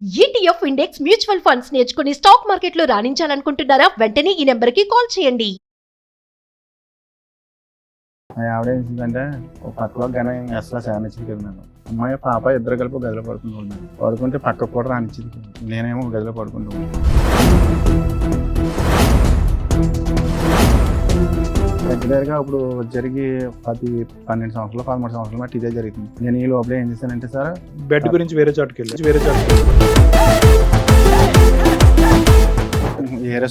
ETF index mutual funds నేర్చుకుని stock మార్కెట్లో రాణించాలనుకుంటున్నారా? వెంటనే ఈ నెంబర్కి కాల్ చేయండి. ఆవిడ ఏం చేసిందంటే ఒక పక్కలో కానీ అసలు శానిచ్చింది కదా మేడం. అమ్మాయి పాప ఇద్దరు కలిపి ఒక గదిలో పడుకుంటున్నాను. పడుకుంటే పక్కకు కూడా రానిచ్చింది. నేనేమో ఒక గదిలో పడుకుంటున్నాను. దగ్గరగా ఇప్పుడు జరిగి 12 సంవత్సరాలు 13 సంవత్సరాలు మట్టి ఇదే జరుగుతుంది. నేను ఈ లోపల ఏం చేశానంటే సార్ బెడ్ గురించి వేరే చోటుకి వెళ్ళి వేరే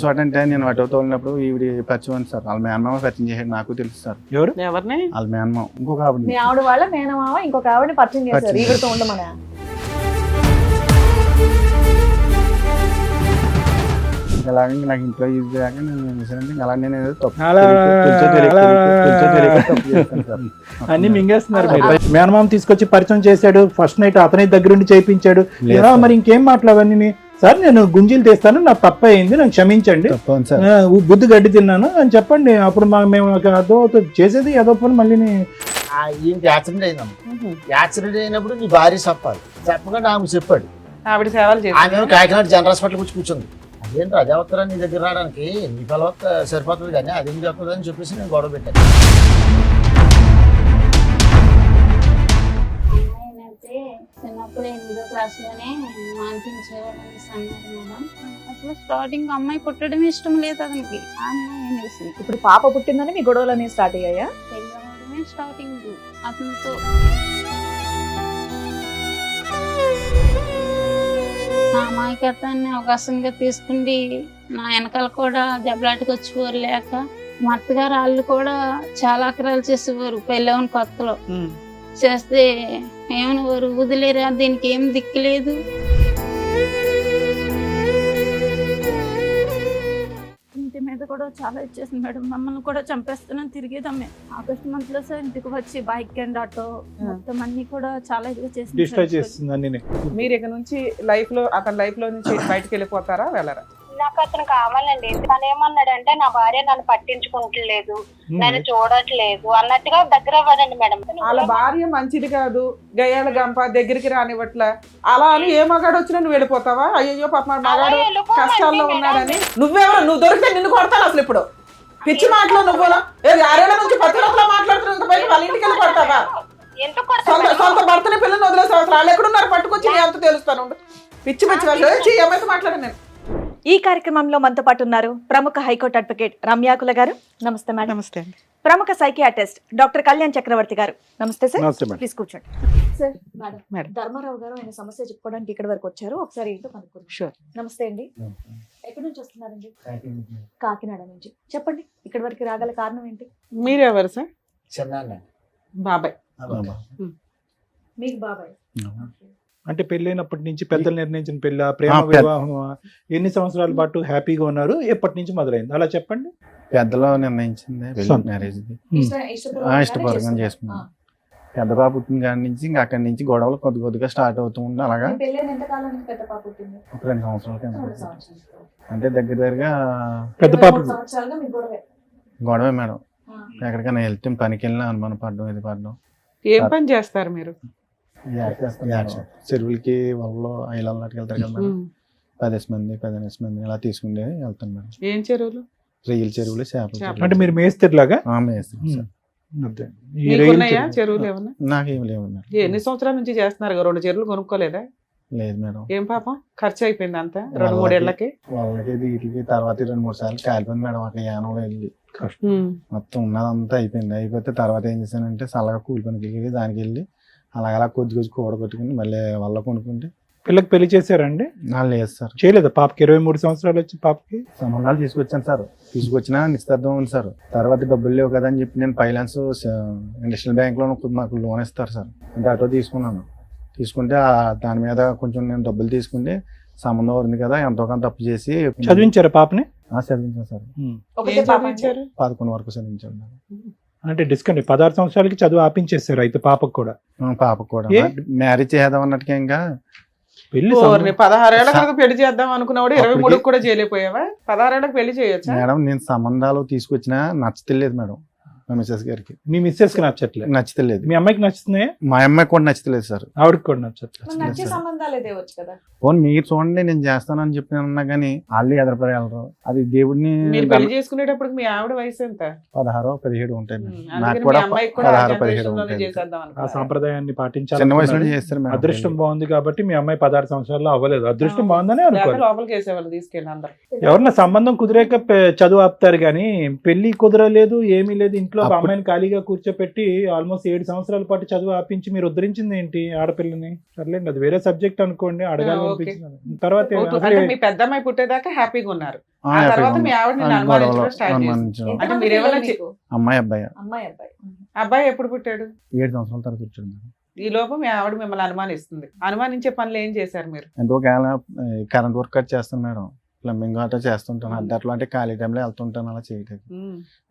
చోట అంటే నేను అటో తోలినప్పుడు ఈవిడ పరిచయం సార్. వాళ్ళ మేనమామ పరిచయం చేసాడు. నాకు తెలుసు సార్. ఎవరిని? వాళ్ళ మేనమామ ఇంకొక ఆవిడ. మీ ఆవిడ వాళ్ళ మేనమామ ఇంకొక ఆవిడని పరిచయం చేశారు. ఈవిడతో ఉండమని. అలాగే నాకు ఇంట్లో యూజ్ చేయక నేను ఏం చేశానంటే అలా నేను ఏదో తప్పు అన్ని మింగేస్తున్నారు. మేనమామ తీసుకొచ్చి పరిచయం చేశాడు. ఫస్ట్ నైట్ అతని దగ్గరుండి చేయించాడు. మరి ఇంకేం మాట్లాడవన్నీ సార్ నేను గుంజీలు తీస్తాను, నాకు తప్ప అయింది, నాకు క్షమించండి, బుద్ధి గడ్డి తిన్నాను అని చెప్పండి. అప్పుడు మేము అదో చేసేది ఏదో పని మళ్ళీ యాక్సిడెంట్ అయిందమ్మా. యాక్సిడెంట్ అయినప్పుడు నీ భార్య చెప్పాలి. చెప్పకుండా ఆమె చెప్పాడు. ఆవిడ సేవలు ఆమె కాకినాడ జనరల్ హాస్పిటల్ వచ్చి కూర్చుంది. అదేంటి అదే వస్తారా నీ దగ్గర రావడానికి, నీ పిల్లవత సరిపోతుంది కానీ అదేం చెప్తుంది అని చెప్పేసి నేను గొడవ పెట్టాను. చిన్నప్పుడు 8వ క్లాస్లోనే మాన్పించేవాళ్ళని అన్నారు మేడం. అసలు స్టార్టింగ్ అమ్మాయి పుట్టడం ఇష్టం లేదు అతనికి. ఆ అమ్మాయి అనేసి ఇప్పుడు పాప పుట్టిందని మీ గొడవలన్నీ స్టార్ట్ అయ్యాయా? పెళ్ళవడమే స్టార్టింగ్ అతనితో. నా అమాయకత్వాన్ని అవకాశంగా తీసుకుండి నా వెనకాల కూడా దెబ్బలాటకు వచ్చేవారు. లేక మా అత్తగారు వాళ్ళు కూడా చాలా అక్రాలు చేసేవారు. పెళ్ళవని కొత్తలో చేస్తే ఏమనేవారు, వదిలేరా దీనికి ఏం దిక్కులేదు. ఇంటి మీద కూడా చాలా ఇచ్చేసింది మేడం. మమ్మల్ని కూడా చంపేస్తున్నాను తిరిగేదమ్మే. ఆగస్ట్ మంత్ లో సార్ ఇంటికి వచ్చి బైక్ అండ్ ఆటో మొత్తం అన్ని కూడా చాలా ఇదిగా చేస్తుంది. మీరు ఇక నుంచి అతని లైఫ్ లో నుంచి బయటకు వెళ్ళిపోతారా, వెళ్ళరా? నాకు అతను కావాలండి. తను ఏమన్నాడంటే నా భార్య నన్ను పట్టించుకుంటలేదు, నన్ను చూడట్లేదు అన్నట్టుగా దగ్గర అవ్వదండి మేడం. వాళ్ళ భార్య మంచిది కాదు, గయ్యాల గంప దగ్గరికి రానివ్వట్ల అలా అని ఏ మగాడు వచ్చినా నువ్వు వెళ్ళిపోతావా? అయ్యో పాప మగాడు కష్టాల్లో ఉన్నాడని. నువ్వు దొరికితే నిన్ను కొడతాను అసలు. ఇప్పుడు పిచ్చి మాటలు నువ్వు 6 నుంచి 10 రోజులు మాట్లాడుతున్నా వాళ్ళ ఇంటికి వెళ్ళి కొడతావా? సొంత భర్తని పిల్లల్ని వదిలేసావు. అసలు వాళ్ళు ఎక్కడున్నారు పట్టుకొచ్చి ఎంత తెలుస్తాను. పిచ్చి పిచ్చి వాళ్ళు ఏమైతే మాట్లాడాను నేను. ఈ కార్యక్రమంలో మనతో పాటు ఉన్నారు ప్రముఖ హైకోర్టు అడ్వకేట్ రమ్యాకుల గారు. నమస్తే మేడం. నమస్తే. ప్రముఖ సైకియాట్రిస్ట్ డాక్టర్ కళ్యాణ్ చక్రవర్తి గారు. నమస్తే సార్. ప్లీజ్ కూర్చోండి. సార్ మేడం ధర్మారావు గారు ఆయన సమస్య చెప్పుకోవడానికి ఇక్కడ వరకు వచ్చారు. ఒకసారి ఏంటో కనుక్కుందాం. షూర్. నమస్తే అండి. ఎక్కడి నుంచి వస్తున్నారండి? కాకినాడ నుంచి. చెప్పండి, ఇక్కడ వరకు రాగల కారణం ఏంటి? మీరెవరు సార్? చిన్న బాబాయ్. మీకు బాబాయ్. అంటే పెళ్ళైనప్పటి నుంచి పెద్దలు నిర్ణయించిన పెళ్ళ, ప్రేమ వివాహం, ఎన్ని సంవత్సరాల పాటు హ్యాపీగా ఉన్నారు, ఎప్పటి నుంచి మొదలైంది అలా చెప్పండి. పెద్దలో నిర్ణయించింది మ్యారేజ్ ఇష్టపూర్వకంగా చేసుకున్నాను. పెద్ద పాప పుట్టిన కాడి నుంచి ఇంకా అక్కడి నుంచి గొడవలు కొద్దిగా స్టార్ట్ అవుతూ ఉండే. అలాగా 2 సంవత్సరాల అంటే దగ్గరగా పెద్ద పాప గొడవే మేడం. ఎక్కడికైనా వెళ్తే పనికి వెళ్ళినా అనుమానం పడడం, ఇది పడడం. ఏం పని చేస్తారు మీరు? చెరువులకి వాళ్ళలో ఐలాకి వెళ్తారు కదా మేడం. 15 మంది ఇలా తీసుకుంటే వెళ్తాను మేడం. ఏం చెరువులు? రొయ్యల చెరువులు, చేపల. అంటే మీరు మేస్తేలాగా చెరువులు ఏమన్నా? నాకేం లేవు. ఎన్ని సంవత్సరాల నుంచి చేస్తున్నారు? 2 చెరువులు కొనుక్కోలేదా? లేదు మేడం. ఏం పాపం ఖర్చు అయిపోయింది అంతా 2-3 ఏళ్ళకి? వాళ్ళకి వీటికి తర్వాత 2-3 సార్లు కాలిపోయింది మేడం. అక్కడ యానంలో వెళ్ళి మొత్తం ఉన్నదంతా అయిపోతే తర్వాత ఏం చేశానంటే చల్లగా కూలి పనికి వెళ్ళి దానికి వెళ్ళి అలా కొద్ది కూడగొట్టుకుని మళ్ళీ వాళ్ళ కొనుక్కుంటే. పిల్లకి పెళ్లి చేశారండి? లేదు సార్, చేయలేదు. పాపకి 23 సంవత్సరాలు వచ్చి పాపకి సంబంధాలు తీసుకొచ్చాను సార్. తీసుకొచ్చినా నిశ్చితార్థం ఉంది సార్. తర్వాత డబ్బులు లేవు కదా అని చెప్పి నేను ఫైనాన్స్ ఇండస్ట్రియల్ బ్యాంక్ లో మాకు లోన్ ఇస్తారు సార్. అంటే ఆటో తీసుకుంటే దాని మీద కొంచెం నేను డబ్బులు తీసుకుంటే సంబంధం ఉంది కదా, ఎంతో కొంత తప్పు చేసి చదివించారా పాపని? చదివించాను సార్. 11 వరకు చదివించాను. అంటే డిస్కౌంట్ 16 సంవత్సరాలకి చదువు ఆపించేస్తారు అయితే పాపకు కూడా? పాపకు కూడా మ్యారేజ్ చేద్దాం అన్నట్టుగా ఇంకా పెళ్లి 16 ఏళ్ళకి పెళ్లి చేద్దాం అనుకున్నాడు. 23 కూడా చేయలేకపోయావా? 16 ఏళ్ళకి పెళ్లి చేయొచ్చు మేడం. నేను సంబంధాలు తీసుకొచ్చినా నచ్చలేదు మేడం. మా మిస్సెస్ గారికి మీ మిస్సెస్ కి నచ్చట్లేదు, నచ్చలేదు. మీ అమ్మాయికి నచ్చుతున్నాయి, మా అమ్మాయికి కూడా నచ్చలేదు సార్. ఆవిడకి కూడా నచ్చట్లేదు. మరి నచ్చే సంబంధాలే తేవచ్చు కదా. పోనీ మీరు చూడండి నేను చేస్తానని చెప్పి అన్నా కానీ వాళ్ళు ఎదరపడగలరు. అది దేవుడిని మీరు పెళ్లి చేసుకునేటప్పుడు మీ ఆవిడ వయసు ఎంత? 16, 17 ఉంటాయి మేడం. అందుకని నాకు మీ కూడా అమ్మాయికి కూడా 16, 17 generation లోనే ఉంటాయి. చేసేద్దాం ఆ అనుకున్నారా? సాంప్రదాయాన్ని చిన్న పాటించాలి. వయసులో చేస్తారు మేడం. అదృష్టం బాగుంది కాబట్టి మీ అమ్మాయి 16 సంవత్సరాల్లో అవ్వలేదు. అదృష్టం బాగుందని లేకపోతే అనుకోవాలి. లోపలికి వేసేవాళ్ళు తీసుకెళ్ళి అందరు. ఎవరన్నా సంబంధం కుదిరాక చదువు ఆపుతారు కానీ పెళ్లి కుదరలేదు, ఏమీ లేదు, ఇంట్లో ఒక అప్పుడు- అమ్మాయిని ఖాళీగా కూర్చోపెట్టి ఆల్మోస్ట్ 7 సంవత్సరాల పాటు చదువు ఆపించి మీరు ఉద్ధరించింది ఏంటి ఆడపిల్లని? సర్లేండి, అది వేరే సబ్జెక్ట్ అనుకోండి, అడగాలి ఓకే. అనిపించింది. తర్వాత అంటే మీ పెద్దమ్మాయి పుట్టేదాకా హ్యాపీగా ఉన్నారు. ఆ తర్వాత మీ ఆవిడ నిన్ను అనుమానించడం స్టార్ట్ చేసింది. అనుమానించడం. అంటే మీరేమన్నా మీకు అమ్మాయి అబ్బాయి అమ్మాయి అబ్బాయి అబ్బాయి ఎప్పుడు పుట్టాడు? 7 సంవత్సరాల తర్వాత వచ్చాడు మేడం. ఈ లోపు మీ ఆవిడ మిమ్మల్ని అనుమానిస్తుంది. అనుమానించే పనులు ఏం చేశారు మీరు? ఎంతో కరెంట్ వర్క్ కట్ చేస్తాను మేడం. ప్లంబింగ్ అట్లా చేస్తుంటాను. అట్లా అంటే ఖాళీ టైంలో వెళ్తుంటాను అలా చేయడానికి.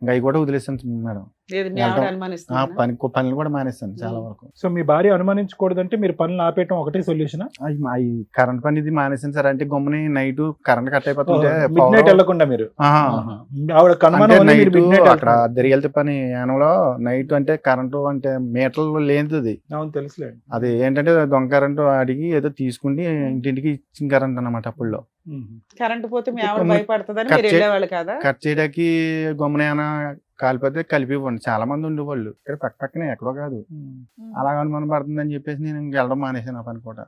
ఇంకా అవి కూడా వదిలేస్తాను మేడం. లేదు మీ ఆవిడ వెళ్తాం. అనుమానిస్తుంది. పనులు కూడా మానేస్తాను చాలా వరకు. సో మీ భార్య అనుమానించకూడదంటే మీరు పనులు ఆపేయటం ఒకటే సొల్యూషన్? అవి కరెంట్ పని ఇది మానేసాను సార్. అంటే గమ్ముని నైట్ కరెంట్ కట్ అయిపోతుంటే మిడ్ నైట్ వెళ్ళకుండా మీరు ఆహా. ఆవిడ కనుమనం వల్ల మీరు నైట్ మిడ్ నైట్ అక్కడ దరిగెళ్తే పని యానంలో నైట్ అంటే కరెంటు అంటే మీటర్లు లేనిది. అవును తెలుసులేండి. అది ఏంటంటే దొంగ కరెంటు అడిగి ఏదో తీసుకుని ఇంటింటికి ఇచ్చిన కరెంట్ అన్నమాట అప్పుల్లో. కరెంట్ పోతే మీ ఆవిడ ఇప్పుడు భయపడుతుందని కట్ మీరు చే- వెళ్ళేవాళ్ళు కదా? కట్ చేయడానికి గమ్మున ఏమైనా కాలిపోతే కలిపి ఇవ్వండి. చాలా మంది ఉండేవాళ్ళు ఇక్కడ పక్కనే ఎక్కడో కాదు. అలా అనుమానం పడుతుందని చెప్పేసి నేను ఇంక వెళ్ళడం మానేసాను ఆ పని కూడా.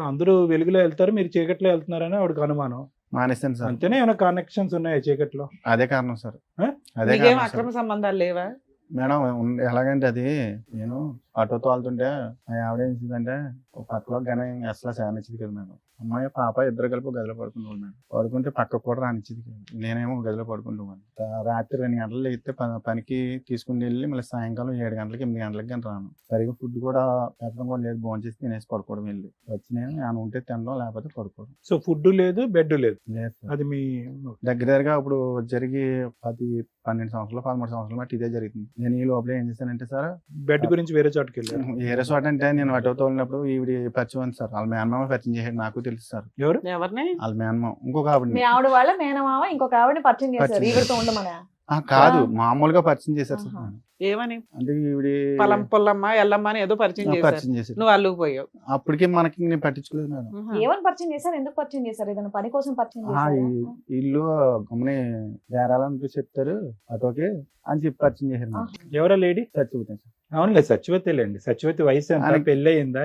అందరూ వెలుగులో వెళ్తారు, మీరు చీకట్లో వెళ్తున్నారని ఆవిడకి అనుమానం. మానేసాను సార్. అంతేనే ఏమైనా కనెక్షన్స్ ఉన్నాయా చీకట్లో? అదే కారణం సార్. ఆ? అదే మీకేం కారణం అక్రమ సార్. సంబంధాలు లేవా? మేడం ఎలాగంటే అది నేను ఆటో తోలుతుంటే మా ఆవిడ ఏం చేసిందంటే ఒక పక్కలో కానీ అసలు సానిచ్చింది కదా మేడం. అమ్మాయి పాప ఇద్దరు కలిపి ఒక గదిలో పడుకునేవాళ్ళు మేడం. పడుకుంటే పక్కకు కూడా రానిచ్చింది కదా. నేనేమో ఒక గదిలో పడుకుంటున్నాను. రాత్రి 2 గంటలు లేస్తే పనికి తీసుకుని వెళ్ళి మళ్ళీ సాయంకాలం 7 గంటలకి 8 గంటలకి కానీ రాను. సరిగ్గా ఫుడ్ కూడా పెట్టడం కూడా లేదు. భోంచేసి తినేసి పడుకోవడం వెళ్ళి వచ్చి నేను ఏమైనా ఉంటే తినడం లేకపోతే పడుకోవడం. సో ఫుడ్ లేదు, బెడ్ లేదు. లేదు సార్. అది మీ దగ్గరగా ఇప్పుడు జరిగి 12 సంవత్సరాలు 13 సంవత్సరాలు బట్టి ఇదే జరుగుతుంది. నేను ఈ లోపల ఏం చేశానంటే సార్ బెడ్ గురించి వేరే చోటుకి వెళ్ళారు. ఏరే చోట అంటే నేను ఆటో తోలినప్పుడు ఈవిడ పరిచయం ఉంది సార్. వాళ్ళ మేనమామ పరిచయం చేసాడు. నాకు తెలుసు సార్. ఎవరు? ఎవరిని? వాళ్ళ మేనమామ ఇంకొక ఆవిడ మీ ఆవిడ వాళ్ళ మేనమామ ఇంకొక ఆవిడని పరిచయం చేశారు పరిచయం ఈవిడతో ఉండమనా? కాదు మామూలుగా పరిచయం చేశారు సార్. ఆహా. ఏమని? అంటే ఈవిడ పొలం పొల్లమ్మ ఎల్లమ్మ అని ఏదో పరిచయం చేశారు. పరిచయం చేశారు. నువ్వు అల్లుకు పోయావు. అప్పటికే మనకి నేను పట్టించుకోలేదు మేడం. ఏమని పరిచయం చేశారు? ఎందుకు పరిచయం చేశారు? ఏదైనా పని కోసం పరిచయం ఆ, చేశారా? ఈ ఇల్లు గమని బేరాలని చెప్తారు ఆటోకి అని చెప్పి పరిచయం చేశారు మేడం. ఎవరా లేడీ? చచ్చిపోతాను సార్. అవునులే, సచివతిలేండి. సచివతి వయసు ఎంత? ఆయనకి- పెళ్ళి అయిందా?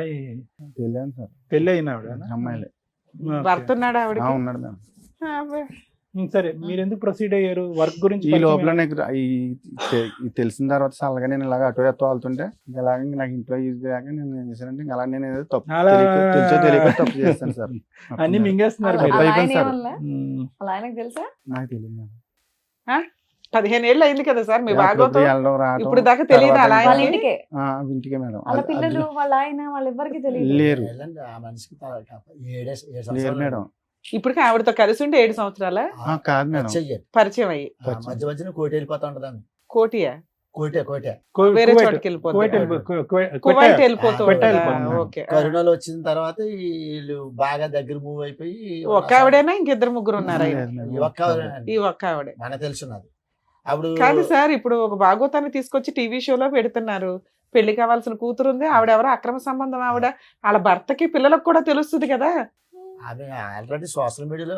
తెలియదు సార్. పెళ్ళి అయిన ఆవిడ? అమ్మాయిలే భర్త ఉన్నాడు ఆవిడ. ఉన్నాడు మేడం. సరే, మీరు ఎందుకు ప్రొసీడ్ అయ్యారు? వర్క్ గురించి ఈ పరిచయం లోపల అయ్యారు. నాకు ఈ తెలిసిన తర్వాత చల్లగా నేను ఇలాగ అటో ఎత్తో వెళ్తుంటే ఇలాగ నాకు ఇంట్లో ఈజీ కాక నేను ఏం చేశానంటే ఇంకా అలా నేను ఏదో తప్పు అలా తెలుసో తెలియక తప్పు చేస్తాను సార్. అన్ని మింగేస్తున్నారు అలా మీరు. అయిపోయింది ఆయన సార్. ఏమనలే? ఉమ్. అలా ఆయనకు తెలుసా? నాకు తెలియదు మేడం. 15 ఏళ్ళు అయింది కదా సార్ మీ అప్పుడప్పుడు బాగోతం. వెళ్ళడం రావడం ఇప్పుడు దాకా తెలియదా తర్వాత అలా ఇంకా- వాళ్ళ ఆయనకి? ఇంటికే ఇంటికే మేడం. వాళ్ళ పిల్లలు వాళ్ళ ఆయన వాళ్ళెవ్వరికి తెలియదు. లేరు వెళ్ళండి, ఆ మనిషికి 7 లేరు సంవత్సరాలు మేడం. ఇప్పటికి ఆవిడతో కలిసి ఉంటే 7 సంవత్సరాల కాదు మేడం. చెయ్యాలి. పరిచయం అయ్యి. మధ్య మధ్యన కోటి వెళ్ళిపోతా ఉంటదాన్ని. కోటియా? కోటే వేరే కువైట్. చోటుకి వెళ్ళిపోతుంది. కువైట్ కువైట్ వెళ్ళిపోతూ కువైట్ ఉంటుందా? వెళ్ళిపోతుంది. ఓకే. కరోనాలో వచ్చిన తర్వాత వీళ్ళు బాగా దగ్గర మూవ్ అయిపోయి ఒక్క ఆవిడేనా ఇంకిద్దరు ముగ్గురు ఉన్నారా? లేదు మేడం. ఈ ఒక్క ఆవిడేనండి. ఈ ఒక్క ఆవిడే. మనకు తెలుసున్నది. అప్పుడు కాదు సార్, ఇప్పుడు ఒక భాగవతాన్ని తీసుకొచ్చి టీవీ షోలో పెడుతున్నారు. పెళ్లి కావాల్సిన కూతురు ఉంది, ఆవిడెవరో అక్రమ సంబంధం ఆవిడ. వాళ్ళ భర్తకి పిల్లలకు కూడా తెలుస్తుంది కదా. ఆమె ఆల్రెడీ సోషల్ మీడియాలో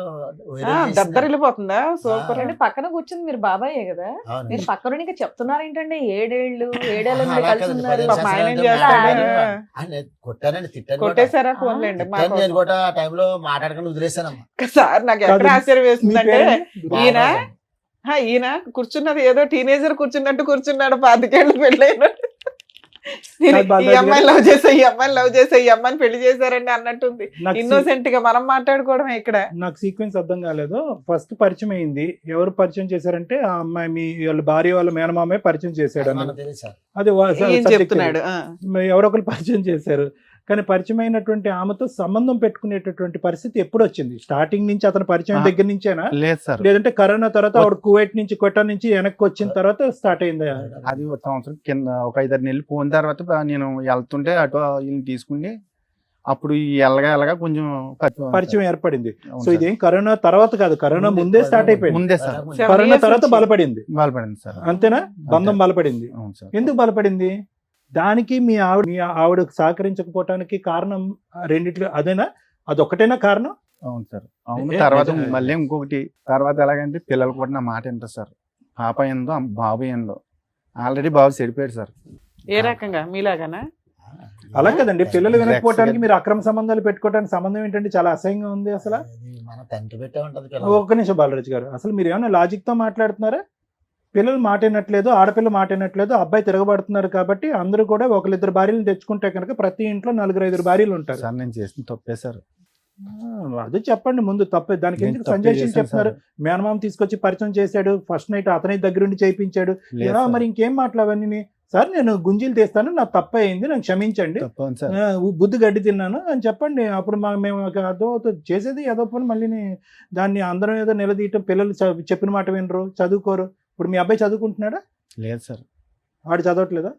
దద్దరిల్లిపోతుందా? సూపర్. అంటే పక్కన కూర్చుంది మీరు బాబాయే కదా, మీరు పక్కన ఇంకా చెప్తున్నారు ఏంటంటే 7 ఏళ్ళ నుండి అలా కలిసి కాదు, ఉన్నారు. 15 పాపం ఆయన ఏం సంవత్సరాలు చేస్తాడు? ఆయన కొట్టానండి, తిట్టాను కూడా. కొట్టేశారా? ఫోన్లేండి మా తిట్టాను, నేను కోసం. కూడా ఆ టైంలో మాట్లాడకుండా వదిలేసానమ్మా. సార్ నాకు ఎక్కడ కాదు, ఆశ్చర్యం మీ వేస్తుందంటే పేరు? ఈయన ఈయన కూర్చున్నది ఏదో టీనేజర్ కూర్చున్నట్టు కూర్చున్నాడు. 25 ఏళ్ళు పెళ్ళైన ఈ అమ్మాయిని లవ్ చేసా, ఈ అమ్మాయిని లవ్ చేసా, ఈ అమ్మాయిని పెళ్లి చేశారండి అన్నట్టుంది. ఇన్నోసెంట్ గా మనం మాట్లాడుకోవడమే ఇక్కడ. నాకు సీక్వెన్స్ అర్థం కాలేదు. ఫస్ట్ పరిచయం అయింది, ఎవరు పరిచయం చేశారంటే ఆ అమ్మాయి మీ వాళ్ళ భార్య వాళ్ళ మేనమామే పరిచయం చేశాడు మనకు అన్నది. తెలుసు సార్. అది ఏం చెప్తున్నాడు? ఎవరో ఒకరు పరిచయం చేశారు. కానీ పరిచయం అయినటువంటి ఆమెతో సంబంధం పెట్టుకునేటటువంటి పరిస్థితి ఎప్పుడు వచ్చింది? స్టార్టింగ్ నుంచి అతను పరిచయం దగ్గర నుంచేనా, లేదు సార్. లేదంటే కరోనా తర్వాత ఆవిడ కువైట్ నుంచి కొట్టా నుంచి వెనక్కి వచ్చిన తర్వాత స్టార్ట్ అయిందా? అది ఒక సంవత్సరం కింద ఒక 5-6 నెలలు పోయిన తర్వాత నేను వెళ్తుంటే అటో వీళ్ళని తీసుకుని అప్పుడు ఈ ఎల్లగా కొంచెం పరిచయం ఏర్పడింది. అవును సో సార్. ఇదేం కరోనా తర్వాత కాదు, కరోనా ముందే స్టార్ట్ అయిపోయింది. ముందే సార్ 7 కరోనా years తర్వాత నుంచి. బలపడింది. బలపడింది సార్. అంతేనా? బంధం బలపడింది. అవును సార్. ఎందుకు బలపడింది? దానికి మీ ఆవిడకు సహకరించకపోవటానికి కారణం రెండిట్లో అదేనా? అదొక్కటేనా కారణం? అవును సార్. అవును. ఏ- తర్వాత నిజమే. మళ్ళీ ఇంకొకటి తర్వాత ఎలాగంటే పిల్లలు కూడా నా మాట వింటారు సార్. పాప ఏందో బాబు ఏందో. ఆల్రెడీ బాబు చెడిపోయాడు సార్. ఏ రకంగా మీలాగానా? అలా కదండి, పిల్లలు వినకపోవటానికి మీరు అక్రమ సంబంధాలు పెట్టుకోవడానికి సంబంధం ఏంటంటే చాలా అసహ్యంగా ఉంది అసలు. అది మన తండ్రి పెట్టే ఉంటది ఒక్క నిమిషం బాలరాజు గారు, అసలు మీరు ఏమైనా లాజిక్ తో మాట్లాడుతున్నారా? పిల్లలు మాట వినట్లేదు, ఆడపిల్ల మాట వినట్లేదు, అబ్బాయి తిరగబడుతున్నారు కాబట్టి అందరూ కూడా ఒకరిద్దరు భార్యలు తెచ్చుకుంటే కనుక ప్రతి ఇంట్లో 4-5 భార్యలు ఉంటారు. సార్ నేను చేసిన తప్పే సార్. అది చెప్పండి ముందు తప్పే. దానికి నేను ఎందుకు తప్పే సంజయ్ చేశాను చెప్తున్నారు? సార్. మేనమామ తీసుకొచ్చి పరిచయం చేశాడు, ఫస్ట్ నైట్ అతని దగ్గరుండి చేయించాడు. లేదు సార్. మరి ఇంకేం మాట్లాడవన్నీ? సార్ నేను గుంజీలు తీస్తాను, నాకు తప్ప అయింది, నాకు క్షమించండి, తప్పు అవును సార్. బుద్ధి గడ్డి తిన్నాను అని చెప్పండి. అప్పుడు మేము అదో చేసేది ఏదో పని మళ్ళీ దాన్ని అందరం ఏదో నిలదీయటం. పిల్లలు చెప్పిన మాట వినరు, చదువుకోరు. ఇప్పుడు మీ అబ్బాయి చదువుకుంటున్నాడా? లేదు సార్. వాడు చదవట్లేదా?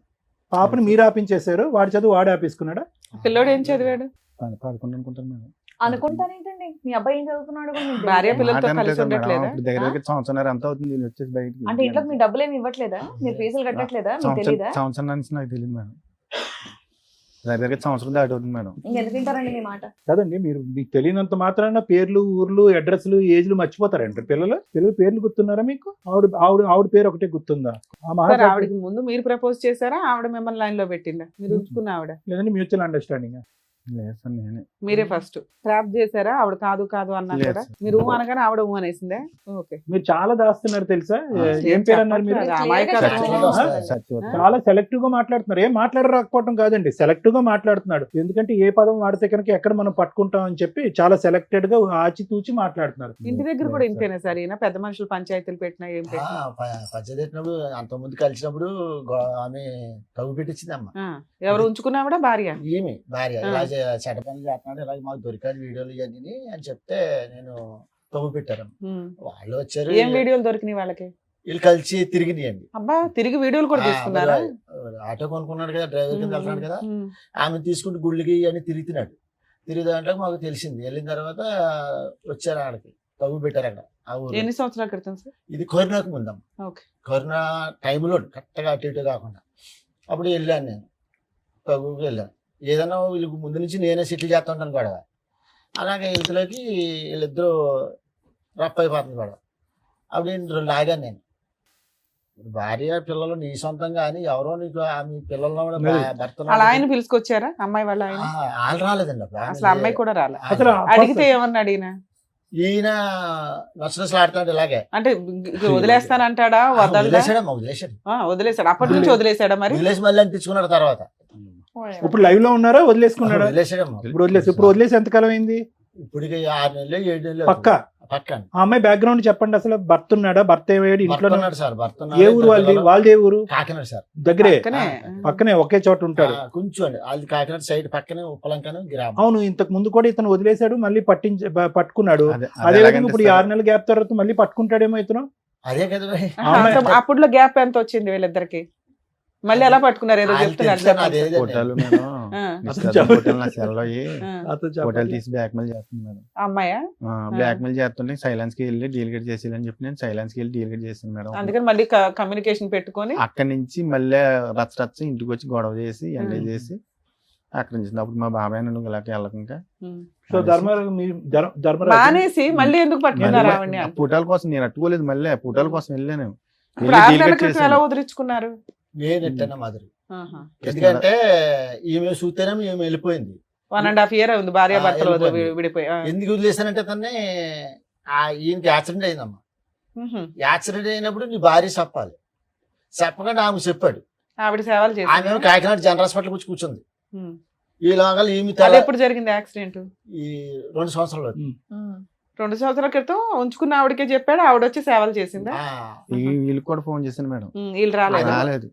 పాపని మీరు ఆపించేశారు, వాడి చదువు వాడు ఆపేసుకున్నాడా? పిల్లోడు ఏం చదివాడు? 11 అనుకుంటాను మేడం. అనుకుంటానేంటండి మీ అబ్బాయి ఏం చదువుతున్నాడు కూడా మీకు భార్య తెలీదా? పిల్లలతో మాట కలిసి వినట్లేదు మేడం. ఉండట్లేదా? ఇప్పుడు దగ్గర సంవత్సరం ఎంత అవుతుంది నేను వచ్చేసి బయటికి. అంటే ఇంట్లో మీ డబ్బులు ఏమి ఇవ్వట్లేదా? మీరు ఫీజులు కట్టట్లేదా? మీకు తెలీదా? సంవత్సరం నుంచి నాకు తెలియదు మేడం. దగ్గర సంవత్సరం దాటి అవుతుంది మేడం. ఇంకెందుకు వింటారండి మీ మాట? కదండి, మీరు మీకు తెలియనంత మాత్రాన పేర్లు, ఊర్లు, అడ్రస్లు, ఏజ్లు మర్చిపోతారంట పిల్లలు. పేర్లు గుర్తున్నారా మీకు? ఆవిడ పేరు ఒకటే గుర్తుందా? ఆ సార్ మహారాజు ఆవిడకి ముందు మీరు ప్రపోజ్ చేశారా? ఆవిడ మిమ్మల్ని లైన్ లో పెట్టిందా? మీరు ఉంచుకున్న ఆవిడ లేదండి, మ్యూచువల్ అండర్స్టాండింగ్. లేదు సార్ నేనే. మీరే ఫస్ట్ ట్రాప్ చేశారా? ఆవిడ కాదు అన్నా లేదు కూడా సార్. మీరు అనగానే ఆవిడ అనేసిందే. ఓకే. మీరు చాలా దాస్తున్నారు తెలుసా? ఏం పేరు అన్నారు మీరు? సత్యవతి. చాలా సెలెక్టివ్ గా మాట్లాడుతున్నారు. ఏం మాట్లాడరాకపోవడం కాదండి, సెలెక్టివ్ గా మాట్లాడుతున్నాడు. ఎందుకంటే ఏ పదం వాడితే కనుక ఎక్కడ మనం పట్టుకుంటాం అని చెప్పి చాలా సెలెక్టెడ్ గా ఆచితూచి మాట్లాడుతున్నారు. ఇంటి దగ్గర కూడా ఇంతేనా సార్? ఈయన పెద్ద మనుషులు పంచాయతీలు పెట్టినా ఏం పెట్టినా పంచదెట్టినప్పుడు అంతకుముందు కలిసినప్పుడు ఆమె తగ్గు పెట్టించింది అమ్మ. ఎవరు ఉంచుకున్నావిడ? భార్య. ఈమె భార్య ఇలా చెడ్డ పనులు చేస్తున్నాడు, ఇలా మాకు దొరికాడు వీడియోలు ఇవన్నీ అని చెప్తే నేను తగ్గు పెట్టారు. వాళ్ళు వచ్చారు, ఏం వీడియోలు దొరికినాయి వాళ్ళకి? వీళ్ళు కలిసి తిరిగినాయండి. అబ్బా, తిరిగి వీడియోలు కూడా తీసుకున్నారా? ఆటో కొనుక్కున్నాడు కదా, డ్రైవర్ కింద వెళ్తున్నాడు కదా, ఆమె తీసుకుంటూ గుళ్ళకి అని తిరుగుతున్నాడు. తిరిగిదాంట్లో మాకు తెలిసింది. వెళ్ళిన తర్వాత వచ్చారు ఆడకి తగ్గు పెట్టారు అక్కడ ఆ ఊరు. ఎన్ని సంవత్సరాల క్రితం సార్? ఇది కరోనాకు ముందమ్మ. ఓకే. కరోనా టైంలో కరెక్ట్గా అటు ఇటు కాకుండా అప్పుడు వెళ్ళాను నేను తగ్గుకి వెళ్ళాను. ఏదైనా వీళ్ళకి ముందు నుంచి నేనే సెటిల్ చేస్తుంటాను గొడవ. అలాగే ఇంతలోకి వీళ్ళిద్దరూ రఫ్ అయిపోతుంది గొడవ. అప్పుడు నేను లాగాను నేను. భార్య పిల్లలు నీ సొంతం కానీ ఎవరో నీకు ఆమె పిల్లల్లో కూడా భర్త అలా ఆయన పిలుచుకొచ్చారా అమ్మాయి వాళ్ళ ఆయన? వాళ్ళు రాలేదండి అప్పుడు. అసలు అమ్మాయి కూడా రాలే. అసలు అడిగితే ఏమన్నా అడిగినా? ఈయన నచ్చలాడుతున్నాడు ఇలాగే. అంటే వదిలేస్తానంటాడా? వదిలేసాడమ్మా, వదిలేసాడు. వదిలేసాడు. అప్పటి నుంచి వదిలేసాడా? మరి వదిలేసి మళ్ళీ అనిపించుకున్నాడు తర్వాత. ఇప్పుడు లైవ్ లో ఉన్నారా? వదిలేసుకున్నాడా? వదిలేసాడమ్మా. ఇప్పుడు వదిలేసి ఎంతకాలం అయింది? ఇప్పటికి 6 నెలలు 7 నెలలు పక్క. ఆ అమ్మాయి బ్యాక్గ్రౌండ్ చెప్పండి. అసలు భర్త ఉన్నాడా? భర్త ఏమయ్యాడు? ఇంట్లో సార్ భర్త ఏ ఊరు వాళ్ళది? వాళ్ళదే ఊరు? కాకినాడ సార్. దగ్గరే, పక్కనే. పక్కనే ఒకే చోట ఉంటాడు. కొంచెం అండి వాళ్ళది కాకినాడ సైడ్ పక్కనే ఉప్పలంకను గ్రామం. అవును, ఇంతకు ముందు కూడా ఇతను వదిలేశాడు, మళ్ళీ పట్టుకున్నాడు. అదే అదే ఎలాగంటే ఇప్పుడు ఈ సార్, 6 నెలల గ్యాప్ తర్వాత మళ్ళీ పట్టుకుంటాడేమో ఇతను. అదే కదా మరి. అప్పుడులో గ్యాప్ ఎంత వచ్చింది వీళ్ళిద్దరికి? మళ్ళీ ఎలా పట్టుకున్నారు? ఏదో చెప్తున్నారు. అదే ఫోటోలు మేడం నిశ్చితార్థం ఫోటోలు నా సెల్లో ఫోటోలు తీసి బ్లాక్ మెయిల్ చేస్తుంది మేడం. అమ్మాయా? బ్లాక్ మెయిల్ చేస్తుంటే సైలెన్స్ కి వెళ్ళి డీలిగేట్ చేసేయాలని చెప్పి నేను సైలెన్స్ కి వెళ్ళి డీలిగేట్ చేశాను మేడం. అందుకని మళ్ళీ కమ్యూనికేషన్ పెట్టుకొని అక్కడి నుంచి మళ్ళీ రచ్చ ఇంటికి వచ్చి గొడవ చేసి ఎంజాయ్ చేసి అక్కడి నుంచి అప్పుడు మా బాబాయ్ నన్ను ఇలాగ వెళ్ళకుండా సో ధర్మరాజు మానేసి మళ్ళీ ఎందుకు పట్టుకున్నారు ఆవిడ్ని? ఫోటోల కోసం నేను అట్టుకోలేదు, మళ్ళీ ఫోటోల కోసం వెళ్ళాను. ఇప్పుడు 6 నెలల క్రితం ఎలా వదిలించుకున్నారు? నేను ఎట్టన్నా మాదిరి. ఎందుకంటే ఈమె చూస్తేనే ఈమె వెళ్ళిపోయింది. 1.5 year ఉంది భార్య భర్తలు విడిపోయి. ఎందుకు వదిలేసానంటే తన్ని ఈయనకి యాక్సిడెంట్ అయిందమ్మా. యాక్సిడెంట్ అయినప్పుడు నీ భార్య చెప్పాలి, చెప్పకుండా ఆమె చెప్పాడు. ఆవిడ సేవలు చేసి ఆమె కాకినాడ జనరల్ హాస్పిటల్ వచ్చి కూర్చుంది. ఈలోగా ఈమె ఎప్పుడు జరిగింది యాక్సిడెంట్? ఈ 2 సంవత్సరాలు 2 సంవత్సరాల క్రితం ఉంచుకున్న ఆవిడకే చెప్పాడు, ఆవిడ వచ్చి సేవలు చేసిందా? వీళ్ళకి కూడా ఫోన్ చేశాను మేడం, వీళ్ళు రాలేదు.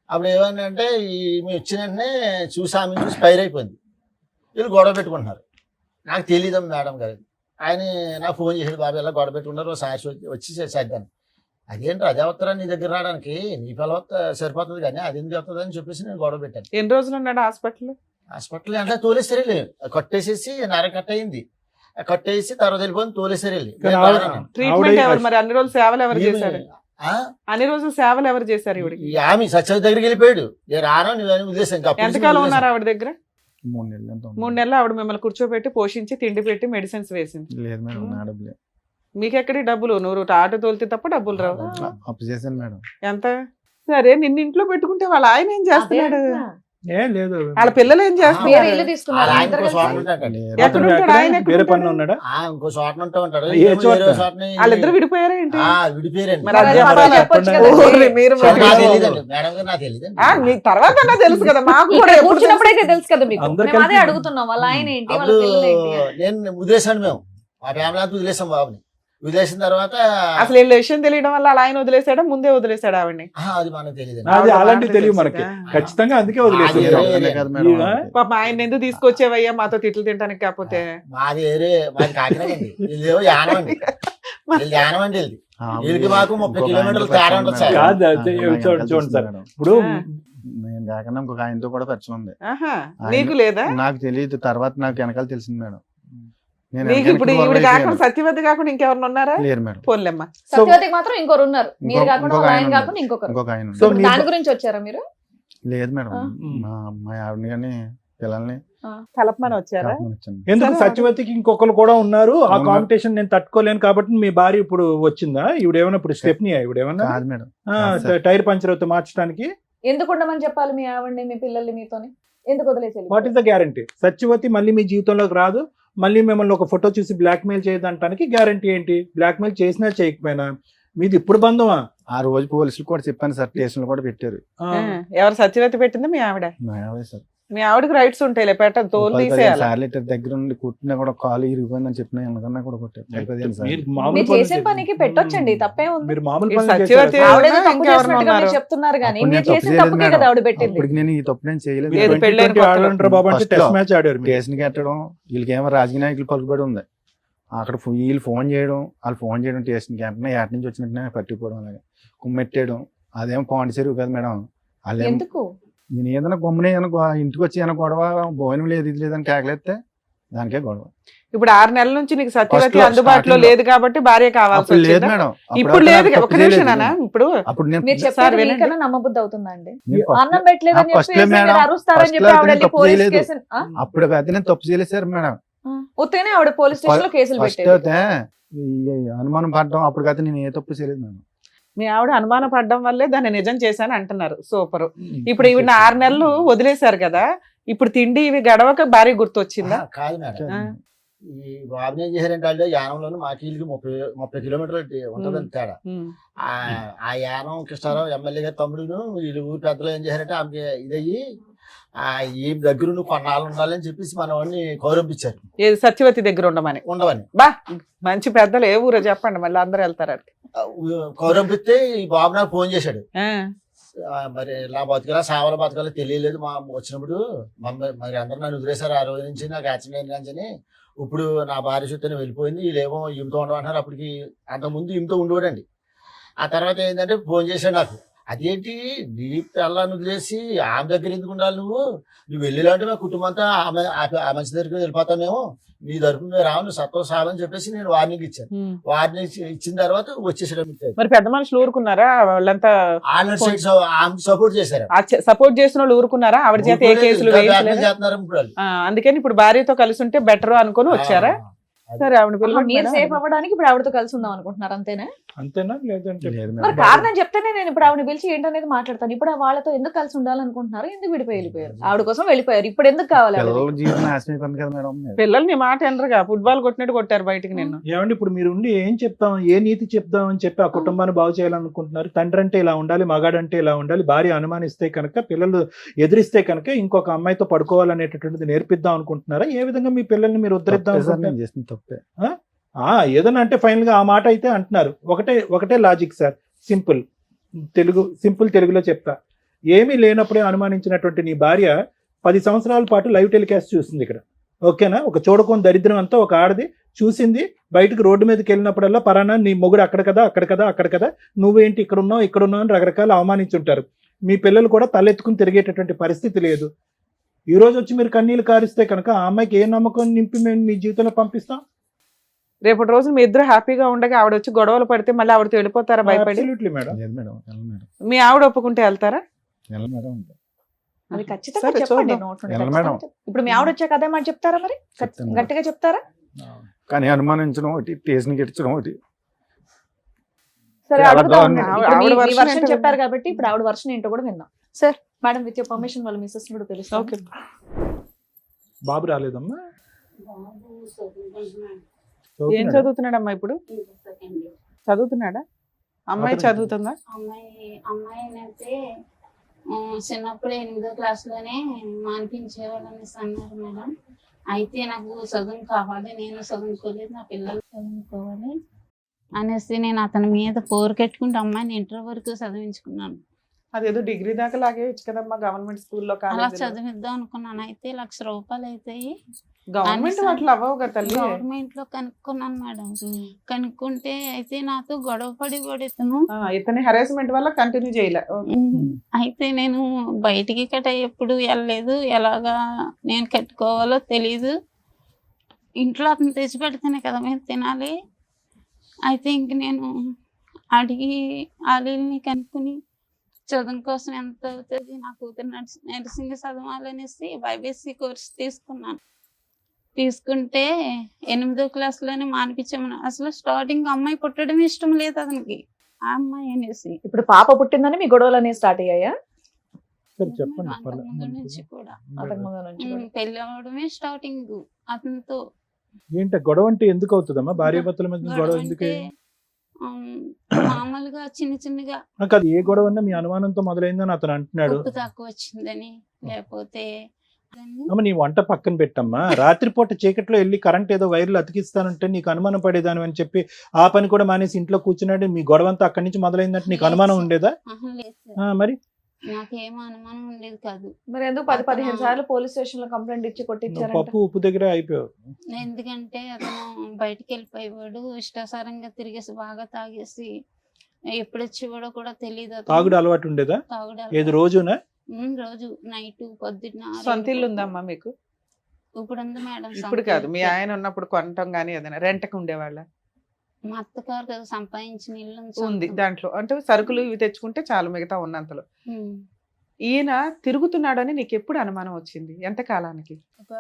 అప్పుడు ఏమంటే ఈమె వచ్చిన వెంటనే చూసి ఆమె చూసి ఫైర్ అయిపోయింది. వీళ్ళు గొడవ పెట్టుకుంటున్నారు. నాకు తెలియదు మేడం గారు. ఆయన నాకు ఫోన్ చేసాడు, బాబు ఇలా గొడవ పెట్టుకున్నారు, సాక్షి వచ్చి చేద్దాను. అదేంటి అదే వస్తారా నీ దగ్గర రావడానికి, నీ పిల్ల సరిపోతుంది కానీ అది ఎందుకు వస్తుంది అని చెప్పేసి నేను గొడవ పెట్టాను. ఎన్ని రోజులు ఉన్నాడు హాస్పిటల్? హాస్పిటల్ అంటే తోలేసారు వెళ్ళి కట్టేసేసి నర కట్ అయింది, కట్టేసి తర్వాత వెళ్ళిపోయింది తోలేసారు వెళ్ళి. కానీ నేను బాగానే ఉన్నాను. ట్రీట్మెంట్ ఆవిడ- ఎవరు మరి అన్ని రోజులు సేవలు ఎవరు చేశారు? ఆ? అన్ని రోజులు సేవలు ఎవరు చేశారు ఇవిడికి? ఈ ఆమె సత్యవతి దగ్గరికి వెళ్ళిపోయాడు. నేను రాను నువ్వు ఉద్దేశం ఎంతకాలం ఉన్నారు ఆవిడ దగ్గర? 3 నెలలు ఎంత ఉంది? 3 నెలలు ఆవిడ మిమ్మల్ని కూర్చోబెట్టి పోషించి తిండి పెట్టి మెడిసిన్స్ వేసింది. లేదు మేడం, నా డబ్బులే. మీకెక్కడి డబ్బులు? నువ్వు ఆటో తోలితే తప్ప డబ్బులు రావు. అప్పు చేశాను మేడం. ఎంత? సరే నిన్ను ఇంట్లో పెట్టుకుంటే వాళ్ళ ఆయన ఏం చేస్తున్నాడు? ఏం లేదు, వాళ్ళ పిల్లలు ఏం చేస్తున్నారు? వేరే ఇల్లు తీసుకున్నారు ఆయన ఇద్దరు ఇంకో కలిసి? చోట ఉంటాడు. లేదు. ఎక్కడ అతను ఉంటాడు? ఎక్కడ? ఆయన ఎక్కడ వేరే ఉంటాడు? పనిలో ఉన్నాడా? ఇంకో చోట ఉంటా ఉంటాడు. ఏ ఏమో చోట? వేరే చోటని వాళ్ళిద్దరు విడిపోయారా ఏంటి? విడిపోయారండి. మరి అది అదే అబద్ధాలు చెప్పాలి. చెప్పొచ్చు చెప్పండి. కదండి. ఓర్రి, మీరు నాకు మరి- తెలియదండి మేడం గారు, నాకు తెలియదండి. మీ తర్వాత అన్నా తెలుసు కదా మాకు కూడా. ఇక్కడ ఎప్పుడు కూర్చున్నప్పుడైతే తెలుసు కదా మీకు. అందరు మేము అదే కలిసి- అడుగుతున్నాం, వాళ్ళ ఆయన ఏంటి, వాళ్ళ అప్పుడు పిల్లలు ఏంటి? నేను వదిలేసాను, మేము మా ఫ్యామిలీ అంతా వదిలేసాం బాబుని. వదిలేసిన తర్వాత అసలు వీళ్ళ విషయం తెలియడం వల్ల వాళ్ళ ఆయన వదిలేసాడా ముందే వదిలేసాడా ఆవిడని? అది మనకు తెలియదండి. అది ఆవిడ అలాంటివి మాట తెలియదు తెలుసు మనకి. కదా. ఖచ్చితంగా అందుకే అది వదిలేసి ఒక్కనే కాదు మేడం. ఈయన? పాప ఆయన ఎందుకు తీసుకొచ్చేవయ్యా మాతో తిట్లు తింటానికి? కాకపోతే మాది మాది కాకినాడ అండి. వీళ్ళేమో యానం అండి, వీళ్ళు యానం అండి. వీళ్ళది వీళ్ళకి మాకు 30 కిలోమీటర్లు తేడా ఉంటుంది సార్. కాదు, అది చూడండి సార్, ఇప్పుడు నేను కాకుండా ఇంకొక ఆయనతో కూడా పరిచయం ఉంది. ఆహా, నీకు లేదా? నాకు తెలియదు, తర్వాత నాకు వెనకాల తెలిసింది మేడం. నేను నీకు ఇప్పుడు వెనకాల ఈవిడ follow కాకుండా అయిపోయాను. సత్యవతి కాకుండా ఇంకెవరు ఉన్నారా? లేరు మేడం. పోన్లేమ్మా. సత్యవతికి మాత్రం ఇంకొకరు ఉన్నారు, మీరు ఇంకొక- కాకుండా ఇంకొక వాళ్ళ ఆయన ఆయన ఉన్నారు. కాకుండా ఇంకొకరు. ఇంకొక ఆయన సో ఉన్నారు. మీ- దాని గురించి వచ్చారా మీరు? లేదు మేడం, ఆ. మా ఆవిడని కానీ పిల్లల్ని కలపమని వచ్చారా? కలపమని వచ్చాను. ఎందుకు సరే, సత్యవతికి ఇంకొకరు కూడా ఉన్నారు, ఆ అవును. కాంపిటీషన్ నేను తట్టుకోలేను కాబట్టి మీ భార్య ఇప్పుడు వచ్చిందా? ఇవిడేమన్నా ఇప్పుడు స్టెప్ని ఇవిడేమన్నా కాదు మేడం. కాదు సార్. టైర్ పంచర్ అవుతే మార్చడానికి ఎందుకు ఉండమని చెప్పాలి మీ ఆవిడని, మీ పిల్లల్ని మీతోని? ఎందుకు వదిలేసి what is the guarantee? Satyavathi మళ్ళీ మీ జీవితంలోకి రాదు, మళ్ళీ మిమ్మల్ని ఒక ఫోటో చూసి బ్లాక్మెయిల్ చేయదంటానికి గ్యారంటీ ఏంటి? బ్లాక్మెయిల్ చేసినా చేయకపోయినా మీది ఇప్పుడు బంధమా? ఆ రోజు పోలీసులు కూడా చెప్పాను సార్, స్టేషన్లో కూడా పెట్టారు. ఎవరు సత్యవతి పెట్టింది? మీ ఆవిడ. మా ఆవిడే సార్. మీ ఆవిడకి రైట్స్ ఉంటాయి, పెట్ట తోలు 10-15 తీసేయాలి. సార్లు ఇద్దరు దగ్గర ఉండి కుట్టినా కూడా కాలు ఇరిగిపోయిందని చెప్పినా ఎందుకన్నా కూడా కొట్టారు. 15 సార్లు. మీరు మామూలు మీరు పనులు చేసిన పనికి పెట్టొచ్చండి, తప్పే ఉంది. మీరు మామూలు ఈ పనులు సత్యవతి చేశారా? ఆవిడ ఏదో తప్పు ఇంకెవరు చేసినట్టుగా మీరు ఉన్నారు? చెప్తున్నారు కానీ అప్పుడు మీరు నేను తప్పు చేసిన చేయలేదు తప్పుకే మేడం. కదా ఆవిడ పెట్టింది. అప్పటికి నేను ఈ తప్పు నేను చేయలేదు. మీరు ఏది పెళ్ళైన 2020 కొత్తలో? ఆడంటారు బాబు అంటే First టెస్ట్ లో మ్యాచ్ ఆడారు మీరు. కేసుని కట్టడం, వీళ్ళకేమో రాజకీయ నాయకులు పలుకుబడి ఉంది. అక్కడ వీళ్ళు ఫోన్ చేయడం, వాళ్ళు ఫోన్ చేయడం, స్టేషన్కి వెంటనే ఎటు నుంచి వచ్చినట్టు పట్టుకుపోవడం, అలాగే కుమ్మెట్టేయడం. అదేమో పాండిచేరు కదా మేడం. వాళ్ళేమో ఎందుకు? నేను ఏదైనా గమ్మునే ఇంటికి వచ్చి ఏమైనా గొడవ, భోజనం లేదు ఇది లేదని కేకలేస్తే దానికే గొడవ. ఇప్పుడు 6 నెలల నుంచి నీకు సత్యవతి First లో, అందుబాటులో starting లో. లేదు కాబట్టి భార్య కావాల్సి అప్పుడు లేదు వచ్చిందా? మేడం. ఇప్పుడు లేదు. నాకు ఒక తప్పు నిమిషం చేయలేదు. నాన్న, ఇప్పుడు అప్పుడు నేను మీరు సార్ చెప్పారు వినండి. మీకన్నా నమ్మబుద్ధి అవుతుందా అండి? నేను first అన్నం లో- పెట్టలేదని first లో చెప్పేసి మేడం, మీరు అరుస్తారని first చెప్పి లో ఆవిడ నేను వెళ్ళి తప్పు పోలీస్ చేయలేదు. కేసు అప్పుడు అయితే నేను తప్పు చేయలేదు సార్ మేడం. ఉత్తగానే ఆవిడ పోలీస్ స్టేషన్ లో కేసులు ఫస్ట్ పెట్టేది. అయితే ఈ అనుమానం పడడం, అప్పటికైతే నేను ఏ తప్పు చేయలేదు మేడం. మీ ఆవిడ అనుమాన పడడం వల్లే దాన్ని నిజం చేశాను అంటున్నారు. సూపర్. ఇప్పుడు ఈవిడ 6 నెలలు వదిలేశారు కదా, ఇప్పుడు తిండి ఇవి గడవక భార్య గుర్తొచ్చిందా? కాదు మేడం, ఆ. ఈ బాబుని ఏం చేశారంటే వాళ్ళు యానంలోని మాకి వీళ్ళకి 30 కిలోమీటర్లు ఉంటుందని తేడా. ఉమ్. ఆ యానం కృష్ణారావు ఎమ్మెల్యే గారి తమ్ముడును వీళ్ళు ఊరి పెద్దలు ఏం చేశారంటే ఆమెకి ఇదయ్యి ఈ దగ్గర నువ్వు కొన్నాళ్ళు ఉండాలని చెప్పేసి మన వాడిని కౌరంపించారు, ఏది సత్యవతి దగ్గర ఉండమని. ఉండవని. బా, మంచి పెద్దలు ఏ ఊరో చెప్పండి, మళ్ళీ అందరూ వెళ్తారు అక్కడికి. కౌరంపిస్తే ఈ బాబు నాకు ఫోన్ చేశాడు. ఆ. మరి ఇలా బతకలా సావల బతకాలో తెలియలేదు మా వచ్చినప్పుడు మరి అందరూ నన్ను వదిలేశారు. ఆ రోజు నుంచి నాకు యాక్సిడెంట్ కానీ ఇప్పుడు నా భార్య చుట్టూ వెళ్ళిపోయింది, వీళ్ళేమో ఈమెతో ఉండమంటున్నారు. అప్పటికి అంతకుముందు ఈమెతో ఉండేవాడండి. ఆ తర్వాత ఏంటంటే ఫోన్ చేశాడు నాకు, అదేంటి నీ పిల్లని వదిలేసి ఆమె దగ్గర ఎందుకు ఉండాలి, నువ్వు వెళ్ళేలాంటి మా కుటుంబం అంతా ఆ మంచి దగ్గరికి వెళ్ళిపోతామేమో, నీ తరపు మీద రావు, నువ్వు సత్వం సావని చెప్పేసి నేను వార్నింగ్ ఇచ్చాను. ఉమ్. వార్నింగ్ ఇచ్చిన తర్వాత వచ్చేసాడు. మరి పెద్ద మనుషులు ఊరుకున్నారా? వాళ్ళంతా ఆన్లైన్ సైడ్ ఆమె సపోర్ట్ చేశారు. సపోర్ట్ చేసిన వాళ్ళు ఊరుకున్నారా? ఆవిడ చేత ఏ కేసులు వేయించలేదు. చేస్తున్నారు ఇప్పుడు వాళ్ళు. అందుకని ఇప్పుడు భార్యతో కలిసి ఉంటే బెటర్ అనుకుని వచ్చారా? సరే, ఆవిడ పిల్లలు మీరు సేఫ్ అవ్వడానికి ఇప్పుడు ఆవిడతో కలిసి ఉందాం అనుకుంటున్నారు అంతేనా? అంతేనా? లేదంటే లేదు మరి మేడం. కారణం చెప్తేనే నేను ఇప్పుడు ఆవిడ పిలిచి ఏంటనేది మాట్లాడతాను. ఇప్పుడు వాళ్ళతో ఎందుకు కలిసి ఉండాలనుకుంటున్నారు? ఎందుకు విడిపోయి వెళ్ళిపోయారు? ఆవిడ కోసం వెళ్ళిపోయారు, ఇప్పుడు ఎందుకు కావాలి ఆవిడ? పిల్లల జీవితం నాశనం అయిపోయింది కదా మేడం. పిల్లలు నీ మాట ఎనరుగా, ఫుట్బాల్ కొట్టినట్టు కొట్టారు బయటికి నిన్ను. ఏమండి ఇప్పుడు మీరు ఉండి ఏం చెప్తాం, ఏ నీతి చెప్దాం అని చెప్పి ఆ కుటుంబాన్ని బాగు చేయాలనుకుంటున్నారు? తండ్రి అంటే ఇలా ఉండాలి, మగాడంటే ఇలా ఉండాలి, భార్య అనుమానిస్తే కనుక, పిల్లలు ఎదిరిస్తే కనుక ఇంకొక అమ్మాయితో పడుకోవాలనేటటువంటిది నేర్పిద్దాం అనుకుంటున్నారా? ఏ విధంగా మీ పిల్లల్ని మీరు ఉద్ధరిద్దాం తప్పే సార్, అనుకుంటున్నారు? నేను చేసిన తప్పే. ఏదన్నా అంటే ఫైనల్ గా ఆ మాట అయితే అంటున్నారు. ఒకటే లాజిక్ సార్, సింపుల్ తెలుగులో చెప్తా. ఏమీ లేనప్పుడే అనుమానించినటువంటి నీ భార్య 10 సంవత్సరాల పాటు లైవ్ టెలికాస్ట్ చూసింది ఇక్కడ, ఓకేనా? ఒక చూడకొని దరిద్రం అంతా ఒక ఆడది చూసింది. బయటకు రోడ్డు మీదకి వెళ్ళినప్పుడల్లా పరానా నీ మొగుడు అక్కడ కదా, అక్కడ కదా, నువ్వేంటి ఇక్కడ ఉన్నావు అని రకరకాల అవమానించుంటారు. మీ పిల్లలు కూడా తలెత్తుకుని తిరిగేటటువంటి పరిస్థితి లేదు. ఈ రోజు వచ్చి మీరు కన్నీళ్ళు కారిస్తే కనుక ఆ అమ్మాయికి ఏ నమ్మకం నింపి మేము మీ జీవితంలో పంపిస్తాం? రేపటి రోజు మీ ఇద్దరు హ్యాపీగా ఉండగా ఆవిడ వచ్చి గొడవలు పడితే మళ్ళీ ఆవిడతో వెళ్ళిపోతారా భయపడి? Absolutely madam. లేదు మేడం, వెళ్ళను మేడం, మీ ఆవిడ ఒప్పుకుంటే వెళ్తారా? వెళ్ళను మేడం. అది ఖచ్చితంగా సరే, చెప్పండి. చూద్దాం. నోట్ నుండి ఎలా ఖచ్చితంగా మేడం? చెప్పండి. ఇప్పుడు మీ ఆవిడ వచ్చాక అదే మాట చెప్తారా మరి? చెప్తాను. గట్టిగా చెప్తారా? కానీ అనుమానించడం ఒకటి, టేషన్ గెచ్చడం ఒకటి. సరే చాలా అడుగుతా దారుణం. ఉండండి. ఆవిడ ఇప్పుడు మీ version version ఏంటో చెప్పారు విందాం. కాబట్టి ఇప్పుడు ఆవిడ వర్షన్ ఏంటో కూడా విందాం. Sir madam with your permission వాళ్ళ మిస్సెస్ కూడా పిలుస్తాం. ఓకే. బాబు రాలేదమ్మా? ఏం చదువుతున్నాడమ్మా ఇప్పుడు? చదువుతున్నాడా? అమ్మాయి అతను- చదువుతుందా? అమ్మాయి అయితే చిన్నప్పుడు 8వ క్లాస్లోనే మానిపించేవాళ్ళు అనేసి అన్నారు మేడం. అయితే నాకు చదువు కావాలి, నేను చదువుకోలేదు, నా పిల్లలు చదువుకోవాలి అనేసి నేను అతని మీద పోరుకెట్టుకుంటే అమ్మాయిని ఇంటర్ వరకు చదివించుకున్నాను. అదేదో డిగ్రీ దాకా లాగేయచ్చు కదమ్మా గవర్నమెంట్ స్కూల్లో, అలా కాలేజీలో. చదివిద్దాం అనుకున్నాను. అయితే ₹1,00,000 అవుతాయి. గవర్నమెంట్ అన్ని వాటిలో అవ్వవు కదా తల్లి. గవర్నమెంట్ లో కనుక్కున్నాను మేడం. కనుక్కుంటే అయితే నాతో గొడవ పడి ఇతను. ఇతని హెరాస్మెంట్ వల్ల కంటిన్యూ చేయలే. అయితే నేను బయటికి ఎప్పుడు వెళ్ళలేదు. ఎలాగా నేను కట్టుకోవాలో తెలీదు. ఇంట్లో అతను తెచ్చి పెడితేనే కదా మేము తినాలి. అయితే ఇంక నేను అడిగి ఆలీల్ని కనుక్కుని చదువు కోసం ఎంత అవుతుంది, నా కూతురు నర్సింగ్ చదవాలనేసి బైబీసీ కోర్స్ తీసుకున్నాను. తీసుకుంటే 8వ క్లాస్లోనే మానిపించామని. అసలు స్టార్టింగ్ అమ్మాయి పుట్టడం ఇష్టం లేదు అతనికి, ఆ అమ్మాయి అనేసి. ఇప్పుడు పాప పుట్టిందని మీ గొడవలు అనేవి స్టార్ట్ అయ్యాయా? సరే చెప్పండి. అంతకుముందు నుంచి కూడా అంతకు ముందు నుంచి కూడా. పెళ్లి అవడమే స్టార్టింగ్ అతనితో. ఏంటి గొడవ అంటే ఎందుకు అవుతుందమ్మా? భార్యాభర్తల మధ్య గొడవ గొడవ ఎందుకు? అంటే మామూలుగా చిన్న చిన్నగా అది ఏ గొడవ అన్నా మీ అనుమానంతో మొదలైందని అతను అంటున్నాడు. ఉప్పు తక్కువ వచ్చిందని, లేకపోతే అమ్మ నీ వంట పక్కన పెట్టమ్మా. రాత్రిపూట చీకట్లో వెళ్ళి కరెంట్ ఏదో వైర్లు అతికిస్తానంటే నీకు అనుమానం పడేదాని అని చెప్పి ఆ పని కూడా మానేసి ఇంట్లో కూర్చున్నాడు. మీ గొడవ అంతా అక్కడి నుంచి మొదలైందంటే నీకు అనుమానం ఉండేదా? లేదు సార్, మరి నాకేమో అనుమానం ఉండేది కాదు. మరి ఎందుకు 10-15 సార్లు పోలీస్ స్టేషన్ లో కంప్లైంట్ ఇచ్చి నువ్వు కొట్టించారంట? పప్పు ఉప్పు దగ్గర అయిపోయావు. ఎందుకంటే అతను బయటికి వెళ్ళిపోయేవాడు, ఇష్టాసారంగా తిరిగేసి బాగా తాగేసి ఎప్పుడు వచ్చేవాడో కూడా తెలియదు. తాగుడు అలవాటు ఉండేదా? తాగుడు ఏది రోజునా? రోజు నైట్ పొద్దున్న. సొంత ఇల్లు ఉందమ్మా మీకు? ఇప్పుడు ఉంది మేడం. ఇప్పుడు కాదు, మీ ఆయన ఉన్నప్పుడు కొనటం గానీ ఏదైనా రెంట్కి ఉండేవాళ్ళ? మా అత్తగారు కదా సంపాదించిన ఇల్లు ఉంది దాంట్లో. అంటే సరుకులు ఇవి తెచ్చుకుంటే చాలు మిగతా ఉన్నంతలో. ఈయన తిరుగుతున్నాడని నీకు ఎప్పుడు అనుమానం వచ్చింది? ఎంత కాలానికి? ఒక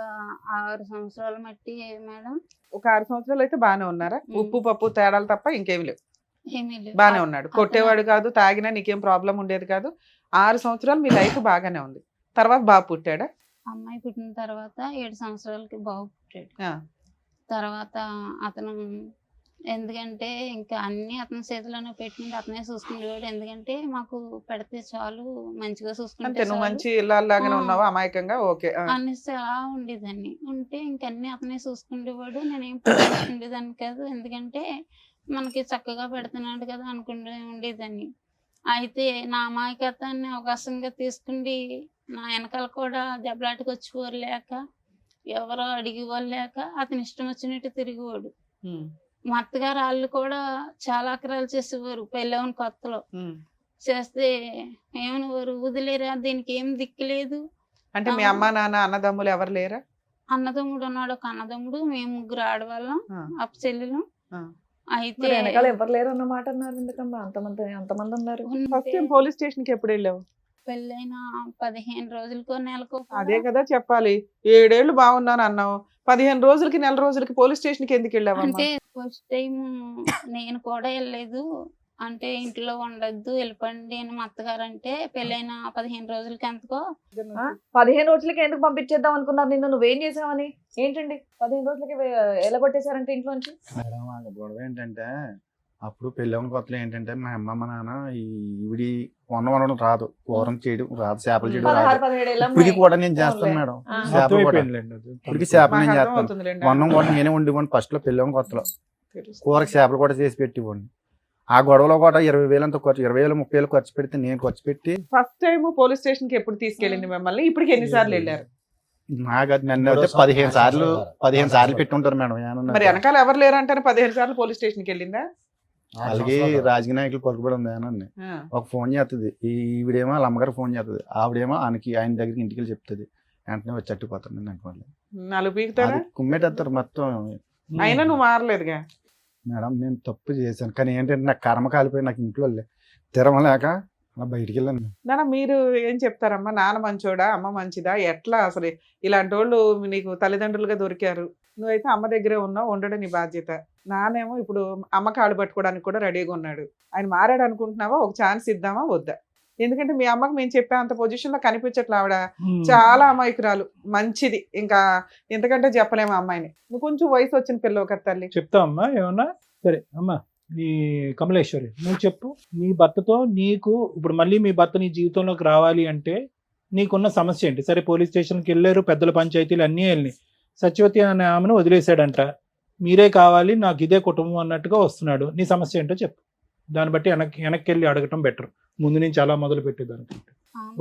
6 సంవత్సరాల మట్టి మేడం. ఒక 6 సంవత్సరాలు అయితే బాగానే ఉన్నారా? ఉప్పు పప్పు తేడాలు తప్ప ఇంకేమి లేవు. ఏమీ లేదు. బాగానే ఉన్నాడు, కొట్టేవాడు కాదు, తాగినా నీకేం ప్రాబ్లం ఉండేది కాదు. 6 సంవత్సరాలు మీ లైఫ్ బాగానే ఉంది. తర్వాత బాబు పుట్టాడా? అమ్మాయి పుట్టిన తర్వాత 7 సంవత్సరాలకి బాబు పుట్టాడు. తర్వాత అతను ఎందుకంటే ఇంకా అన్ని అతని చేతిలోనే పెట్టుకుంటే అతనే చూసుకునేవాడు. ఎందుకంటే మాకు పెడితే చాలు, మంచిగా అంటే చూసుకుంటే నువ్వు చాలు మంచి ఇళ్ళలాగానే ఉన్నావా అమాయకంగా? ఓకే. అనేసి అలా ఉండేదాన్ని. ఉంటే ఇంకన్నీ అతనే చూసుకునేవాడు, నేనేం పట్టించుకునేదాన్ని కాదు. ఎందుకంటే మనకి చక్కగా పెడుతున్నాడు కదా అనుకుంటూ ఉండేదాన్ని. అయితే నా అమాయకత్వాన్ని అవకాశంగా తీసుకుండి నా వెనకాల కూడా దెబ్బలాటకు వచ్చేవారు లేక, ఎవరో అడిగేవాళ్ళు లేక అతని ఇష్టం వచ్చినట్టు తిరిగేవాడు. మా అత్తగారు వాళ్ళు కూడా చాలా అక్రాలు చేసేవారు పెళ్ళవని కొత్తలో. చేస్తే ఏమనేవారు, వదిలేరా, దీనికి ఏం దిక్కులేదు. అంటే మీ అమ్మ నాన్న అన్నదమ్ములు ఎవరు లేరా? అన్నదమ్ముడు ఉన్నాడు, ఒక అన్నదమ్ముడు, మేము 3 ఆడవాళ్ళం, అప్ప చెల్లెలు. అయితే వెనకాల ఎవరు లేరు అన్నమాట అన్నారు. ఎందుకమ్మా అంతమంది ఉన్నారు? ఫస్ట్ టైం పోలీస్ స్టేషన్ కి ఎప్పుడు వెళ్ళావు? పెళ్ళైన 15 రోజులకో నెలకో. అదే కదా చెప్పాలి. 7 ఏళ్ళు బాగున్నాను అన్నావు, 15 రోజులకి నెల రోజులకి పోలీస్ స్టేషన్ కి ఎందుకు వెళ్ళావు? అంటే ఫస్ట్ టైం నేను కూడా వెళ్ళలేదు. అంటే ఇంట్లో ఉండొద్దు, వెళ్ళిపోండి అని మా అత్తగారు అంటే, పెళ్ళైన 15 రోజులకి ఎంతకో. 15 రోజులకి ఎందుకు పంపించేద్దాం అనుకున్నారు నిన్ను? నువ్వేం చేసావని? ఏంటండి 15 రోజులకి ఎలా కొట్టేశారంటే ఇంట్లోంచి? మేడం ఆ గొడవ ఏంటంటే, అప్పుడు పెళ్ళవని కొత్తలో ఏంటంటే మా అమ్మ మా నాన్న ఈవిడి వండడం రాదు, కూరం చేయడం రాదు, చేపలు చేయడం రాదు. 16-17 ఏళ్ళ ఇప్పటికి అమ్మాయి. కూడా నేను చేస్తాను మేడం. చేపలు కూడా ఇప్పటికి చేపలు నేను చేస్తాను. వండం కూడా నేనే వండివ్వండి. ఫస్ట్ లో పెళ్ళవని కొత్తలో కూరకు చేపలు కూడా చేసి పెట్టివ్వండి. ఆ గొడవలో కూడా 20,000 అంత ఖర్చు, 20,000 30,000 ఖర్చు పెడితే నేను ఖర్చు పెట్టి. ఫస్ట్ టైం పోలీస్ స్టేషన్ కి ఎప్పుడు తీసుకెళ్ళింది మిమ్మల్ని? ఇప్పటికి ఎన్నిసార్లు వెళ్ళారు? నాకు నన్ను అయితే 15 సార్లు పెట్టుంటారు మేడం. మరి వెనకాల ఎవరు లేరంటారు 15 సార్లు పోలీస్ స్టేషన్ కి వెళ్ళిందా? అలాగే రాజకీయ నాయకులు పలుకుబడి ఉంది అని ఒక ఫోన్ చేస్తుంది, ఈవిడేమో వాళ్ళ అమ్మగారు ఫోన్ చేస్తుంది, ఆవిడేమో ఆయన దగ్గరికి ఇంటికి వెళ్ళి చెప్తుంది. వెంటనే వచ్చి అట్టుకుపోతాను నాకు మళ్ళీ నాలుగు పీకుతారా కుమ్మేటేస్తారు మొత్తం. అయినా నువ్వు మారలేదుగా. మేడం నేను తప్పు చేశాను, కానీ ఏంటంటే నాకు కర్మ కాలిపోయి నాకు ఇంట్లో తిరమలేక అలా బయటికి వెళ్ళాను. నాన్న మీరు ఏం చెప్తారమ్మా? నాన్న మంచోడా, అమ్మ మంచిదా, ఎట్లా అసలు? ఇలాంటి వాళ్ళు నీకు తల్లిదండ్రులుగా దొరికారు, నువ్వైతే అమ్మ దగ్గరే ఉన్నావు, ఉండడం నీ బాధ్యత. నానేమో ఇప్పుడు అమ్మ కాళ్ళు పట్టుకోవడానికి కూడా రెడీగా ఉన్నాడు. ఆయన మారాడు అనుకుంటున్నావా? ఒక ఛాన్స్ ఇద్దామా వద్దా? ఎందుకంటే మీ అమ్మకి మేము చెప్పే అంత పొజిషన్ లో కనిపించట్లా. ఆవిడ చాలా అమాయకురాలు, మంచిది, ఇంకా ఎంతకంటే చెప్పలేము అమ్మాయిని. నువ్వు కొంచెం వయసు వచ్చిన పిల్లవు కదా తల్లి. చెప్తావు అమ్మా ఏమన్నా? సరే అమ్మా, నీ కమలేశ్వరి నువ్వు చెప్పు. నీ భర్తతో నీకు ఇప్పుడు మళ్ళీ మీ భర్త నీ జీవితంలోకి రావాలి అంటే నీకున్న సమస్య ఏంటి? సరే పోలీస్ స్టేషన్కి వెళ్ళారు, పెద్దల పంచాయతీలు అన్నీ వెళ్ళినాయి. సత్యవతి అనే ఆమెను వదిలేశాడంట, మీరే కావాలి నాకు ఇదే కుటుంబం అన్నట్టుగా వస్తున్నాడు. నీ సమస్య ఏంటో చెప్పు, దాన్ని బట్టి వెనక్కి వెళ్ళి అడగటం బెటర్ ముందు నుంచి అలా మొదలు పెట్టేదానికంటే.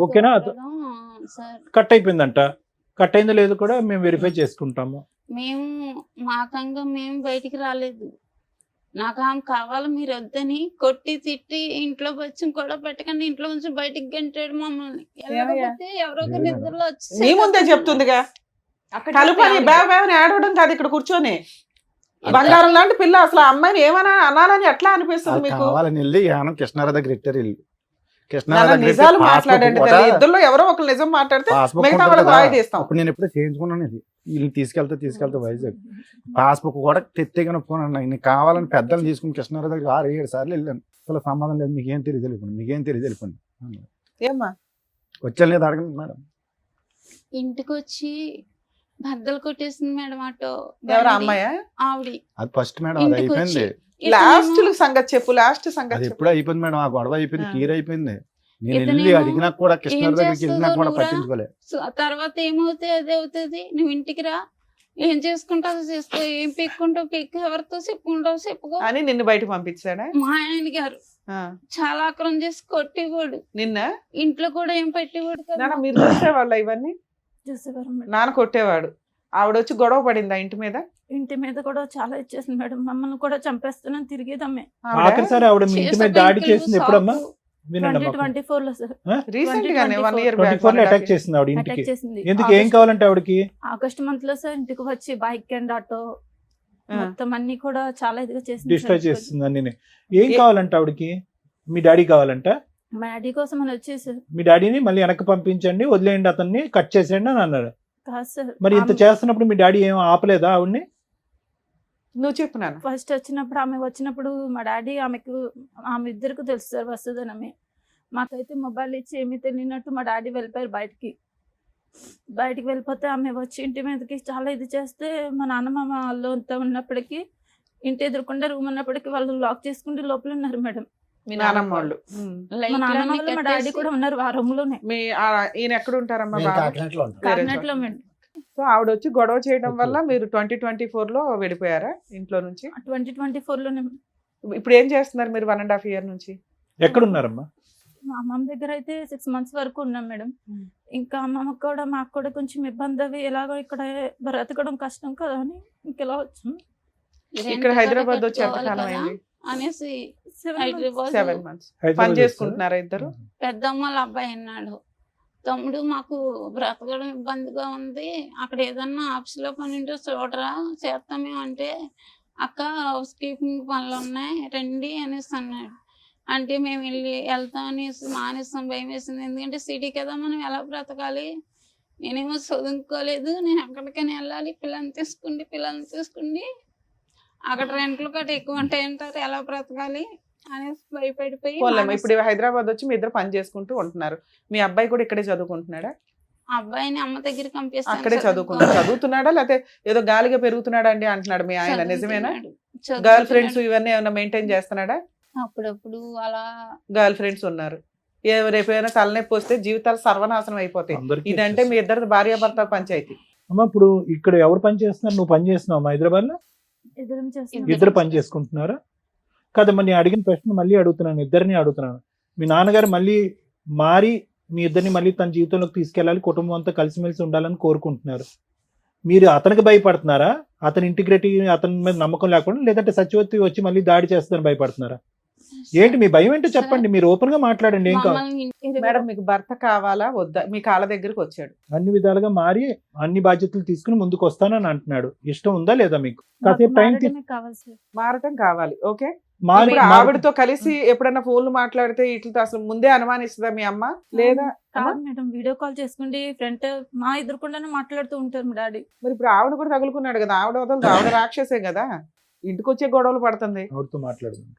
ఓకేనా? కట్ అయిపోయిందంట, కట్ అయిందో లేదో కూడా మేము వెరిఫై చేసుకుంటాము. మేము మాకంగా మేము బయటికి రాలేదు. నాకు ఆమె కావాలి మీరు వద్దని కొట్టి తిట్టి ఇంట్లో వచ్చి కూడా పెట్టకండి ఇంట్లో నుంచి బయటికి గంటాడు మమ్మల్ని. వెళ్ళకపోతే ఎవరో ఒక నిద్రలో నీ ముందే చెప్తుందిగా, కలుపని బాబాని ఆడవడం కాదు ఇక్కడ కూర్చొని. బంగారం లాంటి పిల్ల, అసలు ఆ అమ్మాయిని ఏమైనా అనాలని ఎట్లా అనిపిస్తుంది మీకు? కావాలని వెళ్ళి ఏమన్నా కృష్ణారావు దగ్గర ఇట్టారు ఇల్లు. నిజాలు మాట్లాడండి, ఇద్దరులో ఎవరో ఒకరు నిజం మాట్లాడితే మిగతా వాళ్ళకి వాయిదా ఇస్తాం. అప్పుడు నేను ఎప్పుడో చేయించుకున్నాను, ఇది వీళ్ళు తీసుకెళ్తే వైజాగ్ పాస్బుక్ కూడా తెత్తేగానే ఫోన్ అన్నా కావాలని పెద్దలు తీసుకుని కృష్ణారావు దగ్గర 6-7 సార్లు వెళ్ళాను. అసలు సంబంధం లేదు, మీకేం తెలియదు వెళ్ళిపోయింది. ఏమ్మా వచ్చాను లేదు అడగండి మేడం. ఇంటికి వచ్చి బద్దలు కొట్టేసింది మేడం ఆటో. ఎవరు అమ్మాయా? ఆవిడ. అది ఫస్ట్ మేడం, అది అయిపోయింది. లాస్ట్ సంగతి చెప్పు, లాస్ట్ సంగతి అది ఎప్పుడు అయిపోయింది మేడం, ఆ గొడవ అయిపోయింది, క్లియర్ అయిపోయింది. నేను వెళ్ళి అడిగినా కూడా కృష్ణారావు దగ్గరికి వెళ్ళినా కూడా పట్టించుకోలేదు. తర్వాత ఏమవుతాయి అదే అవుతుంది, నువ్వు ఇంటికి రా, ఏం చేసుకుంటావు చేసుకో, ఏం పెక్కుంటావు పెక్కు, ఎవరితో చెప్పుకుంటావు చెప్పుకో అని నిన్ను బయట పంపించాడా మా ఆయన గారు. చాలా ఆక్రమం చేసి కొట్టేవాడు నిన్న. ఇంట్లో కూడా ఏం పెట్టేవాడు కదా. మీరు చూసేవాళ్ళ ఇవన్నీ? నాన్న కొట్టేవాడు. ఆవిడ వచ్చి గొడవ పడిందా ఇంటి మీద? ఇంటి మీద కూడా చాలా ఇచ్చేసింది మేడం, మమ్మల్ని కూడా చంపేస్తున్నాను తిరిగేదమ్మే. ఆఖరిసారి ఆవిడ మీ ఇంటి మీద దాడి చేసింది ఎప్పుడమ్మా? 2024 లో సార్. రీసెంట్ గానే 1 year 24 లో అటాక్ చేసింది ఆవిడ ఇంటికి. ఎందుకు, ఏం కావాలంటే ఆవిడకి? ఆగస్ట్ మంత్ లో సార్ ఇంటికి వచ్చి బైక్ అండ్ ఆటో మొత్తం అన్ని కూడా చాలా ఇదిగా చేసింది, డిస్ట్రాయ్ చేస్తుంది అన్ని. ఏం కావాలంటే ఆవిడకి? మీ డాడీ కావాలంట? మా డాడీ కోసం అని వచ్చేసారు. మీ డాడీని మళ్ళీ వెనక్కి పంపించండి, వదిలేయండి, అతన్ని కట్ చేసేయండి అని అన్నారు. కాదు సార్. మరి ఇంత చేస్తున్నప్పుడు మీ డాడీ ఏం ఆపలేదా ఆవిడ్ని? నువ్వు చెప్పు నాన్న. ఫస్ట్ వచ్చినప్పుడు ఆమె వచ్చినప్పుడు మా డాడీ ఆమె ఇద్దరికి తెలుసు సార్ వస్తుందని. మాకైతే మొబైల్ ఇచ్చి ఏమీ తెలియనట్టు మా డాడీ వెళ్ళిపోయారు బయటికి వెళ్ళిపోతే ఆమె వచ్చి ఇంటి మీదకి చాలా ఇది చేస్తే మా నాన్నమ్మ వాళ్ళు అంతా ఉన్నప్పటికీ ఇంటి ఎదురుకుండా రూమ్ ఉన్నప్పటికీ వాళ్ళు లాక్ చేసుకుంటే లోపల ఉన్నారు మేడం. మీ నాన్నమ్మ వాళ్ళు? మా నాన్నమ్మ వాళ్ళు మా డాడీ కూడా ఉన్నారు ఆ రూమ్ లోనే. ఈయన ఎక్కడ ఉంటారమ్మా? కాకినాడలో మేడం. సో ఆవిడ వచ్చి గొడవ చేయడం వల్ల మీరు 2024 లో వెళ్ళిపోయారా ఇంట్లో నుంచి? 2024 లోనే. ఇప్పుడు ఏం చేస్తున్నారు మీరు 1.5 year నుంచి? ఎక్కడున్నారమ్మా? మా అమ్మమ్మ దగ్గర అయితే 6 months వరకు ఉన్నాం మేడం. ఇంకా అమ్మమ్మకి కూడా మాకు కూడా కొంచెం ఇబ్బంది అవి ఎలాగో ఇక్కడ బ్రతకడం కష్టం కదా అని ఇంకెలా వచ్చాం. ఇక్కడ హైదరాబాద్ వచ్చి ఎంతకాలం అయింది అనేసి 7 months పని చేసుకుంటున్నారా ఇద్దరు? పెద్దమ్మ అబ్బాయి అన్నాడు, తమ్ముడు మాకు బ్రతకడం ఇబ్బందిగా ఉంది, అక్కడ ఏదన్నా ఆఫీస్ లో పని ఉంటే చూడరా చేస్తామే అంటే, అక్క హౌస్ కీపింగ్ పనులు ఉన్నాయి రండి అనేసి అన్నాడు. అంటే మేము వెళ్తాం అనేసి మానేస్తాం, భయం వేసింది. ఎందుకంటే సిటీ కదా, మనం ఎలా బ్రతకాలి, నేనేమో చదువుకోలేదు, నేను ఎక్కడికైనా వెళ్ళాలి, పిల్లల్ని తీసుకుండి అక్కడ రెంట్లు కట్ట ఎక్కువ ఉంటాయి అంటారు, ఎలా బ్రతకాలి అనేసి భయపడిపోయి. ఇప్పుడు హైదరాబాద్ వచ్చి మీ ఇద్దరు పని చేసుకుంటూ ఉంటున్నారు. మీ అబ్బాయి కూడా ఇక్కడే చదువుకుంటున్నాడా? అబ్బాయిని అమ్మ దగ్గర పంపిస్తాను. అక్కడే చదువుతున్నాడా లేకపోతే ఏదో గాలిగా పెరుగుతున్నాడా అండి అంటున్నాడు మీ ఆయన, నిజమేనా? గర్ల్ ఫ్రెండ్స్ ఇవన్నీ ఏమైనా మెయింటైన్ చేస్తున్నాడా? అప్పుడప్పుడు అలా గర్ల్ ఫ్రెండ్స్ ఉన్నారు. రేపైనా తలనొప్పి వస్తే జీవితాలు సర్వనాశనం అయిపోతాయి. ఇదంటే మీ ఇద్దరు భార్యాభర్త పంచాయతీ. అమ్మా ఇప్పుడు ఇక్కడ ఎవరు పని చేస్తున్నారు? నువ్వు పని చేస్తున్నావు హైదరాబాద్ లో? ఇద్దరు పని చేసుకుంటున్నారా? కదమ్మా, నేను అడిగిన ప్రశ్న మళ్ళీ అడుగుతున్నాను, ఇద్దరిని అడుగుతున్నాను. మీ నాన్నగారు మళ్ళీ మారి మీ ఇద్దరిని మళ్ళీ తన జీవితంలోకి తీసుకెళ్ళాలి, కుటుంబం అంతా కలిసిమెలిసి ఉండాలని కోరుకుంటున్నారు. మీరు అతనికి భయపడుతున్నారా? అతని ఇంటిగ్రిటీ, అతని మీద నమ్మకం లేకుండా, లేదంటే సత్యవతి వచ్చి మళ్ళీ దాడి చేస్తుందని భయపడుతున్నారా? ఏంటి మీ భయం ఏంటో చెప్పండి, మీరు ఓపెన్ గా మాట్లాడండి. ఏం కావాలి? మమ్మల్ని ఇంటికి మేడం మీకు భర్త కావాలా వద్దా? మీ కాళ్ళ దగ్గరికి వచ్చాడు. అన్ని విధాలుగా మారి అన్ని బాధ్యతలు తీసుకుని ముందుకు వస్తానని అంటున్నాడు. ఇష్టం ఉందా లేదా మీకు? కాసేపు టైం మారడమే కావాలి సార్. మారటం కావాలి. ఓకే, మారి ఇప్పుడు ఆవిడతో కలిసి ఎప్పుడన్నా ఫోన్లు మాట్లాడితే ఇట్లతో అసలు ముందే అనుమానిస్తుందా మీ అమ్మ? లేదా కాదు మేడం, వీడియో కాల్ చేసుకుంటే ఫ్రంట్ మా ఎదురుకుండానే మాట్లాడుతూ ఉంటారు మా డాడీ. మరి ఇప్పుడు ఆవిడ కూడా తగులుకున్నాడు కదా, ఆవిడ వదలదు, ఆవిడ రాక్షసే కదా, ఇంటికి వచ్చే గొడవలు పడుతుంది. ఆవిడతో మాట్లాడుతున్నాం.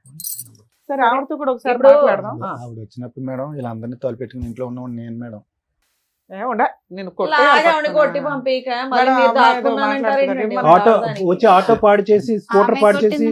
సరే ఆవిడతో కూడా ఒకసారి ఇప్పుడు- మాట్లాడదాం. ఆవిడ వచ్చినప్పుడు మేడం వీళ్ళందరినీ తోలుపెట్టుకుని ఇంట్లో ఉన్నవాడు నేను మేడం. ఏముండా నేను కొట్టి పంపిక మళ్ళీ మేడం, మీరు అమ్మాయి ఏదో దాక్కున్నానంటారు మాట్లాడుతున్నారు. ఏంటండి? ఏమన్నా ఆటో రావడానికి. వచ్చి ఆటో పాడు చేసి స్కూటర్ పాడు చేసి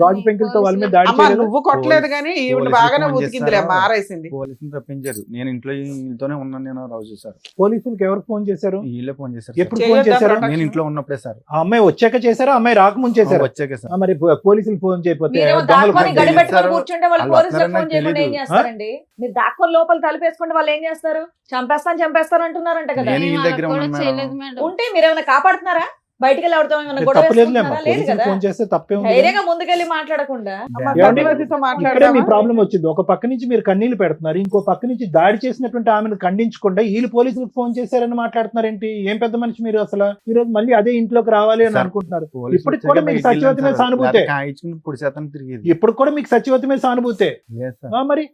గాజు పెంకులతో వాళ్ళ మీద దాడి అమ్మా చేయలేదు. నువ్వు కొట్టలేదు కానీ ఈవిడ పోలీసులు బాగానే ఫోన్ ఉతికిందిలే, చేస్తారా? మారేసింది. పోలీసులు తప్పించారు. నేను ఇంట్లో వీళ్ళతోనే ఉన్నాను. నేను రోజు సార్ పోలీసులకు ఎవరు ఫోన్ చేశారు? వీళ్ళే ఫోన్ చేశారు. ఎప్పుడు సార్. ఫోన్ చేయొద్దా చేశారు? ప్రొటెక్షన్? నేను ఇంట్లో ఉన్నప్పుడే సార్. ఆ అమ్మాయి వచ్చాక చేశారా, అమ్మాయి రాకముందు చేశారు? వచ్చాక సార్. మరి పోలీసులు ఫోన్ చేయకపోతే మీరేమో దొంగలు దాక్కొని ఫోన్ గడి చేశారు. పెట్టుకొని కూర్చుంటే వాళ్ళు వాళ్ళు పోలీసులకు వస్తారని ఫోన్ చేయకుండా ఏం తెలీదు. చేస్తారండి? మీరు దాక్కొని లోపల తలుపేసుకుంటే వాళ్ళు ఏం చేస్తారు? చంపేస్తాను అంటున్నారంట కదా. నేను వీళ్ళ దగ్గర కూడా ఉన్నాను చేయలేదు మేడం. మేడం. ఉంటే మీరు ఏమైనా కాపాడుతున్నారా? బయటికి వెళ్ళి ఎవరితో ఏమైనా గొడవ తప్పలేదులేమ్మా, వేసుకుంటున్నారా? లేదు పోలీసులు కదా. ఫోన్ చేస్తే తప్పే ఉంది. ధైర్యంగా ముందుకెళ్ళి మాట్లాడకుండా అమ్మ, ఏమండి? సత్యవతితో ఇక్కడే మీ మాట్లాడదామా? ప్రాబ్లం వచ్చింది. ఒక పక్క నుంచి మీరు కన్నీళ్లు పెడుతున్నారు, ఇంకో పక్క నుంచి దాడి చేసినటువంటి ఆమెను ఖండించకుండా వీళ్ళు పోలీసులకు ఫోన్ చేశారని మాట్లాడుతున్నారు ఏంటి? ఏం పెద్ద మనిషి మీరు అసలు. ఈ రోజు మళ్ళీ అదే ఇంట్లోకి రావాలి అని సార్, అనుకుంటున్నారు. పోలీసులు ఇప్పటికి వచ్చాక కూడా మీకు బయటికి సత్యవతి మీద వెళ్ళాను సార్. సానుభూతే. లేకపోతే కాయించుకుని పొడి శాతం తిరిగేది. ఇప్పుడు కూడా మీకు సత్యవతి మీద సానుభూతే. లేదు సార్. మరి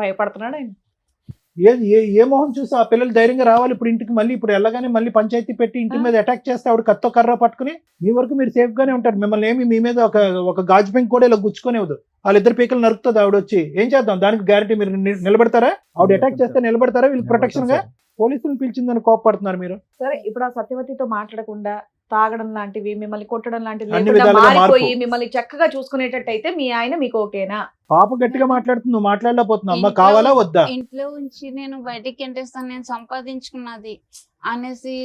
భయపడుతున్నాడు ఆయన. ఏ మొహం చూసి ఆ పిల్లలు ధైర్యంగా రావాలి ఇప్పుడు ఇంటికి? మళ్ళీ ఇప్పుడు వెళ్ళగానే మళ్ళీ పంచాయతీ పెట్టి ఇంటి మీద అటాక్ చేస్తే ఆవిడ కత్తో కర్ర పట్టుకుని మీ వరకు మీరు సేఫ్ గానే ఉంటారు. మిమ్మల్ని ఏమి మీ మీద ఒక గాజు పెంకు కూడా ఇలా గుచ్చుకునేవద్దు. వాళ్ళిద్దరు పీకలు నరుకుతుంది ఆవిడ వచ్చి. ఏం చేద్దాం దానికి గ్యారంటీ? మీరు నిలబడతారా? ఆవిడ అటాక్ చేస్తే నిలబడతారా? వీళ్ళు ప్రొటెక్షన్ గా పోలీసులు పిలిచిందని కోపడుతున్నారు మీరు. సరే ఇప్పుడు ఆ సత్యవతితో మాట్లాడకుండా తాగడం లాంటివి, మిమ్మల్ని కొట్టడం లాంటివి అన్ని లేకుండా విధాలుగా మారిపోయి మార్పు. మిమ్మల్ని చక్కగా చూసుకునేటట్టు అయితే మీ ఆయన మీకు ఓకేనా? పాప గట్టిగా మాట్లాడుతుంది, నువ్వు మాట్లాడలేకపోతున్నావు. అమ్మ కావాలా వద్దా? ఇంట్లో ఉంచి నేను బయటికి ఎంటేస్తాను, నేను సంపాదించుకున్నది అనేసి.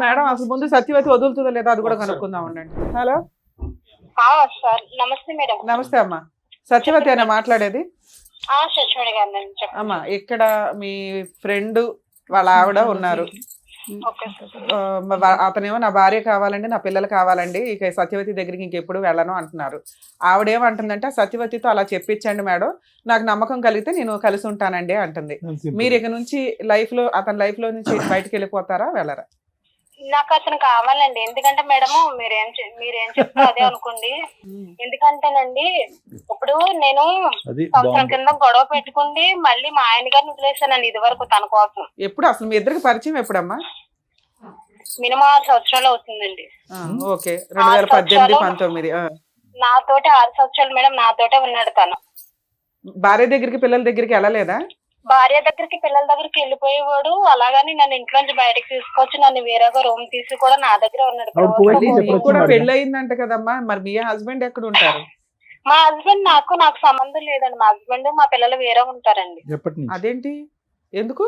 మేడం అసలు ముందు సత్యవతి వదులుతుందో లేదా అది కూడా కనుక్కుందాం ఉండండి. హలో సార్ నమస్తే మేడం. నమస్తే అమ్మా, సత్యవతి అయినా మాట్లాడేది? సచివాడి గారు చెప్పండి. అమ్మా ఇక్కడ మీ ఫ్రెండ్ వాళ్ళ ఆవిడ ఉన్నారు. Okay sir. అతనేమో నా భార్య కావాలండి, నా పిల్లలు కావాలండి, ఇక సత్యవతి దగ్గరికి ఇంకెప్పుడు వెళ్ళను అంటున్నారు. ఆవిడేమంటుందంటే సత్యవతితో అలా చెప్పించండి మేడం, నాకు నమ్మకం కలిగితే నేను కలిసి ఉంటానండి అంటుంది. మీరు ఇక నుంచి అతని లైఫ్ లో నుంచి బయటకు వెళ్ళిపోతారా వెళ్ళరా? నాకు అతను కావాలండి. ఎందుకంటే మేడము మీరేం చెప్తారో అదే అనుకోండి. ఎందుకంటేనండి ఇప్పుడు నేను అది సంవత్సరం కింద గొడవ పెట్టుకుంది మళ్ళీ మా ఆయన గారిని వదిలేసానండి ఇది వరకు తన కోసం. ఎప్పుడు అసలు మీ ఇద్దరికి పరిచయం ఎప్పుడమ్మా? మినిమం 6 సంవత్సరాలు అవుతుందండి. ఓకే, 2018-19. నాతోటి 6 సంవత్సరాలు మేడం నాతోటే ఉన్నాడు తను. భార్య దగ్గరికి పిల్లల దగ్గరికి వెళ్ళలేదా? భార్య దగ్గరికి పిల్లల దగ్గరికి వెళ్ళిపోయేవాడు. అలాగని నన్ను ఇంట్లోంచి బయటకు తీసుకొచ్చి నన్ను వేరేగా రూమ్ తీసి కూడా నా దగ్గర ఉన్నాడు. అవును, పోయి మళ్ళీ చెప్పొచ్చు నీకు కూడా మరి. పెళ్లి అయిందంట కదమ్మా, మరి మీ హస్బెండ్ ఎక్కడ ఉంటారు? మా హస్బెండ్ నాకు సంబంధం లేదండి. మా హస్బెండ్ మా పిల్లలు వేరే ఉంటారండి. ఎప్పటి నుంచి? అదేంటి? ఎందుకు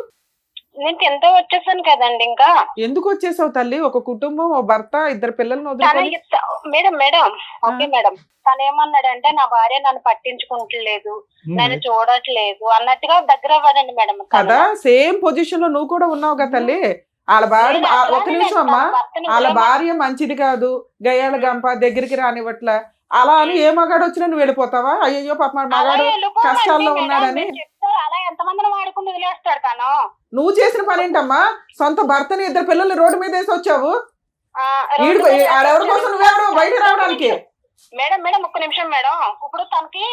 నేను కింద వచ్చేసాను కదండి. ఇంకా ఎందుకు వచ్చేసావు తల్లి? ఒక కుటుంబం, ఓ భర్త, 2 పిల్లల్ని వదిలేసి. మేడం ఓకే మేడం, తను ఏమన్నాడంటే నా భార్య నన్ను పట్టించుకుంటలేదు, నన్ను చూడట్లేదు అన్నట్టుగా దగ్గర అవ్వడండి మేడం. కదా సేమ్ పొజిషన్ లో నువ్వు కూడా ఉన్నావు కదా తల్లి. వాళ్ళ భార్య ఒక్క నిమిషం అమ్మా, వాళ్ళ భార్య మంచిది కాదు, గయ్యాల గంప, దగ్గరికి రానివ్వట్ల, అలా అని ఏ మగాడు వచ్చినా నువ్వు వెళ్ళిపోతావా? అయ్యో పాప మగాడు కష్టాల్లో ఉన్నాడని. అలా ఎంతమందిని వాడుకుని వదిలేస్తాడు తను. నువ్వు చేసిన పని ఏంటమ్మా? సొంత భర్తని 2 పిల్లల్ని రోడ్డు మీద వేసి వచ్చావు. ఆడెవరి కోసం నువ్వెవరు బయట రావడానికి? మేడం ఒక్క నిమిషం మేడం. ఇప్పుడు తనకి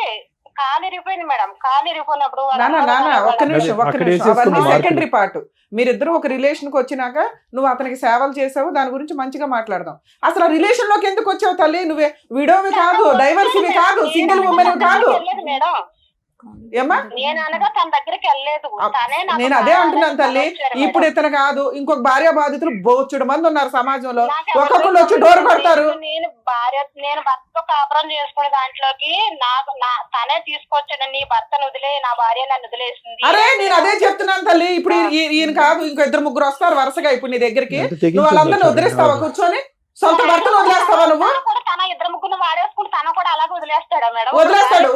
కాలు ఇరిగిపోయింది మేడం. కాలు ఇరిగిపోయినప్పుడు నాన్న ఒక్క నిమిషం అక్కడ అవన్నీ మార్పు. Secondary part. మీరిద్దరు ఒక రిలేషన్ కి వచ్చినాక నువ్వు అతనికి సేవలు చేసావు, దాని గురించి మంచిగా మాట్లాడదాం. అసలు ఆ రిలేషన్ లోకి ఎందుకు వచ్చావు తల్లి? నువ్వే విడోవి కాదు, డైవర్సివి కాదు, సింగిల్ ఉమెన్ కాదు. మేడం ఏమ్మా నేను అనగా తన దగ్గరికి వెళ్ళలేదు. నేను అదే అంటున్నాను తల్లి. ఇప్పుడు ఇతను కాదు, ఇంకొక భార్య బాధితులు బోచుడు మంది ఉన్నారు సమాజంలో. ఒక్కొక్కరు వచ్చి డోర్ కొడతారు. నేను భర్తతో కాపురం చేసుకునే దాంట్లోకి తనే తీసుకొచ్చాడు. నీ భర్తను వదిలే, నా భార్య నన్ను వదిలేసింది. అరే నేను అదే చెప్తున్నాను తల్లి. ఇప్పుడు ఈయన కాదు, ఇంకో 2-3 వస్తారు వరుసగా ఇప్పుడు నీ దగ్గరికి. నువ్వు వాళ్ళందరినీ వదిలేస్తావా? కూర్చొని సొంత భర్తను వదిలేస్తావా నువ్వు? తన 2-3 వాడేసుకుంటే తను కూడా అలాగే వదిలేస్తాడా మేడం? వదిలేస్తాడు.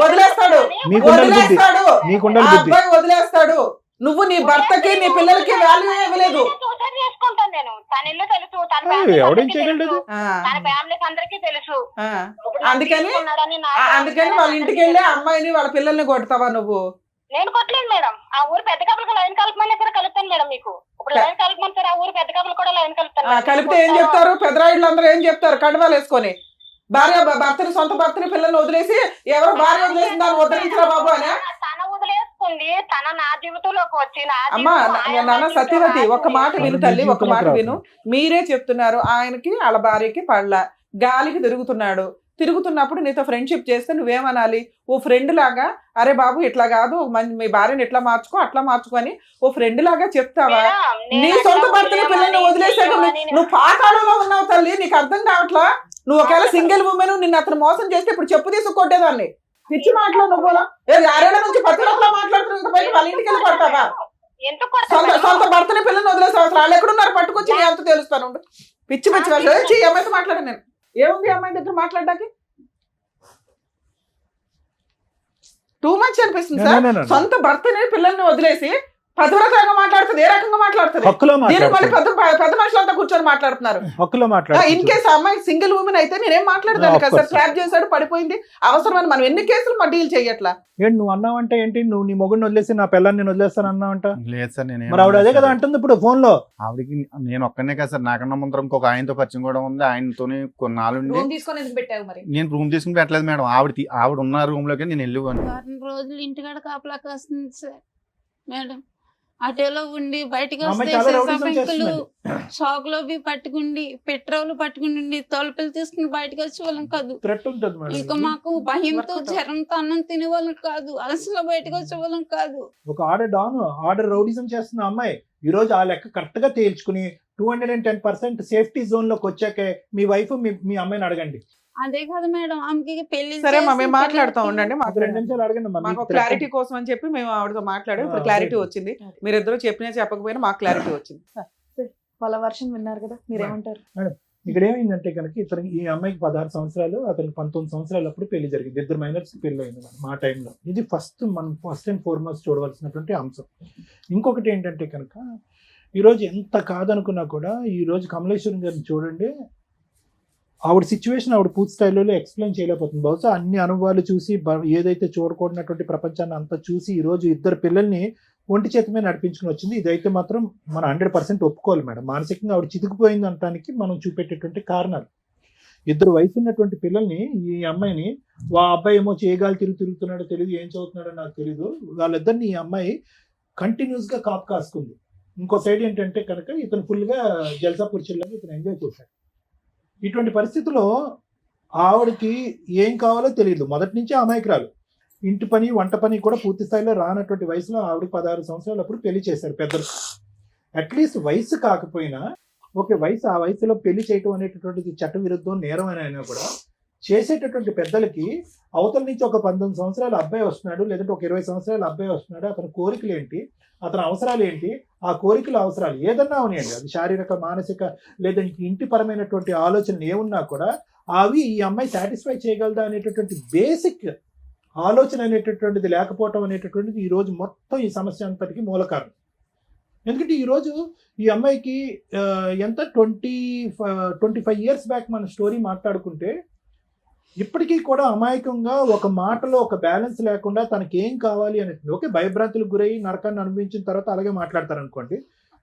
ఆ అబ్బాయి వదిలేస్తాడు. నువ్వు నీ భర్తకి నీ పిల్లలకి వాల్యూ ఇవ్వలేదు. సూసైడ్ చేసుకుంటాను నేను. తన ఇల్లు తెలుసు, తన ఏయ్, ఫ్యామిలీకి ఎవడేం అందరికీ చేయగలడు? తెలుసు. తన ఫ్యామిలీకి అందరికీ తెలుసు. ఇప్పుడు నన్ను అందుకని తీసుకున్నాడని అందుకని వాళ్ళ ఇంటికి వెళ్ళి అమ్మాయిని వాళ్ళ పిల్లల్ని కొడతావా నువ్వు? నేను కొట్టలేను మేడం. ఆ ఊరు పెద్ద కప్పులకు లైన్ కలపమని ఇక్కడ కలుపుతాను మేడం. మీకు ఇప్పుడు లైన్ కలపమని సార్, ఆ ఊరు పెద్ద కప్పులు కూడా లైన్ కలుపుతాను మేడం. కలిపితే ఏం చెప్తారు? పెద్దరాయిళ్ళు అందరూ ఏం చెప్తారు? కండువాలు వేసుకొని భర్తని సొంత భర్తని పిల్లల్ని వదిలేసి ఎవరో భార్య వదిలేసి దాన్ని ఉద్ధరించరా బాబు అని. తన వదిలేసుకుంది, తన నా జీవితంలోకి వచ్చి నా అమ్మా జీవితం నాన్న సత్యవతి ఒక మాట విను తల్లి, ఒక మాట జీవితంలోకి విను. మీరే చెప్తున్నారు ఆయనకి వాళ్ళ భార్యకి పడలా, గాలికి తిరుగుతున్నప్పుడు నీతో ఫ్రెండ్షిప్ చేస్తే నువ్వేమనాలి? ఓ ఫ్రెండ్ లాగా అరే బాబు ఇట్లా కాదు, మీ భార్యని ఎట్లా మార్చుకో అట్లా మార్చుకొని ఓ ఫ్రెండ్ లాగా చెప్తావా? నీ సొంత భర్తని పిల్లల్ని వదిలేసాక నువ్వు పాతాళంలో ఉన్నావు తల్లి, నీకు అర్థం కావట్లా? నువ్వు ఒకవేళ సింగిల్ ఉమెన్ నిన్ను అతను మోసం చేస్తే ఇప్పుడు చెప్పు తీసుకొట్టేదాన్ని. పిచ్చి మాటలో నువ్వు ఆరేళ్ల నుంచి పత్రికలో మాట్లాడుతున్నా వాళ్ళ ఇంటికి వెళ్ళి పడతావా? సొంత భర్తని పిల్లల్ని వదిలేసావు. అసలు వాళ్ళు ఎక్కడున్నారు పట్టుకొచ్చి నీ అంత తెలుస్తాను. పిచ్చి పిచ్చి వాళ్ళు అమ్మాయితో మాట్లాడాను నేను. ఏముంది అమ్మాయి దగ్గర మాట్లాడడానికి? టూ మచ్ అనిపిస్తుంది సార్. సొంత భర్తని పిల్లల్ని వదిలేసి పదవరకంగా మాట్లాడుతుంది. ఏ రకంగా మాట్లాడుతుంది? పెద్ద మనుషులంతా కూర్చొని మాట్లాడుతున్నారు. ఇన్ కేసు అమ్మాయి సింగిల్ ఉమెన్ అయితే నేనేం మాట్లాడదాను కదా సార్. ట్రాప్ చేశాడు, పడిపోయింది, అవసరమని మనం ఎన్ని కేసులు మా డీల్ చేయట్లా. ఏంటి నువ్వు అన్నావంటే ఏంటి? నువ్వు నీ మొగుడిని వదిలేసి నా పిల్లని నేను వదిలేస్తాను అన్నావంట? లేదు సార్, నేను మరి ఆవిడ అదే కదా అంటుంది ఇప్పుడు ఫోన్ లో. ఆవిడకి నేను ఒక్కనే కదా సార్, నాకన్నా ముందర ఇంకొక ఆయనతో పరిచయం కూడా ఉంది. ఆయనతోనే కొన్నాళ్ళు రూమ్ తీసుకొని ఎందుకు పెట్టావు మరి? నేను రూమ్ తీసుకుని పెట్టలేదు మేడం. ఆవిడ ఉన్న రూమ్ లోకి నేను వెళ్ళిపోయాను. వారం రోజులు ఇంటికాడ కాపలా కాస్తుంది సార్ మేడం. అటోలో ఉండి బయటకు వస్తే షాక్ లో పట్టుకుండి పెట్రోల్ పట్టుకుని తోలుపిల్లి తీసుకుని బయటకు వచ్చే వాళ్ళం కాదు. ఇంకా మాకు భయంతో జ్వరంతో అన్నం తినే వాళ్ళం కాదు. అలసలో బయటకు వచ్చే వాళ్ళం కాదు. ఒక ఆర్డర్ రౌడిజం చేస్తున్న అమ్మాయి ఈ రోజు ఆ లెక్క కరెక్ట్ గా తేల్చుకుని 210% సేఫ్టీ జోన్ లోకి వచ్చాకే మీ వైఫ్ మీ అమ్మాయిని అడగండి. అదే కదా మేడం, ఆమెకి పెళ్లి. సరే మేము మాట్లాడుతూ ఉండండి. మాకు 2 నిమిషాలు అడగండి. మాకు క్లారిటీ కోసం అని చెప్పి మేము ఆవిడతో మాట్లాడాం. ఇప్పుడు క్లారిటీ వచ్చింది. మీరిద్దరూ చెప్పినా చెప్పకపోయినా మాకు క్లారిటీ వచ్చింది. వాళ్ళ వర్షన్ విన్నారు కదా, మీరేమంటారు? ఇక్కడ ఏమైందంటే కనుక ఈ అమ్మాయికి 16 సంవత్సరాలు, అతనికి 19 సంవత్సరాలు అప్పుడు పెళ్లి జరిగింది. 2 మైనర్స్ పెళ్లి అయింది మా టైంలో. ఇది ఫస్ట్ అండ్ ఫార్మోస్ట్ చూడవలసినటువంటి అంశం. ఇంకొకటి ఏంటంటే కనుక ఈరోజు ఎంత కాదనుకున్నా కూడా ఈరోజు కమలేశ్వరం గారిని చూడండి, ఆవిడ సిచ్యువేషన్ ఆవిడ పూర్తి స్థాయిలో ఎక్స్ప్లెయిన్ చేయలేకపోతుంది. బహుశా అన్ని అనుభవాలు చూసి ఏదైతే చూడకూడనటువంటి ప్రపంచాన్ని అంతా చూసి ఈరోజు 2 పిల్లల్ని ఒంటి చేతమే నడిపించుకుని వచ్చింది. ఇదైతే మాత్రం మనం 100% ఒప్పుకోవాలి మేడం. మానసికంగా ఆవిడ చితికిపోయింది అనడానికి మనం చూపెట్టేటువంటి కారణాలు. 2 వయసు ఉన్నటువంటి పిల్లల్ని, ఈ అమ్మాయిని ఆ అబ్బాయి ఏమో చేయగాలి తిరుగుతున్నాడో తెలియదు, ఏం చదువుతున్నాడో నాకు తెలియదు, వాళ్ళిద్దరిని ఈ అమ్మాయి కంటిన్యూస్గా కాపు కాసుకుంది. ఇంకో సైడ్ ఏంటంటే కనుక ఇతను ఫుల్గా జల్సా పురుషుల్లాగా ఇతను ఎంజాయ్ చేశాడు. ఇటువంటి పరిస్థితుల్లో ఆవిడకి ఏం కావాలో తెలియదు. మొదటి నుంచి అమాయకురాలు. ఇంటి పని వంట పని కూడా పూర్తి స్థాయిలో రానటువంటి వయసులో ఆవిడకి 16 సంవత్సరాలు అప్పుడు పెళ్లి చేశారు పెద్దలు. అట్లీస్ట్ వయసు కాకపోయినా ఓకే, ఆ వయసులో పెళ్లి చేయటం అనేటటువంటిది చట్ట విరుద్ధం, నేరం అని అయినా కూడా చేసేటటువంటి పెద్దలకి అవతల నుంచి ఒక 19 సంవత్సరాల అబ్బాయి వస్తున్నాడు, లేదంటే ఒక 20 సంవత్సరాల అబ్బాయి వస్తున్నాడు, అతని కోరికలు ఏంటి, అతని అవసరాలు ఏంటి, ఆ కోరికల అవసరాలు ఏదన్నా ఉన్నాయండి, అది శారీరక మానసిక లేదంటే ఇంటి పరమైనటువంటి ఆలోచనలు ఏమున్నా కూడా అవి ఈ అమ్మాయి సాటిస్ఫై చేయగలదా అనేటటువంటి బేసిక్ ఆలోచన అనేటటువంటిది లేకపోవటం అనేటటువంటిది ఈరోజు మొత్తం ఈ సమస్య అంతటికి మూల కారణం. ఎందుకంటే ఈరోజు ఈ అమ్మాయికి ఎంత 25 ఇయర్స్ బ్యాక్ మన స్టోరీ మాట్లాడుకుంటే ఇప్పటికీ కూడా అమాయకంగా ఒక మాటలో ఒక బ్యాలెన్స్ లేకుండా తనకి ఏం కావాలి అనేది, ఓకే భయభ్రాంతులకు గురయ్యి నరకాన్ని అనుభవించిన తర్వాత అలాగే మాట్లాడతారు అనుకోండి,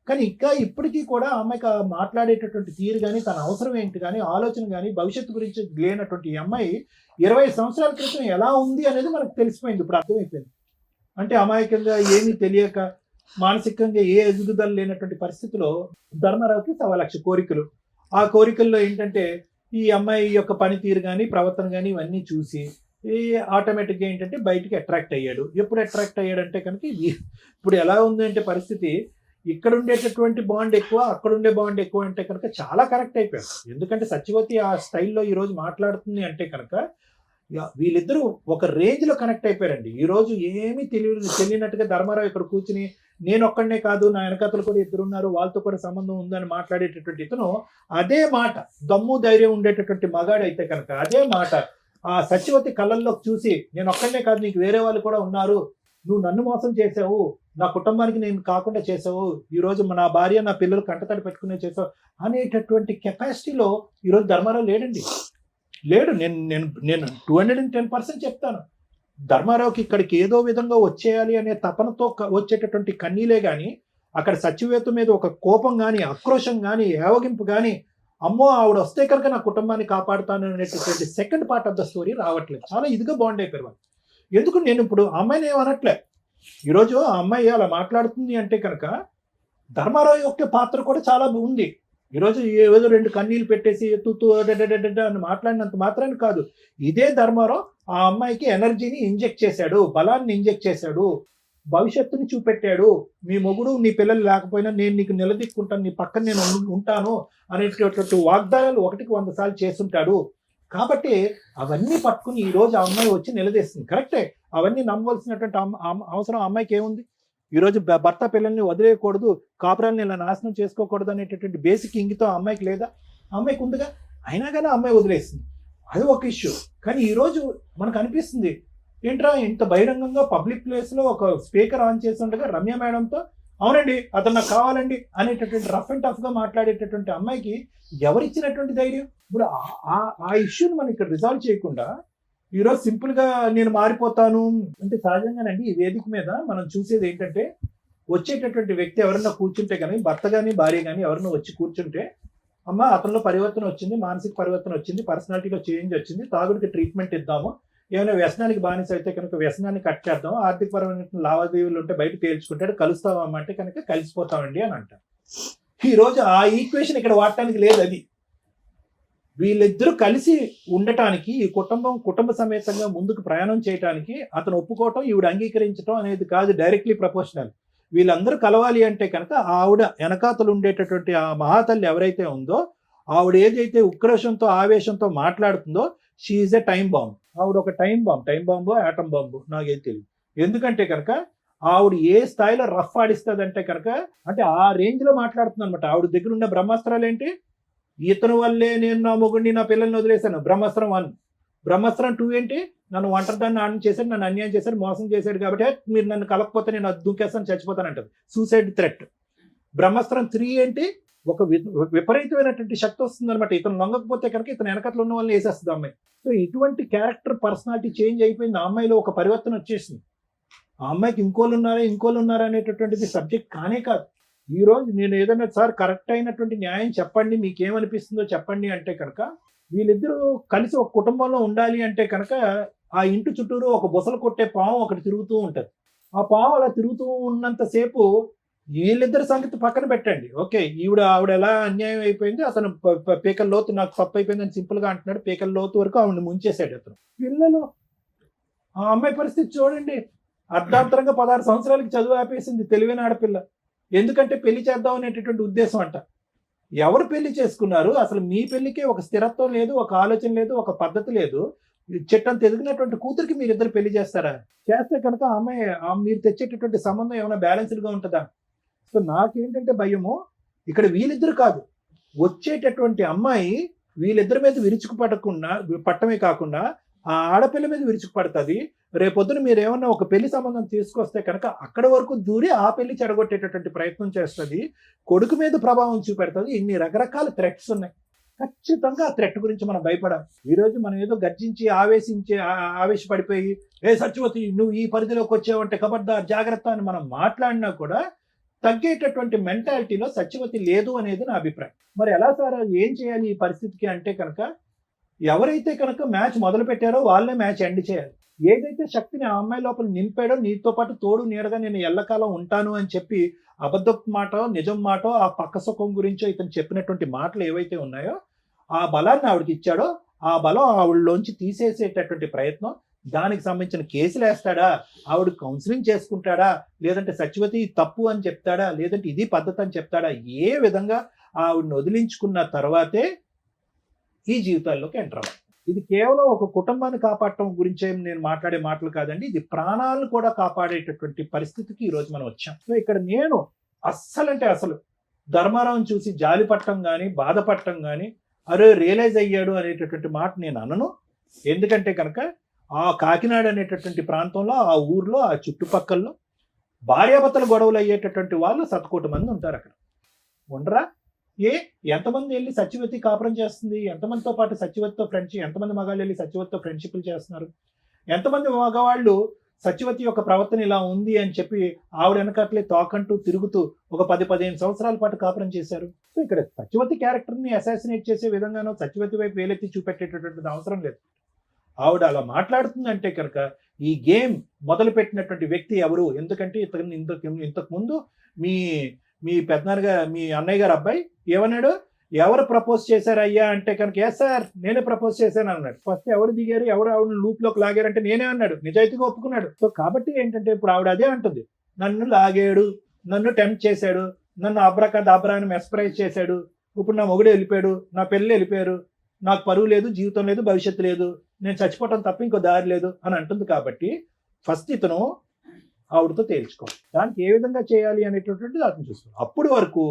కానీ ఇంకా ఇప్పటికీ కూడా అమ్మాయికి మాట్లాడేటటువంటి తీరు కానీ, తన అవసరం ఏంటి కానీ, ఆలోచన కానీ, భవిష్యత్తు గురించి లేనటువంటి ఈ అమ్మాయి 20 సంవత్సరాల క్రితం ఎలా ఉంది అనేది మనకు తెలిసిపోయింది, ఇప్పుడు అర్థమైపోయింది. అంటే అమాయకంగా ఏమీ తెలియక మానసికంగా ఏ ఎదుగుదల లేనటువంటి పరిస్థితిలో ధర్మారావుకి 1,00,000 కోరికలు. ఆ కోరికల్లో ఏంటంటే ఈ అమ్మాయి యొక్క పనితీరు కానీ, ప్రవర్తన కానీ ఇవన్నీ చూసి ఆటోమేటిక్గా ఏంటంటే బయటికి అట్రాక్ట్ అయ్యాడు. ఎప్పుడు అట్రాక్ట్ అయ్యాడంటే కనుక ఇప్పుడు ఎలా ఉంది అంటే పరిస్థితి, ఇక్కడ ఉండేటటువంటి బాండ్ ఎక్కువ, అక్కడ ఉండే బాండ్ ఎక్కువ అంటే కనుక చాలా కరెక్ట్ అయిపోయాడు. ఎందుకంటే సత్యవతి ఆ స్టైల్లో ఈరోజు మాట్లాడుతుంది అంటే కనుక వీళ్ళిద్దరూ ఒక రేంజ్లో కనెక్ట్ అయిపోయారండి. ఈరోజు ఏమీ తెలియనట్టుగా ధర్మారావు ఇక్కడ కూర్చుని నేను ఒక్కడనే కాదు, నా వెనకతలు కూడా 2 ఉన్నారు, వాళ్ళతో కూడా సంబంధం ఉందని మాట్లాడేటటువంటి ఇతను అదే మాట దమ్ము ధైర్యం ఉండేటటువంటి మగాడైతే కనుక అదే మాట ఆ సత్యవతి కళ్ళల్లో చూసి నేను ఒక్కడనే కాదు, నీకు వేరే వాళ్ళు కూడా ఉన్నారు, నువ్వు నన్ను మోసం చేసావు, నా కుటుంబానికి నేను కాకుండా చేసావు, ఈరోజు నా భార్య నా పిల్లలు కంటతడి పెట్టుకునే చేసావు అనేటటువంటి కెపాసిటీలో ఈరోజు ధర్మారావు లేడండి. లేడు. నేను 210% చెప్తాను. ధర్మారావుకి ఇక్కడికి ఏదో విధంగా వచ్చేయాలి అనే తపనతో వచ్చేటటువంటి కన్నీలే కానీ అక్కడ సచివేత మీద ఒక కోపం కానీ ఆక్రోశం కానీ ఏవగింపు కానీ అమ్మో ఆవిడ వస్తే కనుక నా కుటుంబాన్ని కాపాడుతాను అనేటటువంటి second part of the story రావట్లేదు. చాలా ఇదిగా బాండ్ అయిపోయారు వాళ్ళు. ఎందుకు నేను ఇప్పుడు అమ్మాయిని ఏమనట్లే, ఈరోజు ఆ అమ్మాయి అలా మాట్లాడుతుంది అంటే కనుక ధర్మారావు యొక్క పాత్ర కూడా చాలా ఉంది. ఈరోజు ఏదో 2 కన్నీళ్ళు పెట్టేసి తుతు అని మాట్లాడినంత మాత్రాన్ని కాదు, ఇదే ధర్మారావు ఆ అమ్మాయికి ఎనర్జీని ఇంజెక్ట్ చేశాడు, బలాన్ని ఇంజెక్ట్ చేశాడు, భవిష్యత్తుని చూపెట్టాడు. మీ మొగుడు నీ పిల్లలు లేకపోయినా నేను నీకు నిలదీక్కుంటాను, నీ పక్కన నేను ఉంటాను అనేటటువంటి వాగ్దానాలు 1కి 100 సార్లు చేస్తుంటాడు. కాబట్టి అవన్నీ పట్టుకుని ఈరోజు ఆ అమ్మాయి వచ్చి నిలదీస్తుంది. కరెక్టే, అవన్నీ నమ్మవలసినటువంటి అవసరం ఆ అమ్మాయికి ఏముంది? ఈరోజు భర్త పిల్లల్ని వదిలేయకూడదు, కాపురాన్ని ఇలా నాశనం చేసుకోకూడదు అనేటటువంటి బేసిక్ ఇంగితం ఆ అమ్మాయికి లేదా? అమ్మాయికి ఉందిగా. అయినా కానీ ఆ అమ్మాయి వదిలేస్తుంది, అది ఒక ఇష్యూ. కానీ ఈరోజు మనకు అనిపిస్తుంది ఏంట్రా ఇంత బహిరంగంగా పబ్లిక్ ప్లేస్లో ఒక స్పీకర్ ఆన్ చేసి ఉండగా రమ్య మేడంతో అవునండి అతను నాకు కావాలండి అనేటటువంటి రఫ్ అండ్ టఫ్గా మాట్లాడేటటువంటి అమ్మాయికి ఎవరిచ్చినటువంటి ధైర్యం? ఇప్పుడు ఆ ఇష్యూని మనం ఇక్కడ రిజాల్వ్ చేయకుండా ఈరోజు సింపుల్గా నేను మారిపోతాను అంటే సహజంగానండి ఈ వేదిక మీద మనం చూసేది ఏంటంటే వచ్చేటటువంటి వ్యక్తి ఎవరన్నా కూర్చుంటే కానీ భర్త కానీ భార్య కానీ ఎవరన్నా వచ్చి కూర్చుంటే అమ్మ అతనిలో పరివర్తన వచ్చింది, మానసిక పరివర్తన వచ్చింది, పర్సనాలిటీలో చేంజ్ వచ్చింది, తాగుడికి ట్రీట్మెంట్ ఇద్దాము, ఏమైనా వ్యసనానికి బానిస అయితే కనుక వ్యసనాన్ని కట్ చేద్దాం, ఆర్థికపరమైన లావాదేవీలు ఉంటే బయట తేల్చుకుంటాడు, కలుస్తామా అంటే కనుక కలిసిపోతామండి అని అంటారు. ఈరోజు ఆ ఈక్వేషన్ ఇక్కడ వాడటానికి లేదు. అది వీళ్ళిద్దరూ కలిసి ఉండటానికి ఈ కుటుంబ సమేతంగా ముందుకు ప్రయాణం చేయడానికి అతను ఒప్పుకోవటం ఈవిడ అంగీకరించడం అనేది కాదు డైరెక్ట్లీ ప్రపోర్షనల్. వీళ్ళందరూ కలవాలి అంటే కనుక ఆవిడ వెనకాతలు ఉండేటటువంటి ఆ మహాతల్లి ఎవరైతే ఉందో ఆవిడ ఏదైతే ఉక్రోషంతో ఆవేశంతో మాట్లాడుతుందో she is a time bomb. ఆవిడ ఒక టైం బాంబు ఆటం బాంబు నాకేం తెలియదు. ఎందుకంటే కనుక ఆవిడ ఏ స్థాయిలో రఫ్ ఆడిస్తుంది అంటే కనుక అంటే ఆ రేంజ్ లో మాట్లాడుతుంది అనమాట. ఆవిడ దగ్గర ఉన్న బ్రహ్మాస్త్రాలు ఏంటి? ఇతను వల్లే నేను నా మొగుడిని నా పిల్లల్ని వదిలేశాను, బ్రహ్మాస్త్రం 1. బ్రహ్మాస్త్రం 2 ఏంటి? నన్ను ఒంటరిదాన్ని ఆడని చేశాడు, నన్ను అన్యాయం చేశాడు, మోసం చేశాడు, కాబట్టి మీరు నన్ను కలకపోతే నేను అది దూకేస్తాను, చచ్చిపోతానంటది, సూసైడ్ థ్రెట్. బ్రహ్మాస్త్రం 3 ఏంటి? ఒక విపరీతమైనటువంటి శక్తి వస్తుంది అనమాట. ఇతను లొంగకపోతే కనుక ఇతను వెనకట్లో ఉన్న వాళ్ళని వేసేస్తుంది అమ్మాయి. సో ఇటువంటి క్యారెక్టర్ పర్సనాలిటీ చేంజ్ అయిపోయింది. ఆ అమ్మాయిలో ఒక పరివర్తన వచ్చేసింది. ఆ అమ్మాయికి ఇంకోళ్ళు ఉన్నారా అనేటటువంటిది సబ్జెక్ట్ కానే కాదు. ఈ రోజు నేను ఏదైనా సార్ కరెక్ట్ అయినటువంటి న్యాయం చెప్పండి, మీకేమనిపిస్తుందో చెప్పండి అంటే కనుక వీళ్ళిద్దరూ కలిసి ఒక కుటుంబంలో ఉండాలి అంటే కనుక ఆ ఇంటి చుట్టూరు ఒక బుసలు కొట్టే పాము ఒకటి తిరుగుతూ ఉంటుంది. ఆ పాము అలా తిరుగుతూ ఉన్నంతసేపు వీళ్ళిద్దరి సంగతి పక్కన పెట్టండి. ఓకే, ఆవిడ ఎలా అన్యాయం అయిపోయింది, అతను పీకల లోతు నాకు తప్పు అయిపోయింది అని సింపుల్గా అంటున్నాడు. పీకల లోతు వరకు ఆవిడని ముంచేశాడు అతను. పిల్లలు, ఆ అమ్మాయి పరిస్థితి చూడండి. అర్ధాంతరంగా 16 సంవత్సరాలకి చదువు ఆపేసింది, తెలివైన ఆడపిల్ల. ఎందుకంటే పెళ్లి చేద్దాం అనేటటువంటి ఉద్దేశం అంట. ఎవరు పెళ్లి చేసుకున్నారు? అసలు మీ పెళ్లికే ఒక స్థిరత్వం లేదు, ఒక ఆలోచన లేదు, ఒక పద్ధతి లేదు. చెట్టంత ఎదిగినటువంటి కూతురికి మీరు ఇద్దరు పెళ్లి చేస్తారా? చేస్తే కనుక అమ్మాయి మీరు తెచ్చేటటువంటి సంబంధం ఏమైనా బ్యాలెన్స్డ్గా ఉంటుందా? సో నాకేంటంటే భయము ఇక్కడ వీళ్ళిద్దరు కాదు, వచ్చేటటువంటి అమ్మాయి వీళ్ళిద్దరి మీద పట్టమే కాకుండా ఆ ఆడపిల్ల మీద విరుచుకుపడుతుంది. రేపొద్దున మీరు ఏమన్నా ఒక పెళ్లి సంబంధం తీసుకొస్తే కనుక అక్కడ వరకు దూరి ఆ పెళ్లి చెడగొట్టేటటువంటి ప్రయత్నం చేస్తుంది, కొడుకు మీద ప్రభావం చూపెడుతుంది. ఇన్ని రకరకాల థ్రెట్స్ ఉన్నాయి. ఖచ్చితంగా ఆ థ్రెట్ గురించి మనం భయపడాలి. ఈరోజు మనం ఏదో గర్జించి ఆవేశపడిపోయి సత్యవతి నువ్వు ఈ పరిధిలోకి వచ్చావంటే కబడ్దార్ జాగ్రత్త అని మనం మాట్లాడినా కూడా తగ్గేటటువంటి మెంటాలిటీలో సత్యవతి లేదు అనేది నా అభిప్రాయం. మరి ఎలా సార్ ఏం చేయాలి ఈ పరిస్థితికి అంటే కనుక ఎవరైతే కనుక మ్యాచ్ మొదలు పెట్టారో వాళ్ళే మ్యాచ్ ఎండ్ చేయాలి. ఏదైతే శక్తిని ఆ అమ్మాయి లోపల నింపాడో నీతో పాటు తోడు నీడగా నేను ఎల్లకాలం ఉంటాను అని చెప్పి అబద్ధపు మాట నిజం మాట ఆ పక్క సుఖం గురించో ఇతను చెప్పినటువంటి మాటలు ఏవైతే ఉన్నాయో ఆ బలాన్ని ఆవిడకి ఇచ్చాడో ఆ బలం ఆవిడలోంచి తీసేసేటటువంటి ప్రయత్నం, దానికి సంబంధించిన కేసులు వేస్తాడా, ఆవిడ కౌన్సిలింగ్ చేసుకుంటాడా, లేదంటే సత్యవతి తప్పు అని చెప్తాడా, లేదంటే ఇది పద్ధతి అని చెప్తాడా, ఏ విధంగా ఆవిడని వదిలించుకున్న తర్వాతే ఈ జీవితాల్లోకి ఎంటర్ అవ్వాలి. ఇది కేవలం ఒక కుటుంబాన్ని కాపాడటం గురించే నేను మాట్లాడే మాటలు కాదండి, ఇది ప్రాణాలను కూడా కాపాడేటటువంటి పరిస్థితికి ఈరోజు మనం వచ్చాం. సో ఇక్కడ నేను అస్సలు ధర్మారావుని చూసి జాలి పట్టడం కానీ బాధపడటం కానీ అరే రియలైజ్ అయ్యాడు అనేటటువంటి మాట నేను అనను. ఎందుకంటే కనుక ఆ కాకినాడ అనేటటువంటి ప్రాంతంలో ఆ ఊర్లో ఆ చుట్టుపక్కల్లో భార్యాభర్తల గొడవలు అయ్యేటటువంటి వాళ్ళు శతకోటి మంది ఉంటారు అక్కడ. ఉండరా? ఎంతమంది వెళ్ళి సత్యవతి కాపురం చేస్తుంది, ఎంతమందితో పాటు సత్యవతితో ఫ్రెండ్షిప్, ఎంతమంది మగాళ్ళు వెళ్ళి సత్యవతితో ఫ్రెండ్షిప్లు చేస్తున్నారు, ఎంతమంది మగవాళ్ళు సత్యవతి యొక్క ప్రవర్తన ఇలా ఉంది అని చెప్పి ఆవిడ వెనకట్లే తోకంటూ తిరుగుతూ ఒక 10-15 సంవత్సరాల పాటు కాపురం చేశారు. సో ఇక్కడ సత్యవతి క్యారెక్టర్ని అసాసినేట్ చేసే విధంగానో సత్యవతి వైపు వేలెత్తి చూపెట్టేటటువంటి అవసరం లేదు. ఆవిడ అలా మాట్లాడుతుందంటే కనుక ఈ గేమ్ మొదలు పెట్టినటువంటి వ్యక్తి ఎవరు? ఎందుకంటే ఇంతకు ముందు మీ పెద్దనాన్నగారు, మీ అన్నయ్య గారు అబ్బాయి ఏమన్నాడు, ఎవరు ప్రపోజ్ చేశారు అయ్యా అంటే కనుక ఎస్ సార్ నేనే ప్రపోజ్ చేశాను అన్నాడు. ఫస్ట్ ఎవరు దిగారు, ఎవరు ఆవిడ లూప్ లోకి లాగారంటే నేనే అన్నాడు, నిజాయితీగా ఒప్పుకున్నాడు. సో కాబట్టి ఏంటంటే ఇప్పుడు ఆవిడ అదే అంటుంది, నన్ను లాగాడు, నన్ను టెంప్ట్ చేశాడు, నన్ను అబ్రాని మెస్పరైజ్ చేశాడు, ఇప్పుడు నా మొగుడు వెళ్ళిపోయాడు, నా పిల్లలు వెళ్ళిపోయారు, నాకు పరువు లేదు, జీవితం లేదు, భవిష్యత్తు లేదు, నేను చచ్చిపోవటం తప్ప ఇంకో దారి లేదు అని అంటుంది. కాబట్టి ఫస్ట్ ఇతను ఆవిడతో తేల్చుకోవాలి, దానికి ఏ విధంగా చేయాలి అనేటటువంటిది అతను చూసుకోవాలి. అప్పుడు వరకు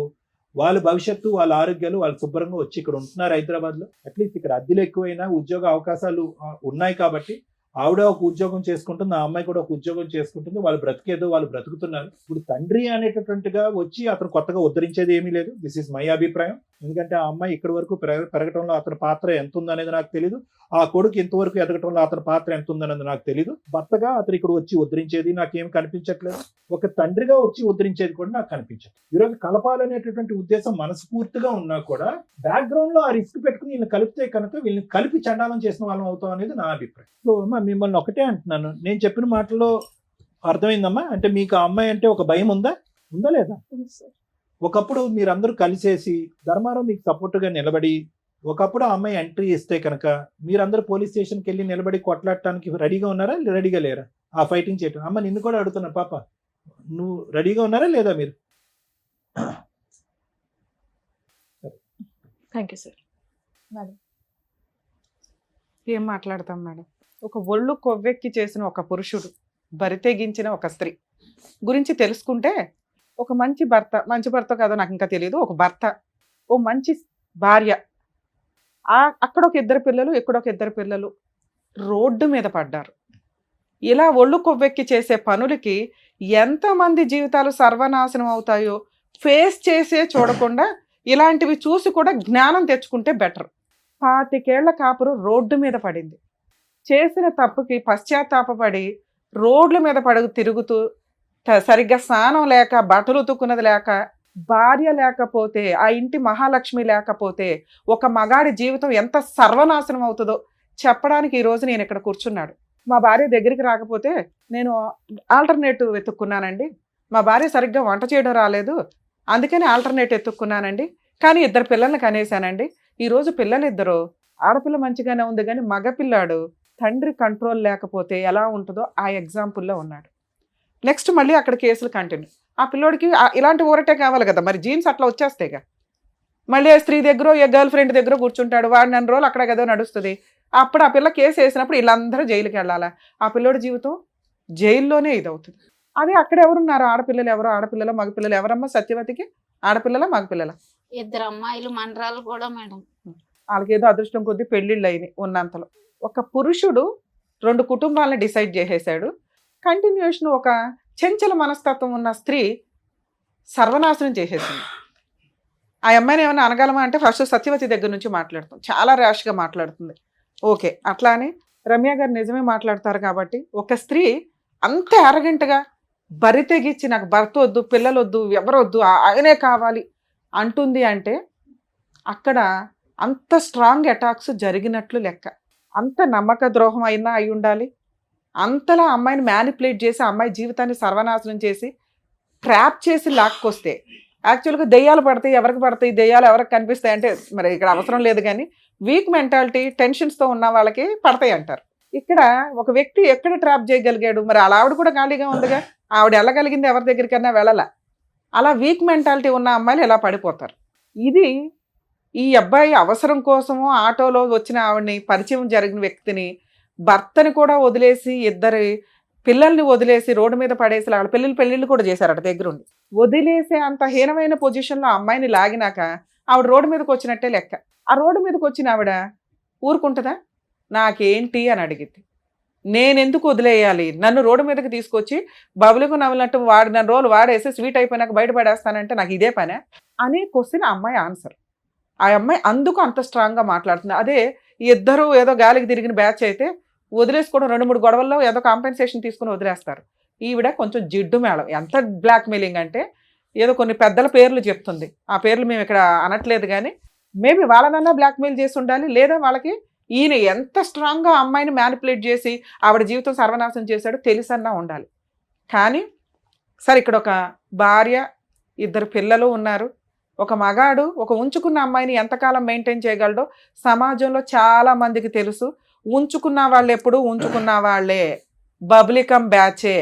వాళ్ళ భవిష్యత్తు, వాళ్ళ ఆరోగ్యాలు వాళ్ళు శుభ్రంగా వచ్చి ఇక్కడ ఉంటున్నారు హైదరాబాద్లో. అట్లీస్ట్ ఇక్కడ అద్దెలు ఎక్కువైనా ఉద్యోగ అవకాశాలు ఉన్నాయి కాబట్టి ఆవిడ ఒక ఉద్యోగం చేసుకుంటుంది, ఆ అమ్మాయి కూడా ఒక ఉద్యోగం చేసుకుంటుంది, వాళ్ళు బ్రతికేదో వాళ్ళు బ్రతుకుతున్నారు. ఇప్పుడు తండ్రి అనేటటువంటిగా వచ్చి అతను కొత్తగా ఉద్ధరించేది ఏమీ లేదు. దిస్ ఈజ్ మై అభిప్రాయం. ఎందుకంటే ఆ అమ్మాయి ఇక్కడి వరకు పెరగటంలో అతని పాత్ర ఎంత ఉందనేది నాకు తెలియదు, ఆ కొడుకు ఇంతవరకు ఎదగటంలో అతని పాత్ర ఎంత ఉందనేది నాకు తెలియదు. భర్తగా అతను ఇక్కడ వచ్చి ఉద్ధరించేది నాకేం కనిపించట్లేదు, ఒక తండ్రిగా వచ్చి ఉద్ధరించేది కూడా నాకు కనిపించదు. ఈరోజు కలపాలనేటటువంటి ఉద్దేశం మనస్ఫూర్తిగా ఉన్నా కూడా బ్యాక్గ్రౌండ్ లో ఆ రిస్క్ పెట్టుకుని వీళ్ళని కలిపితే కనుక వీళ్ళని కలిపి చండాలం చేసిన వాళ్ళం అవుతాం అనేది నా అభిప్రాయం. సో మిమ్మల్ని ఒకటే అంటున్నాను, నేను చెప్పిన మాటల్లో అర్థమైందమ్మా? అంటే మీకు ఆ అమ్మాయి అంటే ఒక భయం ఉందా లేదా? ఒకప్పుడు మీరందరూ కలిసేసి ధర్మారావు మీకు సపోర్ట్గా నిలబడి ఒకప్పుడు ఆ అమ్మాయి ఎంట్రీ ఇస్తే కనుక మీరందరూ పోలీస్ స్టేషన్కి వెళ్ళి నిలబడి కొట్లాడటానికి రెడీగా ఉన్నారా, రెడీగా లేరా ఆ ఫైటింగ్ చేయటం? అమ్మ నిన్ను కూడా అడుగుతున్నా పాప, నువ్వు రెడీగా ఉన్నారా లేదా మీరు? Thank you sir. మేడం ఏం మాట్లాడతాం మేడం? ఒక ఒళ్ళు కొవ్వెక్కి చేసిన ఒక పురుషుడు, బరితెగించిన ఒక స్త్రీ గురించి తెలుసుకుంటే ఒక మంచి భర్త కాదో నాకు ఇంకా తెలియదు, ఒక భర్త, ఓ మంచి భార్య, అక్కడ ఒక 2 పిల్లలు, ఇక్కడ ఒక 2 పిల్లలు రోడ్డు మీద పడ్డారు. ఇలా ఒళ్ళు కొవ్వెక్కి చేసే పనులకి ఎంతమంది జీవితాలు సర్వనాశనం అవుతాయో ఫేస్ చేసే చూడకుండా ఇలాంటివి చూసి కూడా జ్ఞానం తెచ్చుకుంటే బెటర్. 25 ఏళ్ల కాపురు రోడ్డు మీద పడింది. చేసిన తప్పుకి పశ్చాత్తాపపడి రోడ్ల మీద తిరుగుతూ సరిగ్గా స్నానం లేక, బట్టలు ఉతుక్కున్నది లేక, భార్య లేకపోతే, ఆ ఇంటి మహాలక్ష్మి లేకపోతే ఒక మగాడి జీవితం ఎంత సర్వనాశనం అవుతుందో చెప్పడానికి ఈరోజు నేను ఇక్కడ కూర్చున్నాడు. మా భార్య దగ్గరికి రాకపోతే నేను ఆల్టర్నేటివ్ వెతుక్కున్నానండి, మా భార్య సరిగ్గా వంట చేయడం రాలేదు అందుకని ఆల్టర్నేటివ్ వెతుక్కున్నానండి, కానీ 2 పిల్లల్ని కనేసానండి. ఈరోజు పిల్లలిద్దరూ, ఆడపిల్ల మంచిగానే ఉంది కానీ మగపిల్లాడు తండ్రి కంట్రోల్ లేకపోతే ఎలా ఉంటుందో ఆ ఎగ్జాంపుల్లో ఉన్నాడు. నెక్స్ట్ మళ్ళీ అక్కడ కేసులు కంటిన్యూ. ఆ పిల్లోడికి ఇలాంటి ఊరటే కావాలి కదా, మరి జీన్స్ అట్లా వచ్చేస్తాయిగా. మళ్ళీ స్త్రీ దగ్గర, గర్ల్ ఫ్రెండ్ దగ్గర కూర్చుంటాడు, వాడు 2 రోజులు అక్కడ కదా నడుస్తుంది. అప్పుడు ఆ పిల్ల కేసు వేసినప్పుడు వీళ్ళందరూ జైలుకి వెళ్ళాలా? ఆ పిల్లోడి జీవితం జైల్లోనే ఇదవుతుంది. అదే అక్కడ ఎవరున్నారు? ఆడపిల్లలు ఎవరు? ఆడపిల్లల మగపిల్లలు ఎవరమ్మా సత్యవతికి? ఆడపిల్లల మగపిల్లల? 2 అమ్మాయిలు మనరాలు కూడా మేడం. వాళ్ళకేదో అదృష్టం కొద్దీ పెళ్ళిళ్ళు అయినాయి ఉన్నంతలో. ఒక పురుషుడు 2 కుటుంబాలను డిసైడ్ చేసేసాడు. కంటిన్యూషన్ ఒక చెంచల మనస్తత్వం ఉన్న స్త్రీ సర్వనాశనం చేసేసింది. ఆ అమ్మాయిని ఏమైనా అనగలమా అంటే ఫస్ట్ సత్యవతి దగ్గర నుంచి మాట్లాడుతుంది, చాలా ర్యాష్గా మాట్లాడుతుంది. ఓకే, అట్లా అని రమ్య గారు నిజమే మాట్లాడతారు కాబట్టి ఒక స్త్రీ అంత అరగంటగా బరితెగిచ్చి నాకు భర్త వద్దు, పిల్లలు వద్దు, ఎవరొద్దు, ఆయనే కావాలి అంటుంది అంటే అక్కడ అంత స్ట్రాంగ్ అటాక్స్ జరిగినట్లు లెక్క. అంత నమ్మక ద్రోహం అయినా అయి ఉండాలి. అంతలా అమ్మాయిని మ్యానిపులేట్ చేసి అమ్మాయి జీవితాన్ని సర్వనాశనం చేసి ట్రాప్ చేసి లాక్కొస్తే, యాక్చువల్గా దెయ్యాలు పడతాయి, ఎవరికి పడతాయి, దెయ్యాలు ఎవరికి కనిపిస్తాయి అంటే మరి ఇక్కడ అవసరం లేదు, కానీ వీక్ మెంటాలిటీ టెన్షన్స్తో ఉన్న వాళ్ళకి పడతాయి అంటారు. ఇక్కడ ఒక వ్యక్తి ఎక్కడ ట్రాప్ చేయగలిగాడు? మరి అలా ఆవిడ కూడా ఖాళీగా ఉందిగా, ఆవిడ వెళ్ళగలిగింది ఎవరి దగ్గరికైనా వెళ్ళాల. అలా వీక్ మెంటాలిటీ ఉన్న అమ్మాయిలు ఎలా పడిపోతారు? ఇది ఈ అబ్బాయి అవసరం కోసము ఆటోలో వచ్చిన ఆవిడని, పరిచయం జరిగిన వ్యక్తిని, భర్తని కూడా వదిలేసి 2 పిల్లల్ని వదిలేసి రోడ్డు మీద పడేసి వాళ్ళ పెళ్ళిళ్ళు కూడా చేశారట దగ్గరుండి. వదిలేసే అంత హీనమైన పొజిషన్లో అమ్మాయిని లాగినాక ఆవిడ రోడ్డు మీదకి వచ్చినట్టే లెక్క. ఆ రోడ్డు మీదకి వచ్చిన ఆవిడ ఊరుకుంటుందా? నాకేంటి అని అడిగింది. నేను ఎందుకు వదిలేయాలి, నన్ను రోడ్డు మీదకి తీసుకొచ్చి బబులకు నవ్వినట్టు వాడిన రోజులు వాడేసి స్వీట్ అయిపోయినాక బయటపడేస్తానంటే నాకు ఇదే పనే అనే క్వశ్చన్ ఆ అమ్మాయి ఆన్సర్. ఆ అమ్మాయి అందుకు అంత స్ట్రాంగ్గా మాట్లాడుతుంది. అదే ఇద్దరు ఏదో గాలికి తిరిగిన బ్యాచ్ అయితే వదిలేసుకోవడం 2-3 గొడవల్లో ఏదో కాంపెన్సేషన్ తీసుకుని వదిలేస్తారు. ఈవిడ కొంచెం జిడ్డు మేళం. ఎంత బ్లాక్మెయిలింగ్ అంటే ఏదో కొన్ని పెద్దల పేర్లు చెప్తుంది, ఆ పేర్లు మేము ఇక్కడ అనట్లేదు, కానీ మేబీ వాళ్ళనన్నా బ్లాక్మెయిల్ చేసి ఉండాలి, లేదా వాళ్ళకి ఈయన ఎంత స్ట్రాంగ్గా అమ్మాయిని మ్యానిపులేట్ చేసి ఆవిడ జీవితం సర్వనాశనం చేశాడో తెలిసన్నా ఉండాలి. కానీ సరే, ఇక్కడ ఒక భార్య, 2 పిల్లలు ఉన్నారు. ఒక మగాడు ఒక ఉంచుకున్న అమ్మాయిని ఎంతకాలం మెయింటైన్ చేయగలడో సమాజంలో చాలా మందికి తెలుసు. ఉంచుకున్న వాళ్ళు ఎప్పుడు ఉంచుకున్న వాళ్ళే, బబ్లికం బ్యాచే.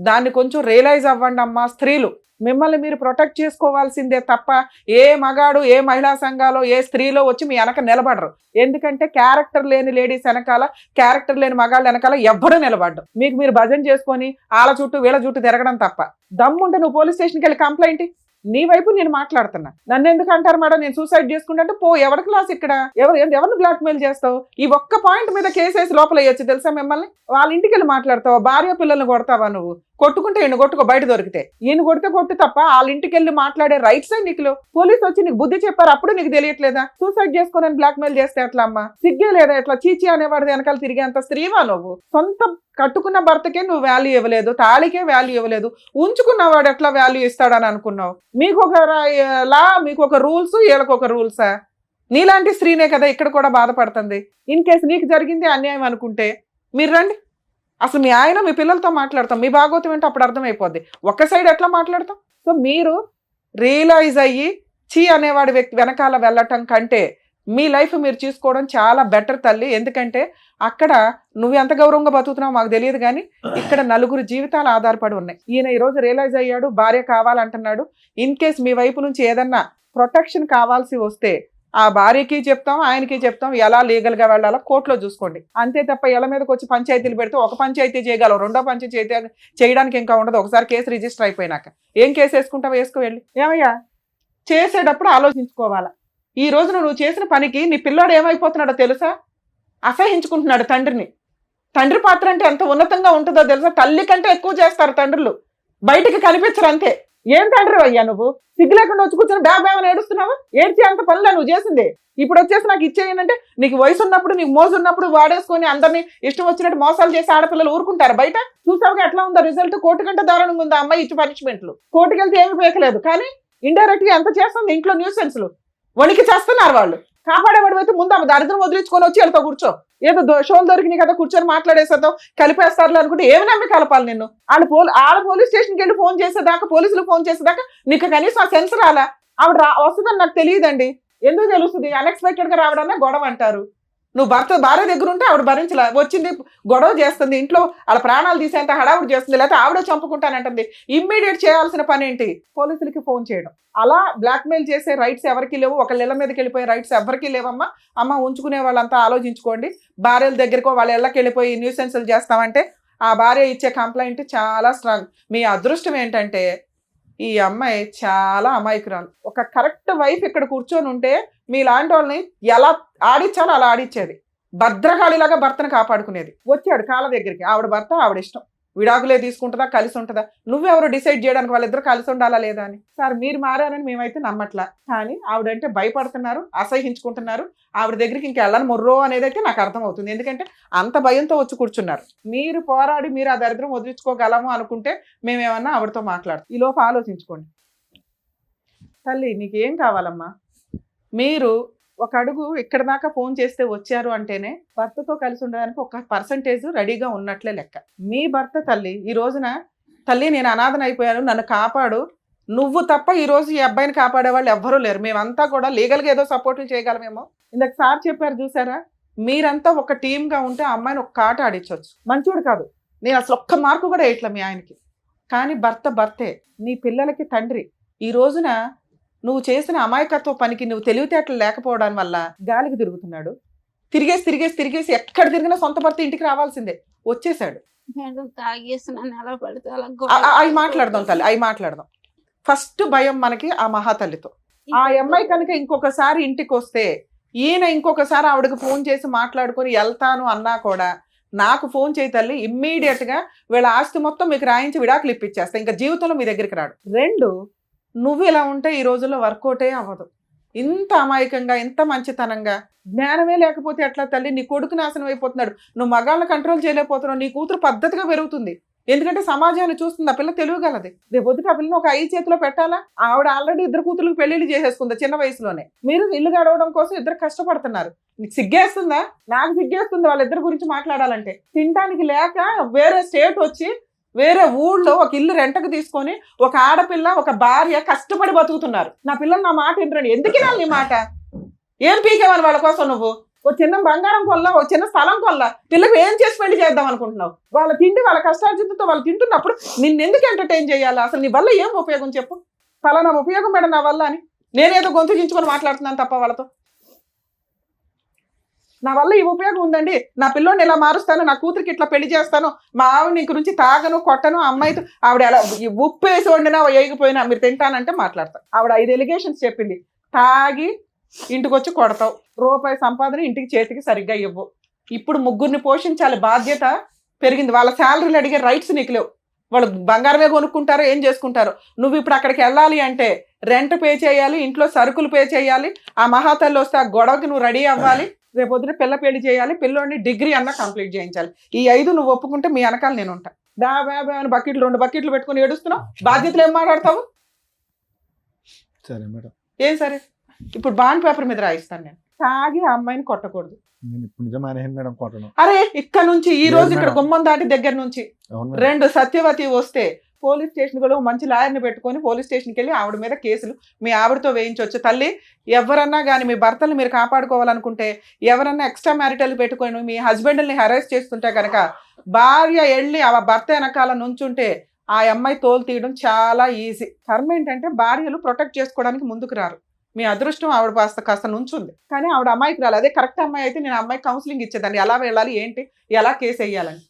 దాన్ని కొంచెం రియలైజ్ అవ్వండి అమ్మా స్త్రీలు. మిమ్మల్ని మీరు ప్రొటెక్ట్ చేసుకోవాల్సిందే తప్ప ఏ మగాడు, ఏ మహిళా సంఘాలో, ఏ స్త్రీలో వచ్చి మీ వెనక నిలబడరు. ఎందుకంటే క్యారెక్టర్ లేని లేడీస్ వెనకాల, క్యారెక్టర్ లేని మగాళ్ళ వెనకాల ఎవ్వరూ నిలబడ్డు. మీకు మీరు భజన చేసుకొని వాళ్ళ చుట్టూ వీళ్ళ చుట్టూ తిరగడం తప్ప. దమ్ముంటే నువ్వు పోలీస్ స్టేషన్కి వెళ్ళి కంప్లైంట్, నీ వైపు నేను మాట్లాడుతున్నా. నన్ను ఎందుకు అంటారు మేడం నేను సూసైడ్ చేసుకుంటే? పో, ఎవరి క్లాస్ ఇక్కడ, ఎవరిని బ్లాక్మెయిల్ చేస్తావు? ఈ ఒక్క పాయింట్ మీద కేసేసి లోపల వేయచ్చు తెలుసా మిమ్మల్ని. వాళ్ళ ఇంటికి వెళ్ళి మాట్లాడతావా? భార్య పిల్లల్ని కొడతావా నువ్వు? కొట్టుకుంటే ఈయన కొట్టుకో, బయట దొరికితే. ఈయన కొడితే కొట్టు తప్ప వాళ్ళ ఇంటికి వెళ్ళి మాట్లాడే రైట్స్ నీకు పోలీసు వచ్చి నీకు బుద్ధి చెప్పారు, అప్పుడు నీకు తెలియట్లేదా? సూసైడ్ చేసుకోనని బ్లాక్మెయిల్ చేస్తే ఎట్లా అమ్మా? సిగ్గే లేదా? ఎట్లా చీచి అనేవాడి వెనకాల తిరిగేంత స్త్రీవా నువ్వు? సొంత కట్టుకున్న భర్తకే నువ్వు వాల్యూ ఇవ్వలేదు, తాళికే వాల్యూ ఇవ్వలేదు, ఉంచుకున్నవాడు ఎట్లా వాల్యూ ఇస్తాడని అనుకున్నావు? మీకు ఒక లా, మీకు ఒక రూల్స్, వీళ్ళకి ఒక రూల్సా? నీలాంటి స్త్రీనే కదా ఇక్కడ కూడా బాధపడుతుంది. ఇన్ కేసు నీకు జరిగింది అన్యాయం అనుకుంటే మీరు రండి, అసలు మీ ఆయన మీ పిల్లలతో మాట్లాడతాం, మీ భాగవతం ఏంటో అప్పుడు అర్థమైపోద్ది. ఒక్క సైడ్ ఎట్లా మాట్లాడతాం? సో మీరు రియలైజ్ అయ్యి చీ అనేవాడి వ్యక్తి వెనకాల వెళ్ళటం కంటే మీ లైఫ్ మీరు చూసుకోవడం చాలా బెటర్ తల్లి. ఎందుకంటే అక్కడ నువ్వు ఎంత గౌరవంగా బతుకుతున్నావు మాకు తెలియదు, కానీ ఇక్కడ 4 జీవితాలు ఆధారపడి ఉన్నాయి. ఈయన ఈరోజు రియలైజ్ అయ్యాడు, భార్య కావాలంటున్నాడు. ఇన్ కేస్ మీ వైపు నుంచి ఏదన్నా ప్రొటెక్షన్ కావాల్సి వస్తే ఆ భార్యకి చెప్తాం, ఆయనకి చెప్తాం, ఎలా లీగల్గా వెళ్ళాలో కోర్టులో చూసుకోండి. అంతే తప్ప ఇళ్ళ మీదకి వచ్చి పంచాయతీలు పెడితే ఒక పంచాయతీ చేయగలవు, 2వ పంచాయతీ చేయడానికి ఇంకా ఉండదు. ఒకసారి కేసు రిజిస్టర్ అయిపోయినాక ఏం కేసు వేసుకుంటావు, వేసుకు వెళ్ళి. ఏమయ్యా చేసేటప్పుడు ఆలోచించుకోవాలా. ఈ రోజున నువ్వు చేసిన పనికి నీ పిల్లాడు ఏమైపోతున్నాడో తెలుసా? అసహించుకుంటున్నాడు తండ్రిని. తండ్రి పాత్ర అంటే ఎంత ఉన్నతంగా ఉంటుందో తెలుసా? తల్లి కంటే ఎక్కువ చేస్తారు తండ్రులు, బయటికి కనిపించరు అంతే. ఏం తండ్రి అయ్యా నువ్వు? సిగ్గు లేకుండా వచ్చి కూర్చొని బ్యాగ్ ఏడుస్తున్నావా? ఏడ్చి అంత పనులే నువ్వు చేసింది. ఇప్పుడు వచ్చేసి నాకు ఇచ్చేయనంటే నీకు వయసు ఉన్నప్పుడు, నీకు మోజు ఉన్నప్పుడు వాడేసుకొని అందరినీ ఇష్టం వచ్చినట్టు మోసాలు చేసి ఆడపిల్లలు ఊరుకుంటారు బయట? చూసావుగా ఎట్లా ఉందో రిజల్ట్? కోర్టు కంటే దారుణంగా ఉంది అమ్మాయి ఇచ్చి పనిష్మెంట్లు. కోర్టుకి వెళ్తే ఏమి పేకలేదు, కానీ ఇండైరెక్ట్ గా ఎంత చేస్తుంది ఇంట్లో న్యూసెన్స్లు. వణికి చేస్తున్నారు వాళ్ళు. కాపాడేవాడు అయితే ముందు ఆమె దరిద్రం వదిలించుకొని వచ్చి వెళ్తావు కూర్చో. ఏదో షోలు దొరికినాయి కదా కూర్చొని మాట్లాడేసేద్దాం, కలిపేస్తారు అనుకుంటే ఏమి నమ్మి కలపాలి నిన్ను? ఆడ పోలీస్ స్టేషన్కి వెళ్ళి ఫోన్ చేసేదాకా, పోలీసులు ఫోన్ చేసేదాకా నీకు కనీసం ఆ సెన్స్ రాలా? ఆవిడ వస్తుందని నాకు తెలియదండి. ఎందుకు తెలుస్తుంది? అన్ఎక్స్పెక్టెడ్ గా రావడన్నా గొడవ అంటారు. నువ్వు భార్య దగ్గర ఉంటే ఆవిడ భరించలే, వచ్చింది గొడవ చేస్తుంది, ఇంట్లో వాళ్ళ ప్రాణాలు తీసేంత హడావుడి చేస్తుంది, లేకపోతే ఆవిడ చంపుకుంటానంటుంది. ఇమ్మీడియట్ చేయాల్సిన పని ఏంటి? పోలీసులకి ఫోన్ చేయడం. అలా బ్లాక్మెయిల్ చేసే రైట్స్ ఎవరికి లేవు, ఒకళ్ళ ఇళ్ళ మీదకి వెళ్ళిపోయే రైట్స్ ఎవరికి లేవమ్మా. అమ్మ ఉంచుకునే వాళ్ళంతా ఆలోచించుకోండి. భార్యల దగ్గరకో వాళ్ళ ఇళ్ళకి వెళ్ళిపోయి న్యూసెన్సులు చేస్తామంటే ఆ భార్య ఇచ్చే కంప్లైంట్ చాలా స్ట్రాంగ్. మీ అదృష్టం ఏంటంటే ఈ అమ్మాయి చాలా అమాయకురాలు. ఒక కరెక్ట్ వైఫ్ ఇక్కడ కూర్చొని ఉంటే మీలాంటి వాళ్ళని ఎలా ఆడిచ్చాలో అలా ఆడిచ్చేది. భద్రకాళిలాగా భర్తను కాపాడుకునేది. వచ్చాడు కాళ్ళ దగ్గరికి, ఆవిడ భర్త ఆవిడ ఇష్టం, విడాకులే తీసుకుంటుందా కలిసి ఉంటుందా? నువ్వెవరు డిసైడ్ చేయడానికి వాళ్ళిద్దరు కలిసి ఉండాలా లేదా అని? సార్ మీరు మారారని మేమైతే నమ్మట్లా, కానీ ఆవిడంటే భయపడుతున్నారు, అసహించుకుంటున్నారు. ఆవిడ దగ్గరికి ఇంకా వెళ్ళని మొర్రో అనేది అయితే నాకు అర్థమవుతుంది. ఎందుకంటే అంత భయంతో వచ్చి కూర్చున్నారు. మీరు పోరాడి మీరు ఆ దరిద్రం వదిలించుకోగలము అనుకుంటే మేమేమన్నా ఆవిడతో మాట్లాడతాం. ఈ లోపు ఆలోచించుకోండి. తల్లి నీకేం కావాలమ్మా? మీరు ఒక అడుగు ఇక్కడ దాకా ఫోన్ చేస్తే వచ్చారు అంటేనే భర్తతో కలిసి ఉండడానికి ఒక పర్సంటేజ్ రెడీగా ఉన్నట్లే లెక్క. మీ భర్త తల్లి ఈ రోజున తల్లి నేను అనాథన అయిపోయాను, నన్ను కాపాడు, నువ్వు తప్ప ఈ రోజు ఈ అబ్బాయిని కాపాడే వాళ్ళు ఎవ్వరూ లేరు. మేమంతా కూడా లీగల్గా ఏదో సపోర్ట్లు చేయగలమేమో. ఇందాక సార్ చెప్పారు చూసారా, మీరంతా ఒక టీమ్గా ఉంటే అమ్మాయిని ఒక కాట ఆడించవచ్చు. మంచోడు కాదు, నేను అసలు ఒక్క మార్కు కూడా వేయట్లే మీ ఆయనకి, కానీ భర్తే, నీ పిల్లలకి తండ్రి. ఈ రోజున నువ్వు చేసిన అమాయకత్వ పనికి నువ్వు తెలివితేటలు లేకపోవడం వల్ల గాలికి తిరుగుతున్నాడు. తిరిగేసి ఎక్కడ తిరిగినా సొంత భర్త ఇంటికి రావాల్సిందే. వచ్చేసాడు. అవి మాట్లాడదాం తల్లి, అవి మాట్లాడదాం. ఫస్ట్ భయం మనకి ఆ మహాతల్లితో. ఆ అమ్మాయి కనుక ఇంకొకసారి ఇంటికి వస్తే ఈయన ఇంకొకసారి ఆవిడకి ఫోన్ చేసి మాట్లాడుకొని వెళ్తాను అన్నా కూడా నాకు ఫోన్ చేయి తల్లి, ఇమ్మీడియట్ గా వీళ్ళ ఆస్తి మొత్తం మీకు రాయించి విడాకులు ఇప్పించేస్తా, ఇంకా జీవితంలో మీ దగ్గరికి రాడు. 2, నువ్వు ఇలా ఉంటే ఈ రోజుల్లో వర్కౌటే అవ్వదు. ఇంత అమాయకంగా, ఇంత మంచితనంగా, జ్ఞానమే లేకపోతే ఎట్లా తల్లి? నీ కొడుకు నాశనం అయిపోతున్నాడు, నువ్వు మగాళ్ళని కంట్రోల్ చేయలేకపోతున్నావు, నీ కూతురు పద్ధతిగా పెరుగుతుంది. ఎందుకంటే సమాజాన్ని చూస్తుంది, ఆ పిల్ల తెలియగలది. రేపు పొద్దుట ఆ పిల్లని ఒక 5 చేతిలో పెట్టాలా? ఆవిడ ఆల్రెడీ 2 కూతుర్లకు పెళ్లిళ్ళు చేసేసుకుంది చిన్న వయసులోనే. మీరు ఇల్లు గడవడం కోసం 2 కష్టపడుతున్నారు. నీకు సిగ్గేస్తుందా? నాకు సిగ్గేస్తుంది వాళ్ళిద్దరి గురించి మాట్లాడాలంటే. తినడానికి లేక వేరే స్టేట్ వచ్చి వేరే ఊళ్ళో ఒక ఇల్లు రెంటకు తీసుకొని ఒక ఆడపిల్ల ఒక భార్య కష్టపడి బతుకుతున్నారు. నా పిల్లలు నా మాట వినరండి. ఎందుకు వినాలి నీ మాట? ఏం పీకేమని వాళ్ళ కోసం నువ్వు? ఒక చిన్న బంగారం కొల్లా, ఒక చిన్న స్థలం కొల్లా, పిల్లలకు ఏం చేసి పెళ్లి చేద్దాం అనుకుంటున్నావు? వాళ్ళ తిండి వాళ్ళ కష్టార్జితతో వాళ్ళు తింటున్నప్పుడు నిన్నెందుకు ఎంటర్టైన్ చేయాలి? అసలు నీ వల్ల ఏం ఉపయోగం చెప్పు? ఫలానా ఉపయోగం మేడం నా వల్ల అని నేనేదో గొంతు చించుకొని మాట్లాడుతున్నాను తప్ప వాళ్ళతో. నా వల్ల ఈ ఉపయోగం ఉందండి, నా పిల్లోని ఇలా మారుస్తాను, నా కూతురికి ఇట్లా పెళ్లి చేస్తాను, మా ఆవిడ నీ గురించి తాగను కొట్టను, అమ్మాయితో ఆవిడ ఎలా ఉప్పు వేసి వండినా వేయకపోయినా మీరు తింటానంటే మాట్లాడతాను. ఆవిడ 5 ఎలిగేషన్స్ చెప్పింది. తాగి ఇంటికి వచ్చి కొడతావు, రూపాయి సంపాదన ఇంటికి చేతికి సరిగ్గా ఇవ్వు. ఇప్పుడు 3 పోషించాలి బాధ్యత పెరిగింది. వాళ్ళ శాలరీలు అడిగే రైట్స్ నీకు లేవు. వాళ్ళు బంగారమే కొనుక్కుంటారో ఏం చేసుకుంటారో. నువ్వు ఇప్పుడు అక్కడికి వెళ్ళాలి అంటే రెంట్ పే చేయాలి, ఇంట్లో సరుకులు పే చేయాలి, ఆ మహాతల్లి వస్తే ఆ గొడవకి నువ్వు రెడీ అవ్వాలి, రేపొద్దున పిల్ల పెళ్లి చేయాలి, పిల్లోని డిగ్రీ అన్నా కంప్లీట్ చేయించాలి. ఈ 5 నువ్వు ఒప్పుకుంటే మీ వెనకాల నేను ఉంటా. బాబా అని బకెట్లు 2 బకెట్లు పెట్టుకుని ఏడుస్తున్నావు, బాధ్యతలు ఏం మాట్లాడతావు? సరే మేడం. ఏం సరే? ఇప్పుడు బాండ్ పేపర్ మీద రాయిస్తాను నేను. తాగి ఆ అమ్మాయిని కొట్టకూడదు. నేను ఇప్పుడు నిజం మానేసాను మేడం కొట్టడం. అరే ఇక్కడ నుంచి ఈ రోజు ఇక్కడ గుమ్మం దాటి దగ్గర నుంచి 2 సత్యవతి వస్తే పోలీస్ స్టేషన్ కూడా మంచి లాయర్ని పెట్టుకొని పోలీస్ స్టేషన్కి వెళ్ళి ఆవిడ మీద కేసులు మీ ఆవిడతో వేయించవచ్చు. తల్లి, ఎవరన్నా కానీ మీ భర్తలు మీరు కాపాడుకోవాలనుకుంటే, ఎవరన్నా ఎక్స్ట్రా మ్యారిటల్ పెట్టుకొని మీ హస్బెండ్ని హెరాస్ చేస్తుంటే కనుక భార్య వెళ్ళి ఆ భర్త వెనకాల నుంచుంటే ఆ అమ్మాయి తోలు తీయడం చాలా ఈజీ. కర్మ ఏంటంటే భార్యలు ప్రొటెక్ట్ చేసుకోవడానికి ముందుకు రారు. మీ అదృష్టం ఆవిడ కాస్త నుంచుంది, కానీ ఆవిడ అమ్మాయికి రాలి. అదే కరెక్ట్ అమ్మాయి అయితే నేను అమ్మాయికి కౌన్సిలింగ్ ఇచ్చేదాన్ని, ఎలా వెళ్ళాలి, ఏంటి, ఎలా కేసు వేయాలని.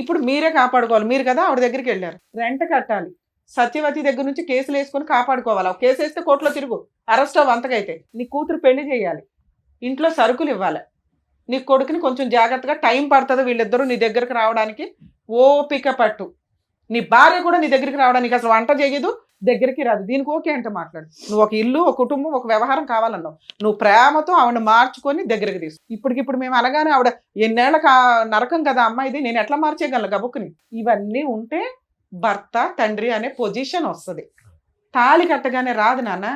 ఇప్పుడు మీరే కాపాడుకోవాలి. మీరు కదా ఆవిడ దగ్గరికి వెళ్ళారు, రెంట్ కట్టాలి, సత్యవతి దగ్గర నుంచి కేసులు వేసుకొని కాపాడుకోవాలి. కేసు వేస్తే కోర్టులో తిరుగు, అరెస్ట్ అవ్వ. అంతకైతే నీ కూతురు పెళ్లి చేయాలి, ఇంట్లో సరుకులు ఇవ్వాలి, నీ కొడుకుని కొంచెం జాగ్రత్తగా, టైం పడుతుంది వీళ్ళిద్దరూ నీ దగ్గరకు రావడానికి, ఓపిక పట్టు. నీ భార్య కూడా నీ దగ్గరికి రావడానికి అసలు వంట చేయదు, దగ్గరికి రాదు, దీనికి ఓకే అంటే మాట్లాడు. నువ్వు ఒక ఇల్లు, ఒక కుటుంబం, ఒక వ్యవహారం కావాలన్నావు, నువ్వు ప్రేమతో ఆవిడ మార్చుకొని దగ్గరికి తీసు. ఇప్పటికిప్పుడు మేము అనగానే ఆవిడ ఎన్నేళ్ళ నరకం కదా అమ్మాయిది, నేను ఎట్లా మార్చేయగలను గబుక్కుని? ఇవన్నీ ఉంటే భర్త తండ్రి అనే పొజిషన్ వస్తుంది. తాళి కట్టగానే రాదు నాన్న.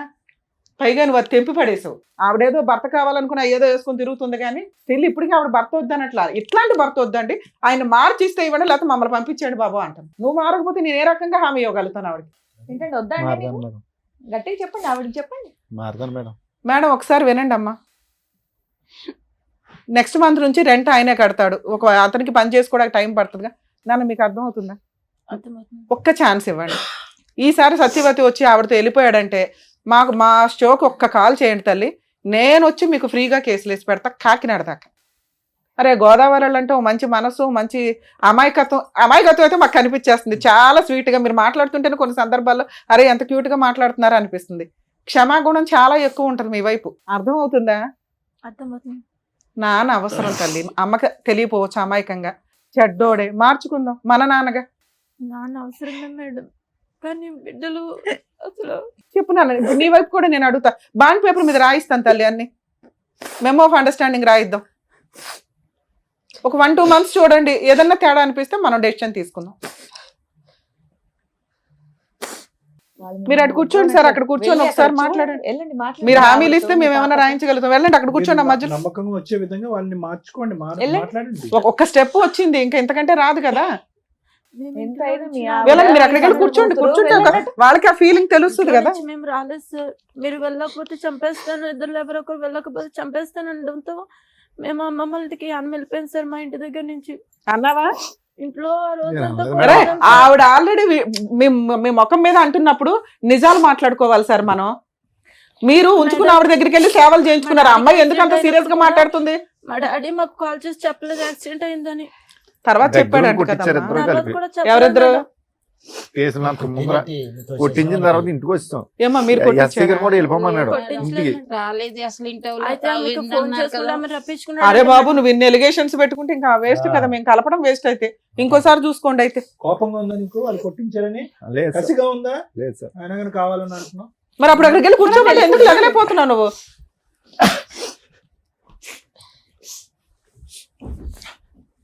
పైగా నువ్వు అది తెంపి పడేసావు. ఆవిడేదో భర్త కావాలనుకున్నా ఏదో వేసుకొని తిరుగుతుంది, కానీ తెలియ ఇప్పటికీ ఆవిడ భర్త వద్దనట్లా. ఇట్లాంటి భర్త వద్దండి, ఆయన మార్చిస్తే ఇవ్వండి, లేకపోతే మమ్మల్ని పంపించండి బాబు అంటాను. నువ్వు మారకపోతే నేను ఏ రకంగా హామీ ఇవ్వగలుగుతాను ఆవిడకి? ఏంటంటే వద్దండి, గట్టిగా చెప్పండి, ఆవిడకి చెప్పండి. మారుతాను మేడం. మేడం ఒకసారి వినండి అమ్మా. నెక్స్ట్ మంత్ నుంచి రెంట్ ఆయనే కడతాడు. అతనికి పని చేసుకోవడానికి టైం పడుతుందిగా నాన్న, మీకు అర్థమవుతుందా? ఒక్క ఛాన్స్ ఇవ్వండి. ఈసారి సత్యవతి వచ్చి ఆవిడతో వెళ్ళిపోయాడంటే మా షోకి ఒక్క కాల్ చేయండి తల్లి, నేను వచ్చి మీకు ఫ్రీగా కేసులు వేసి పెడతా కాకినాడ దాకా. అరే గోదావరి అంటే ఓ మంచి మనసు, మంచి అమాయకత్వం అయితే మాకు కనిపించేస్తుంది. చాలా స్వీట్గా మీరు మాట్లాడుతుంటేనే కొన్ని సందర్భాల్లో అరే ఎంత క్యూట్గా మాట్లాడుతున్నారో అనిపిస్తుంది. క్షమాగుణం చాలా ఎక్కువ ఉంటుంది మీ వైపు. అర్థమవుతుందా? అర్థమవుతుంది. నాన్న అవసరం తల్లి, అమ్మకి తెలియపోవచ్చు అమాయకంగా. చెడ్డోడే, మార్చుకుందాం మన నాన్నగా. నాన్న అవసరమే మేడం, కానీ బిడ్డలు అసలు చెప్పు నాన్న. ఇప్పుడు నీ వైపు కూడా నేను అడుగుతా. బాండ్ పేపర్ మీద రాయిస్తాను తల్లి, అన్ని మెమో ఆఫ్ అండర్స్టాండింగ్ రాయిద్దాం. ఒక 1-2 months చూడండి, ఏదన్నా తేడా అనిపిస్తే మనం డెసిషన్ తీసుకుందాం. మీరు అక్కడ కూర్చోండి సార్, అక్కడ కూర్చొని ఒకసారి మాట్లాడండి. మీరు హామీలు ఇస్తే మేము ఏమైనా రాయించగలుగుతాం. వెళ్ళండి అక్కడ కూర్చోండి. మధ్య నమ్మకంగా వచ్చే విధంగా వాళ్ళని మార్చుకోండి, మాట్లాడండి. ఒక్క స్టెప్ వచ్చింది, ఇంకా ఇంతకంటే రాదు కదా. వెళ్ళండి, మీరు అక్కడికి వెళ్ళి కూర్చోండి. వాళ్ళకి ఆ ఫీలింగ్ తెలుస్తుంది కదా. మేము రాలేదు సార్, మీరు వెళ్ళకపోతే చంపేస్తాను, ఇద్దరు ఎవరో ఒకరు వెళ్ళకపోతే చంపేస్తాను అనడంతో మేము అమ్మమ్మలకి అన్న వెళ్ళిపోయింది సార్ మా ఇంటి దగ్గర నుంచి. అన్నావా? ఇంట్లో ఆ రోజంతా ఆవిడ ఆల్రెడీ మీ ముఖం మీద అంటున్నప్పుడు నిజాలు మాట్లాడుకోవాలి సార్ మనం. మీరు ఉంచుకున్న ఆవిడ దగ్గరికి వెళ్ళి సేవలు చేయించుకున్నారు. అమ్మాయి ఎందుకు అంత సీరియస్ గా మాట్లాడుతుంది? మా డాడీ మాకు కాల్ చేసి చెప్పలేదు యాక్సిడెంట్ అయిందని. తర్వాత చెప్పాడు. ఎవరిద్దరు? కేసులు అంత ముందర కొట్టించిన తర్వాత ఇంటికి వచ్చాం. ఏమా మీరు ఎస్ఐ గారు కొట్టించారా? కూడా వెళ్ళిపోమన్నాడు ఇంటికి. రాలేదు అసలు ఇంటి అయితే ఆమెకు ఫోన్ చేసి కూడా ఆమె రప్పించుకున్నాడు. అరే బాబు నువ్వు ఇన్ని ఎలిగేషన్స్ పెట్టుకుంటే ఇంకా వేస్ట్ కదా, మేము కలపడం వేస్ట్ అయితే ఇంకోసారి చూసుకోండి. అయితే కోపంగా ఉందా నీకు వాళ్ళు కొట్టించారని? లేదు సార్, కసిగా ఉందా? లేదు సార్. ఆయన కానీ కావాలని అంటున్నావు. మరి అప్పుడు అక్కడికి వెళ్ళి కూర్చోమని ఎందుకు లగలేకపోతున్నావు నువ్వు?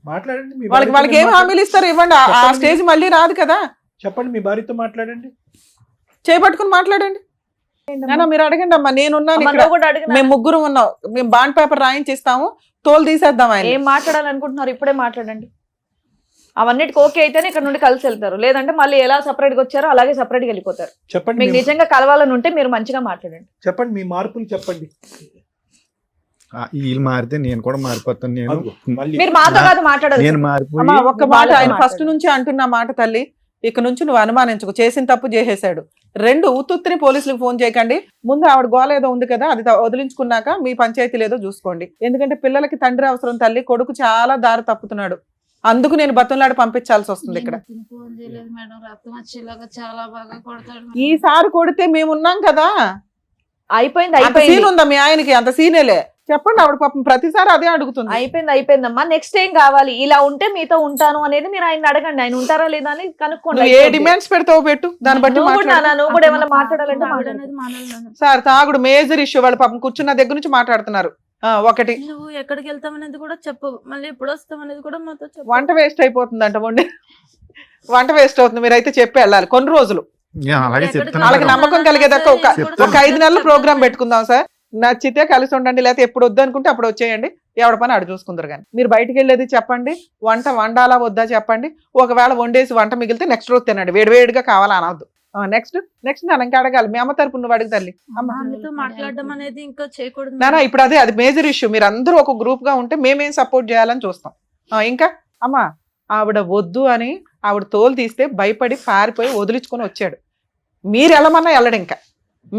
మాట్లాడండి మీ వాళ్ళకి భార్యతో ఏం హామీలు ఇస్తారు ఇవ్వండి. ఆ స్టేజ్ మళ్ళీ రాదు కదా. చెప్పండి, మీ భార్యతో మాట్లాడండి. చేపట్టుకుని మాట్లాడండి. నాన్న మీరు అడగండి అమ్మా, నేనున్నాను అమ్మ, ఇక్కడ. నువ్వు కూడా అడిగినా? మేము ముగ్గురు ఉన్నాం, మేము బాండ్ పేపర్ రాయించిస్తాము, తోలు తీసేద్దాం ఆయన. ఏం మాట్లాడాలనుకుంటున్నారు ఇప్పుడే మాట్లాడండి. అవన్నిటికి ఓకే అయితేనే ఇక్కడ నుండి కలిసి వెళ్తారు, లేదంటే మళ్ళీ ఎలా సపరేట్ గా వచ్చారో అలాగే సపరేట్ గా వెళ్ళిపోతారు. చెప్పండి, మీకు నిజంగా కలవాలని ఉంటే మీరు మంచిగా మాట్లాడండి. చెప్పండి మీ మార్పులు చెప్పండి. వీళ్ళు మారితే నేను కూడా మారిపోతాను. నేను మళ్ళీ మీరు మాతో కాదు మాట్లాడాలి. నేను మారిపోయి అమ్మా ఒక్క మాట, ఆయన మాట్లాడండి. ఫస్ట్ నుంచి అంటున్న మాట తల్లి, ఇక నుంచి నువ్వు అనుమానించుకో, చేసిన తప్పు చేసేసాడు. 2 ఉత్తుత్తిని పోలీసులకు ఫోన్ చేయకండి. ముందు ఆవిడ గోల ఏదో ఉంది కదా, అది వదిలించుకున్నాక మీ పంచాయతీ లేదో చూసుకోండి. ఎందుకంటే పిల్లలకి తండ్రి అవసరం తల్లి, కొడుకు చాలా దారి తప్పుతున్నాడు. అందుకు నేను బతంలాడి పంపించాల్సి వస్తుంది ఇక్కడ. ఫోన్ చేయలేదు మేడం, రక్తం వచ్చేలాగా చాలా బాగా కొడతాడు. ఈసారి కొడితే మేమున్నాం కదా. అయిపోయింది అంత సీన్ అయిపోయింది ఉందా మీ ఆయనకి? అంత సీనేలే. చెప్పండి, ఆవిడ పాపం ప్రతిసారి అదే అడుగుతుంది. అయిపోయిందమ్మా. నెక్స్ట్ ఏం కావాలి? ఇలా ఉంటే మీతో ఉంటాను అనేది మీరు ఆయన అడగండి. ఆయన ఉంటారా లేదా అని కనుక్కోండి. నువ్వు ఏ డిమాండ్స్ పెడతావో పెట్టు, దాన్ని బట్టి నువ్వు కూడా మాట్లాడు. నాన్న, నువ్వు కూడా ఏమైనా మాట్లాడాలంటే తాగుడు మాట్లాడు. అనేది మానాలి. సార్ తాగుడు మేజర్ ఇష్యూ. వాళ్ళ పాపం కూర్చున్న దగ్గర నుంచి మాట్లాడుతున్నారు. ఒకటి నువ్వు ఎక్కడికి వెళ్తాం అనేది కూడా చెప్పు, మళ్ళీ ఎప్పుడు వస్తాం అనేది కూడా మాతో చెప్పు. వంట వేస్ట్ అయిపోతుందంట, వంట వేస్ట్ అవుతుంది. మీరైతే చెప్పి వెళ్ళాలి కొన్ని రోజులు. అలాగే ఎక్కడికి చెప్తాను. వాళ్ళకి నమ్మకం కలిగేదాకా చెప్తాను. ఒక 5 నెలలు ప్రోగ్రామ్ పెట్టుకుందాం సార్. నచ్చితే కలిసి ఉండండి, లేకపోతే ఎప్పుడు వద్దు అనుకుంటే అప్పుడు వచ్చేయండి. ఎవడ పని అడు చూసుకుందరు. కానీ మీరు బయటికి వెళ్ళేది చెప్పండి, వంట వండాలా వద్దా చెప్పండి. ఒకవేళ వండేసి వంట మిగిలితే నెక్స్ట్ రోజు తినండి, వేడివేడిగా కావాలా అనవద్దు. నెక్స్ట్ నేను ఇంకా అడగాలి. మీ అమ్మ తరపు నువ్వు అడుగు తల్లి. ఆమెతో మాట్లాడడం అనేది ఇంకా చేయకూడదు. నానా ఇప్పుడు అది మేజర్ ఇష్యూ. మీరు అందరూ ఒక గ్రూప్ గా ఉంటే మేమేం సపోర్ట్ చేయాలని చూస్తాం. ఇంకా అమ్మా ఆవిడ వద్దు అని ఆవిడ తోలు తీస్తే భయపడి పారిపోయి వదిలించుకొని వచ్చాడు. మీరు వెళ్ళమన్నా వెళ్ళడు. ఇంకా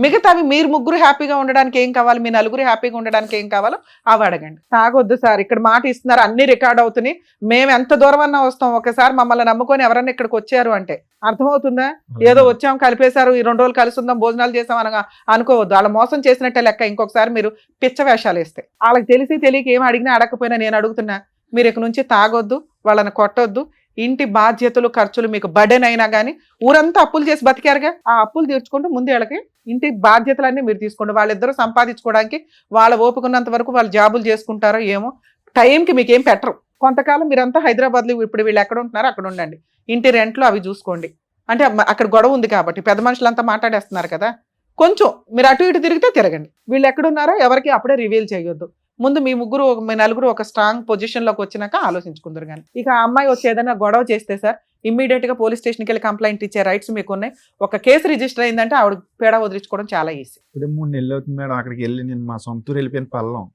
మిగతావి మీరు ముగ్గురు హ్యాపీగా ఉండడానికి ఏం కావాలి, మీ నలుగురు హ్యాపీగా ఉండడానికి ఏం కావాలో అవి అడగండి. తాగొద్దు సార్, ఇక్కడ మాట ఇస్తున్నారు, అన్ని రికార్డ్ అవుతున్నాయి. మేము ఎంత దూరం అన్నా వస్తాం. ఒకసారి మమ్మల్ని నమ్ముకొని ఎవరన్నా ఇక్కడికి వచ్చారు అంటే అర్థమవుతుందా? ఏదో వచ్చాం కలిపేశారు, ఈ 2 రోజులు కలిసి ఉందాం భోజనాలు చేసాం అనగా అనుకోవద్దు. వాళ్ళ మోసం చేసినట్టే లెక్క. ఇంకొకసారి మీరు పిచ్చ వేషాలు వేస్తే వాళ్ళకి తెలిసి తెలియక ఏం అడిగినా అడగకపోయినా నేను అడుగుతున్నా, మీరు ఇక్కడ నుంచి తాగొద్దు, వాళ్ళని కొట్టొద్దు. ఇంటి బాధ్యతలు ఖర్చులు మీకు బర్డెన్ అయినా కానీ ఊరంతా అప్పులు చేసి బతికారుగా, ఆ అప్పులు తీర్చుకుంటూ ముందు వాళ్ళకి ఇంటి బాధ్యతలన్నీ మీరు తీసుకోండి. వాళ్ళిద్దరూ సంపాదించుకోవడానికి వాళ్ళ ఓపుకున్నంత వరకు వాళ్ళు జాబులు చేసుకుంటారో ఏమో. టైంకి మీకు ఏం పెట్టరు. కొంతకాలం మీరంతా హైదరాబాద్లో ఇప్పుడు వీళ్ళు ఎక్కడ ఉంటున్నారో అక్కడ ఉండండి. ఇంటి రెంట్లు అవి చూసుకోండి. అంటే అక్కడ గొడవ ఉంది కాబట్టి పెద్ద మనుషులంతా మాట్లాడేస్తున్నారు కదా, కొంచెం మీరు అటు ఇటు తిరిగితే తిరగండి. వీళ్ళు ఎక్కడున్నారో ఎవరికి అప్పుడే రివీల్ చేయొద్దు. ముందు మీ నలుగురు ఒక స్ట్రాంగ్ పొజిషన్ లోకి వచ్చినాక ఆలోచించుకుందరు. కానీ ఇక ఆ అమ్మాయి వచ్చి ఏదైనా గొడవ చేస్తే సార్ ఇమ్మీడియట్ గా పోలీస్ స్టేషన్కి వెళ్ళి కంప్లైంట్ ఇచ్చే రైట్స్ మీకు ఉన్నాయి. ఒక కేసు రిజిస్టర్ అయిందంటే ఆవిడ పేడ వదిలించుకోవడం చాలా ఈజీ. ఇప్పుడు 3 నెలలు అవుతుంది మేడం అక్కడికి వెళ్ళి. నేను మా సొంతూరు వెళ్ళిపోయిన పల్లం.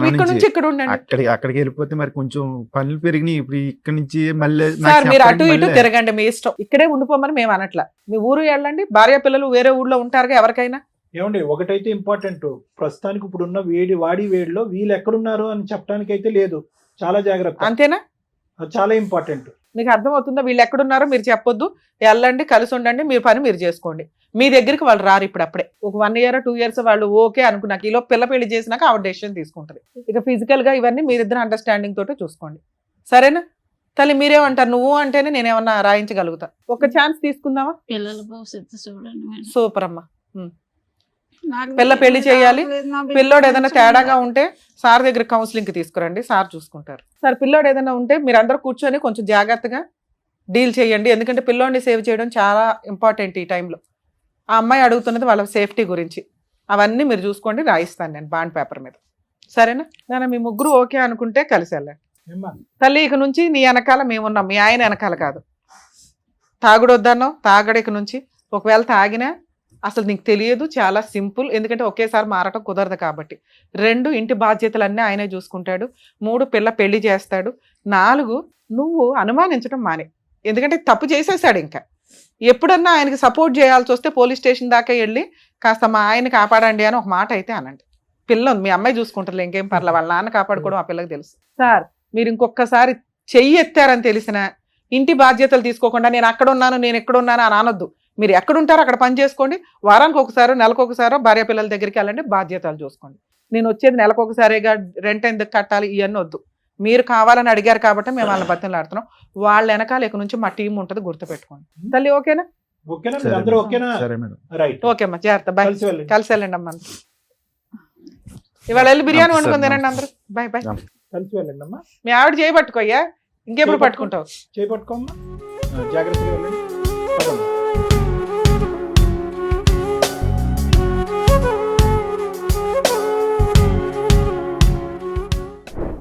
ఇక్కడ నుంచి ఇక్కడ ఉండండి. అక్కడికి వెళ్ళిపోతే మరి కొంచెం పనులు పెరిగినాయి. ఇప్పుడు ఇక్కడ నుంచి మళ్ళీ సార్ మీరు అటు ఇటు తిరగండి, మీ ఇష్టం. ఇక్కడే ఉండిపోమని మేము అనట్లా. మీ ఊరు వెళ్ళండి, భార్య పిల్లలు వేరే ఊర్లో ఉంటారుగా ఎవరికైనా. ఏమండి ఒకటైతే ఇంపార్టెంట్, ప్రస్తుతానికి ఇప్పుడున్న వాడి వేడిలో వీళ్ళు ఎక్కడున్నారు అని చెప్పడానికి అయితే లేదు. చాలా జాగ్రత్త. అంతేనా? అది చాలా ఇంపార్టెంట్. మీకు అర్థమవుతుందా? వీళ్ళు ఎక్కడున్నారో మీరు చెప్పొద్దు, వెళ్ళండి, కలిసి ఉండండి, మీరు పని మీరు చేసుకోండి. మీ దగ్గరికి వాళ్ళు రారు ఇప్పుడు. అప్పుడే ఒక 1 year 2 years వాళ్ళు ఓకే అనుకున్నాక ఈలో పిల్ల పెళ్లి చేసినాక ఆవిడ డెసిషన్ తీసుకుంటుంది. ఇక ఫిజికల్ గా ఇవన్నీ మీరిద్దరు అండర్స్టాండింగ్ తోటి చూసుకోండి. సరేనా తల్లి? మీరేమంటారు? నువ్వు అంటేనే నేనేమన్నా రాయించగలుగుతా. ఒక ఛాన్స్ తీసుకుందామా? పిల్లల భవిష్యత్తు చూడండి. సూపర్ అమ్మా. పిల్ల పెళ్లి చేయాలి. పిల్లోడు ఏదైనా తేడాగా ఉంటే సార్ దగ్గర కౌన్సిలింగ్ కి తీసుకురండి, సార్ చూసుకుంటారు. సార్ పిల్లోడు ఏదైనా ఉంటే మీరు అందరూ కూర్చొని కొంచెం జాగ్రత్తగా డీల్ చేయండి. ఎందుకంటే పిల్లోడిని సేవ్ చేయడం చాలా ఇంపార్టెంట్ ఈ టైంలో. ఆ అమ్మాయి అడుగుతున్నది వాళ్ళ సేఫ్టీ గురించి. అవన్నీ మీరు చూసుకోండి, రాయిస్తాను నేను బాండ్ పేపర్ మీద. సరేనా? నేను మీ ముగ్గురు ఓకే అనుకుంటే కలిసి వెళ్ళండి. తల్లి ఇక నుంచి నీ వెనకాల మేమున్నాం, మీ ఆయన వెనకాల కాదు. తాగుడు వద్దన్నావు, తాగడు ఇక నుంచి. ఒకవేళ తాగినా అసలు నీకు తెలియదు, చాలా సింపుల్. ఎందుకంటే ఒకేసారి మారటం కుదరదు కాబట్టి. 2 ఇంటి బాధ్యతలన్నీ ఆయనే చూసుకుంటాడు. 3 పిల్ల పెళ్లి చేస్తాడు. 4 నువ్వు అనుమానించడం మానే. ఎందుకంటే తప్పు చేసేసాడు. ఇంకా ఎప్పుడన్నా ఆయనకి సపోర్ట్ చేయాల్సి వస్తే పోలీస్ స్టేషన్ దాకా వెళ్ళి కాస్త మా ఆయన కాపాడండి అని ఒక మాట అయితే అనండి. పిల్ల ఉంది, మీ అమ్మాయి చూసుకుంటారు, ఇంకేం పర్లేదు. వాళ్ళ నాన్న కాపాడుకోవడం ఆ పిల్లకి తెలుసు. సార్ మీరు ఇంకొకసారి చెయ్యి ఎత్తారని తెలిసినా ఇంటి బాధ్యతలు తీసుకోకుండా నేను అక్కడ ఉన్నాను నేను ఎక్కడ ఉన్నాను అని అనొద్దు. మీరు ఎక్కడ ఉంటారో అక్కడ పని చేసుకోండి. వారానికి ఒకసారో నెలకు ఒకసారో భార్య పిల్లల దగ్గరికి వెళ్ళండి, బాధ్యతలు చూసుకోండి. నేను వచ్చేది నెలకు ఒకసారిగా రెంట్ ఎందుకు కట్టాలి ఇవన్నీ వద్దు. మీరు కావాలని అడిగారు కాబట్టి మేము వాళ్ళని బతిలాడుతున్నాం. వాళ్ళ వెనకాల ఇక నుంచి మా టీం ఉంటుంది, గుర్తుపెట్టుకోండి. తల్లి ఓకేనా? ఓకేనా మీరు అందరూ ఓకేనా? సరే మేడం. రైట్. ఓకే అమ్మా, జాగ్రత్త. బాయ్. కలిసి వెళ్ళండి. కలిసి వెళ్ళండి అమ్మా. ఇవాళ వెళ్ళి బిర్యానీ సరే, వండుకొని తినండి అందరూ. Bye bye. కలిసి వెళ్ళండి అమ్మా. మీ ఆవిడ చేయబట్టుకోయ్యా, ఇంకెప్పుడు పట్టుకుంటావు? చేపట్టుకోమ్మా, జాగ్రత్తగా వెళ్ళండి. పదమ్మా.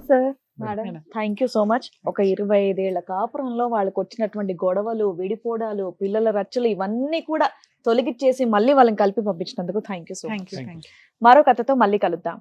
Sir madam, thank you so much. ఒక 25 ఏళ్ల కాపురంలో వాళ్ళకి వచ్చినటువంటి గొడవలు, విడిపోవడాలు, పిల్లల రచ్చలు ఇవన్నీ కూడా తొలగిచ్చేసి మళ్ళీ వాళ్ళని కలిపి పంపించినందుకు thank you so much. Thank you. మరో కథతో మళ్ళీ కలుద్దాం.